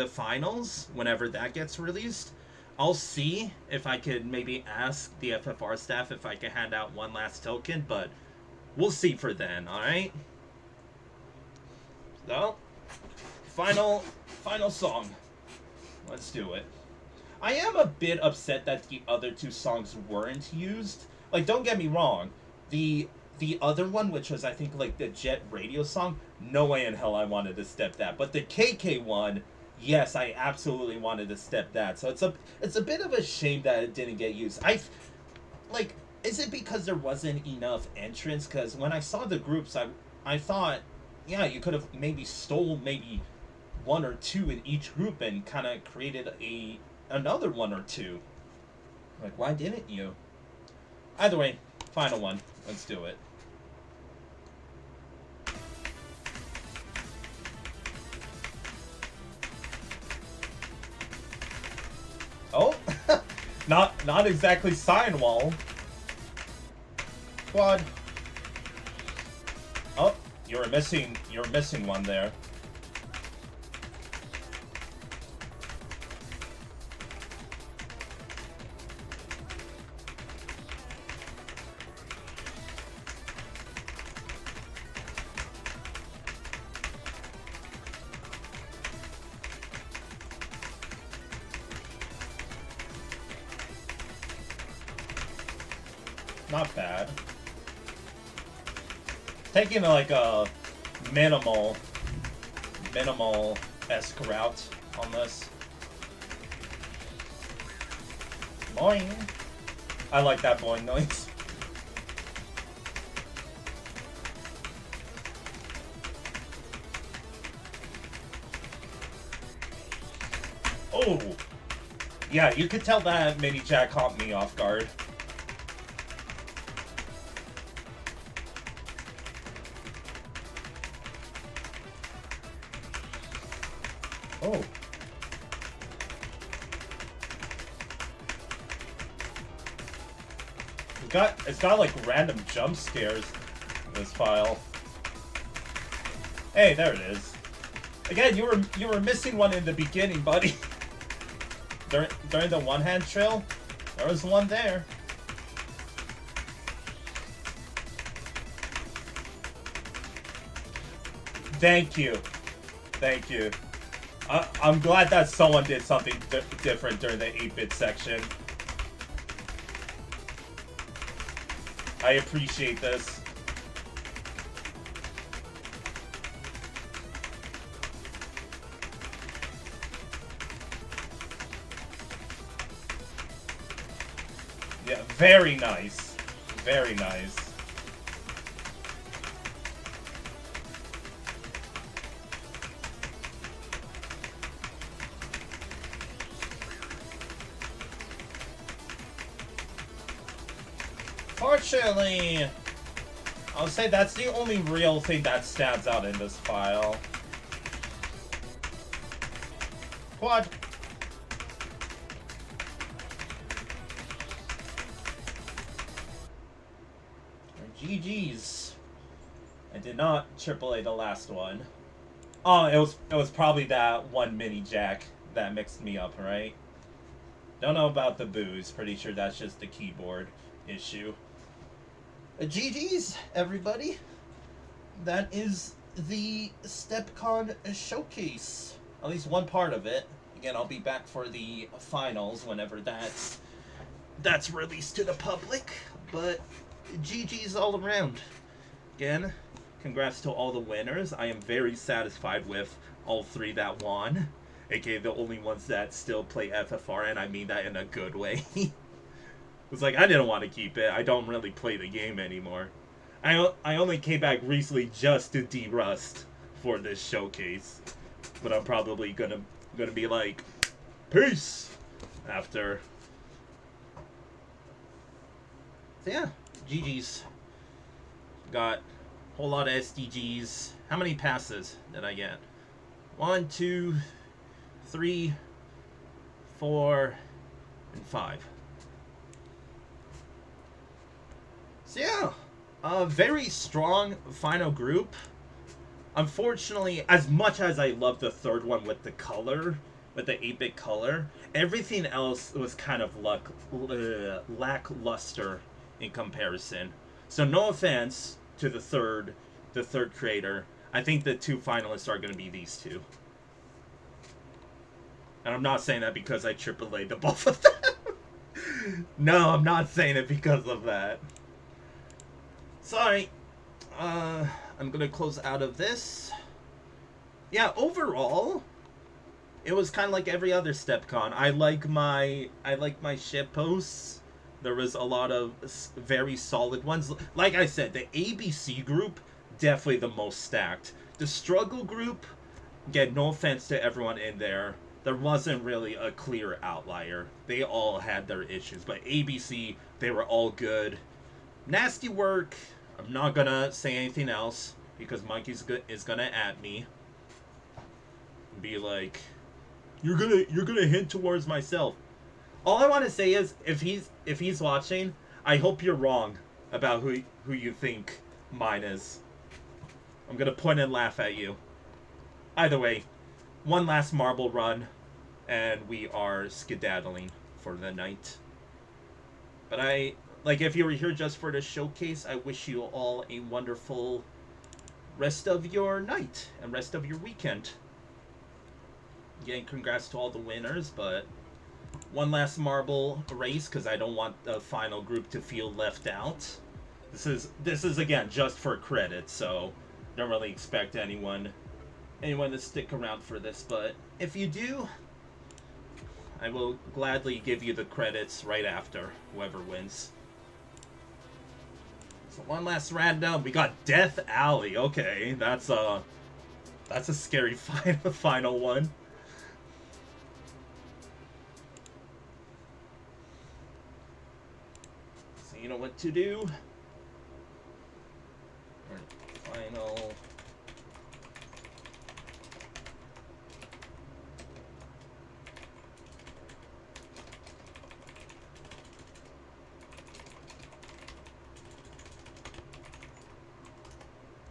finals whenever that gets released. I'll see if I could maybe ask the FFR staff if I can hand out one last token, but we'll see for then, alright? So, final song. Let's do it. I am a bit upset that the other 2 songs weren't used. Like, don't get me wrong. The other one, which was, I think, like, the Jet Radio song, no way in hell I wanted to step that. But the KK one, yes, I absolutely wanted to step that. So it's a bit of a shame that it didn't get used. Like, is it because there wasn't enough entrants? Because when I saw the groups, I thought, yeah, you could have maybe stole maybe 1 or 2 in each group and kind of created another 1 or 2. Like, why didn't you? Either way, final one. Let's do it. Oh, not exactly sign wall. Quad. Oh, you're missing one there. Not bad. Taking like a minimal-esque route on this. Boing. I like that boing noise. Oh! Yeah, you could tell that mini jack caught me off guard. Oh. It's got like random jump scares in this file. Hey, there it is. Again, you were missing one in the beginning, buddy. During the one-hand trill, there was one there. Thank you. Thank you. I'm glad that someone did something different during the 8-bit section. I appreciate this. Yeah, very nice. Very nice. Fortunately, I'll say that's the only real thing that stands out in this file. Quad. GG's. I did not AAA the last one. Oh, it was probably that one mini jack that mixed me up, right? Don't know about the booze. Pretty sure that's just the keyboard issue. GG's, everybody. That is the StepCon showcase. At least one part of it. Again, I'll be back for the finals whenever that's released to the public. But GG's all around. Again, congrats to all the winners. I am very satisfied with all three that won. AKA the only ones that still play FFR, and I mean that in a good way. It's like, I didn't want to keep it. I don't really play the game anymore. I only came back recently just to de-rust for this showcase. But I'm probably gonna be like, peace! After. So yeah, GG's. Got a whole lot of SDGs. How many passes did I get? 1, 2, 3, 4, and 5. So yeah, a very strong final group. Unfortunately, as much as I love the third one with the color, with the 8-bit color, everything else was kind of lackluster in comparison. So no offense to the third creator. I think the two finalists are going to be these two. And I'm not saying that because I AAA'd the both of them. No, I'm not saying it because of that. Sorry. I'm gonna close out of this. Yeah, overall, it was kind of like every other StepCon. I like my ship posts. There was a lot of very solid ones. Like I said, the ABC group, definitely the most stacked. The struggle group, again, no offense to everyone in there, there wasn't really a clear outlier. They all had their issues, but ABC, they were all good. Nasty work. I'm not gonna say anything else because Mikey's is gonna at me and be like, "You're gonna hint towards myself." All I want to say is, if he's watching, I hope you're wrong about who you think mine is. I'm gonna point and laugh at you. Either way, one last marble run, and we are skedaddling for the night. But if you were here just for the showcase, I wish you all a wonderful rest of your night and rest of your weekend. Again, congrats to all the winners, but one last marble race because I don't want the final group to feel left out. This is again just for credit, so don't really expect anyone to stick around for this, but if you do, I will gladly give you the credits right after whoever wins. So one last random. We got Death Alley. Okay, that's a scary final one. So you know what to do. Final.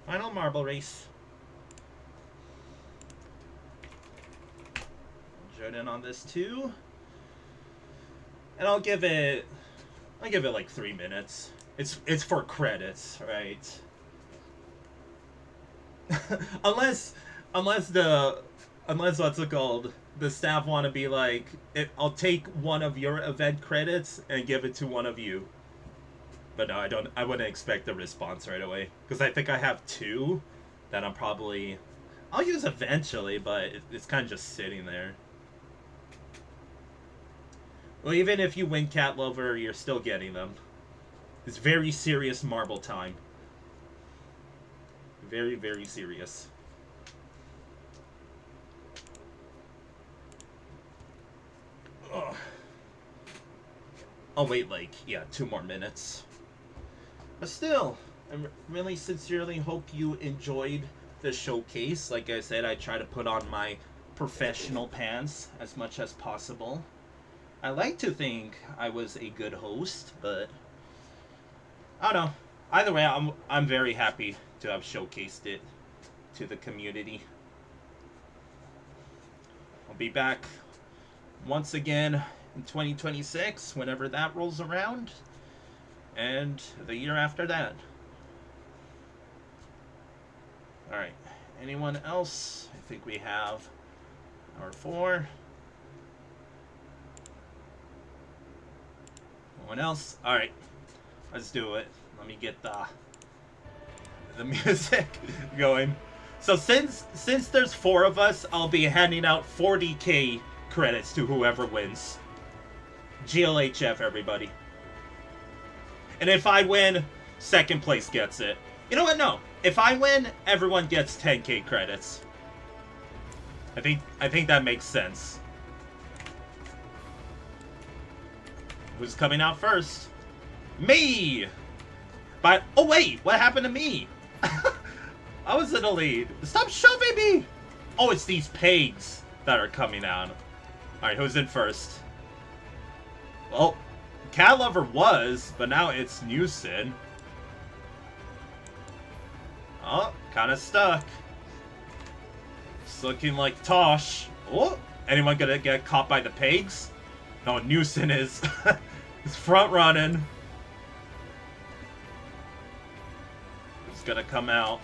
Final marble race. Join in on this too. And I'll give it like 3 minutes. It's for credits, right? unless what's it called? The staff want to be like, I'll take one of your event credits and give it to one of you. But no, I wouldn't expect the response right away, because I think I have 2 that I'll use eventually, but it's kind of just sitting there. Well, even if you win Cat Lover, you're still getting them. It's very serious marble time. Very, very serious. Ugh. I'll wait like, 2 more minutes. But still, I really sincerely hope you enjoyed the showcase. Like I said, I try to put on my professional pants as much as possible. I like to think I was a good host, but I don't know. Either way, I'm very happy to have showcased it to the community. I'll be back once again in 2026, whenever that rolls around, and the year after that. Alright, anyone else? I think we have our 4. No one else? Alright, let's do it. Let me get the music going. So since there's 4 of us, I'll be handing out 40k credits to whoever wins. GLHF, everybody. And if I win, second place gets it. You know what? No. If I win, everyone gets 10k credits. I think that makes sense. Who's coming out first? Me! But oh wait, what happened to me? I was in the lead. Stop shoving me! Oh, it's these pigs that are coming out. Alright, who's in first? Well, Cat Lover was, but now it's Newson. Oh, kind of stuck. It's looking like Tosh. Oh, anyone gonna get caught by the pigs? No, Newson is is front running. He's gonna come out.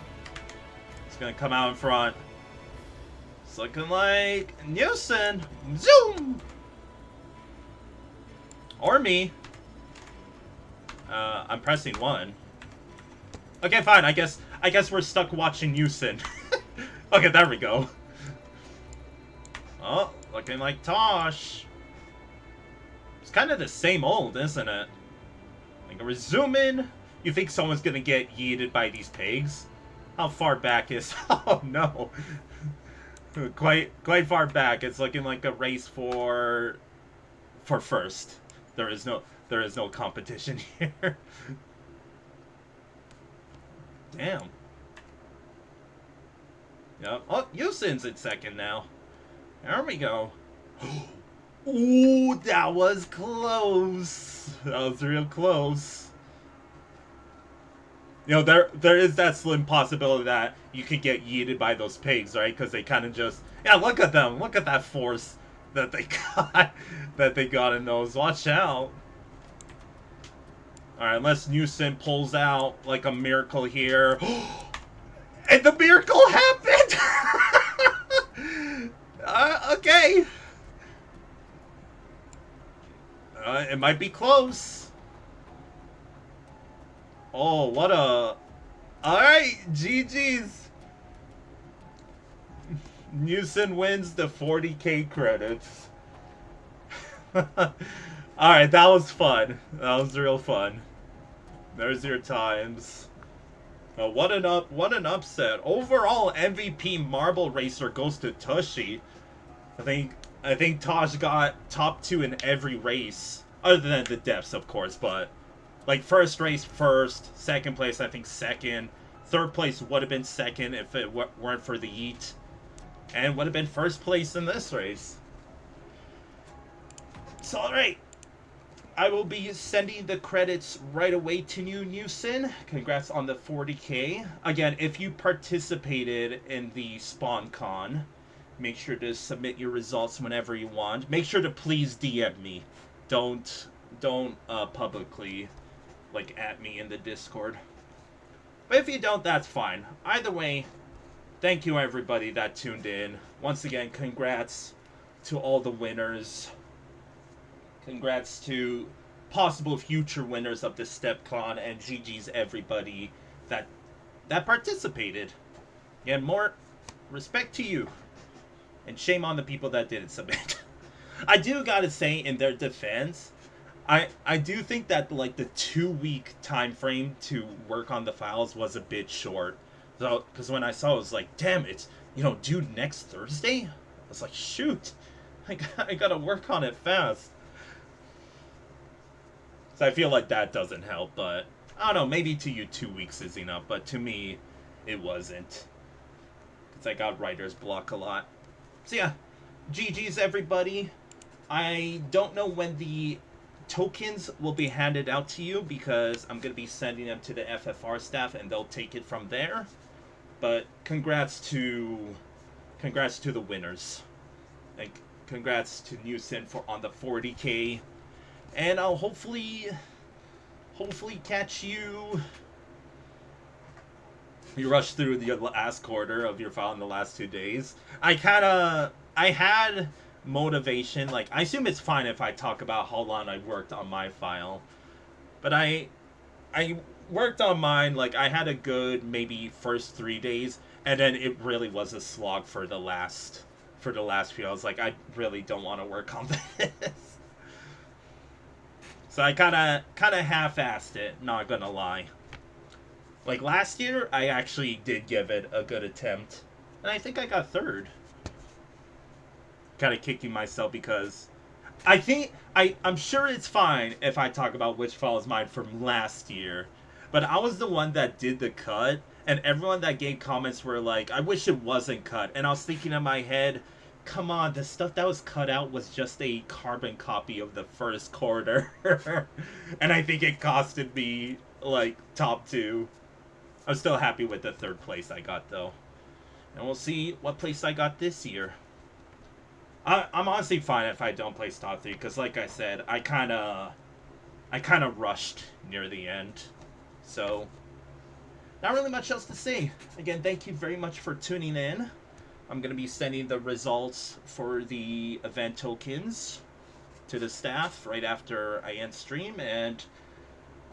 He's gonna come out in front. It's looking like Newson. Zoom. Or me. I'm pressing 1. Okay, fine. I guess we're stuck watching Newson. Okay, there we go. Oh, looking like Tosh. It's kind of the same old, isn't it? Like, we're zooming. You think someone's gonna get yeeted by these pigs? How far back is... Oh, no. Quite far back. It's looking like a race for first. There is no competition here. Damn. Yep. Oh, Yusin's in second now. There we go. Ooh, that was close. That was real close. You know, there is that slim possibility that you could get yeeted by those pigs, right? Because they kind of just... Yeah, look at them. Look at that force that they got in those. Watch out. Alright, unless Newson pulls out like a miracle here. And the miracle happened! Okay. It might be close. Oh, what a... Alright, GG's. Newson wins the 40k credits. Alright, that was fun. That was real fun. There's your times. What an upset. Overall MVP Marble Racer goes to Tushy. I think Tosh got top 2 in every race. Other than the depths, of course, but... Like, first race first, second place I think second. Third place would have been second if it weren't for the yeet. And would have been first place in this race. It's alright. I will be sending the credits right away to you, Newson. Congrats on the 40K. Again, if you participated in the SpawnCon, make sure to submit your results whenever you want. Make sure to please DM me. Don't publicly at me in the Discord. But if you don't, that's fine. Either way, thank you everybody that tuned in. Once again, congrats to all the winners. Congrats to possible future winners of the StepCon, and GG's everybody that participated. And more respect to you. And shame on the people that didn't submit. I do gotta say, in their defense, I do think that the 2-week time frame to work on the files was a bit short. So, because when I saw it, I was like, damn, it's due next Thursday. I was like, shoot, I gotta work on it fast. So I feel like that doesn't help, but I don't know, maybe to you 2 weeks is enough, but to me, it wasn't. Because I got writer's block a lot. So yeah, GG's everybody. I don't know when the tokens will be handed out to you, because I'm going to be sending them to the FFR staff and they'll take it from there. But congrats to the winners. And congrats to Newson on the 40K. And I'll hopefully catch you. You rushed through the last quarter of your file in the last 2 days. I had motivation. I assume it's fine if I talk about how long I worked on my file. But I worked on mine, I had a good maybe first 3 days, and then it really was a slog for the last few. I was like, I really don't want to work on this. So I kind of half-assed it, not gonna lie. Last year, I actually did give it a good attempt, and I think I got third. Kind of kicking myself because I'm sure it's fine if I talk about which file is mine from last year, but I was the one that did the cut, and everyone that gave comments were like, I wish it wasn't cut. And I was thinking in my head, come on, the stuff that was cut out was just a carbon copy of the first quarter. And I think it costed me, top 2. I'm still happy with the 3rd place I got, though. And we'll see what place I got this year. I'm honestly fine if I don't place top 3, because like I said, I kind of rushed near the end. So, not really much else to say. Again, thank you very much for tuning in. I'm going to be sending the results for the event tokens to the staff right after I end stream, and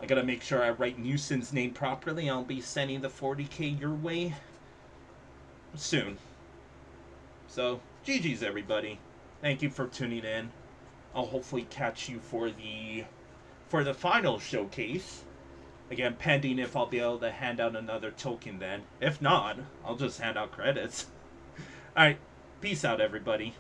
I got to make sure I write Newson's name properly. I'll be sending the 40K your way soon. So, GG's everybody. Thank you for tuning in. I'll hopefully catch you for the final showcase. Again, pending if I'll be able to hand out another token then. If not, I'll just hand out credits. Alright, peace out everybody.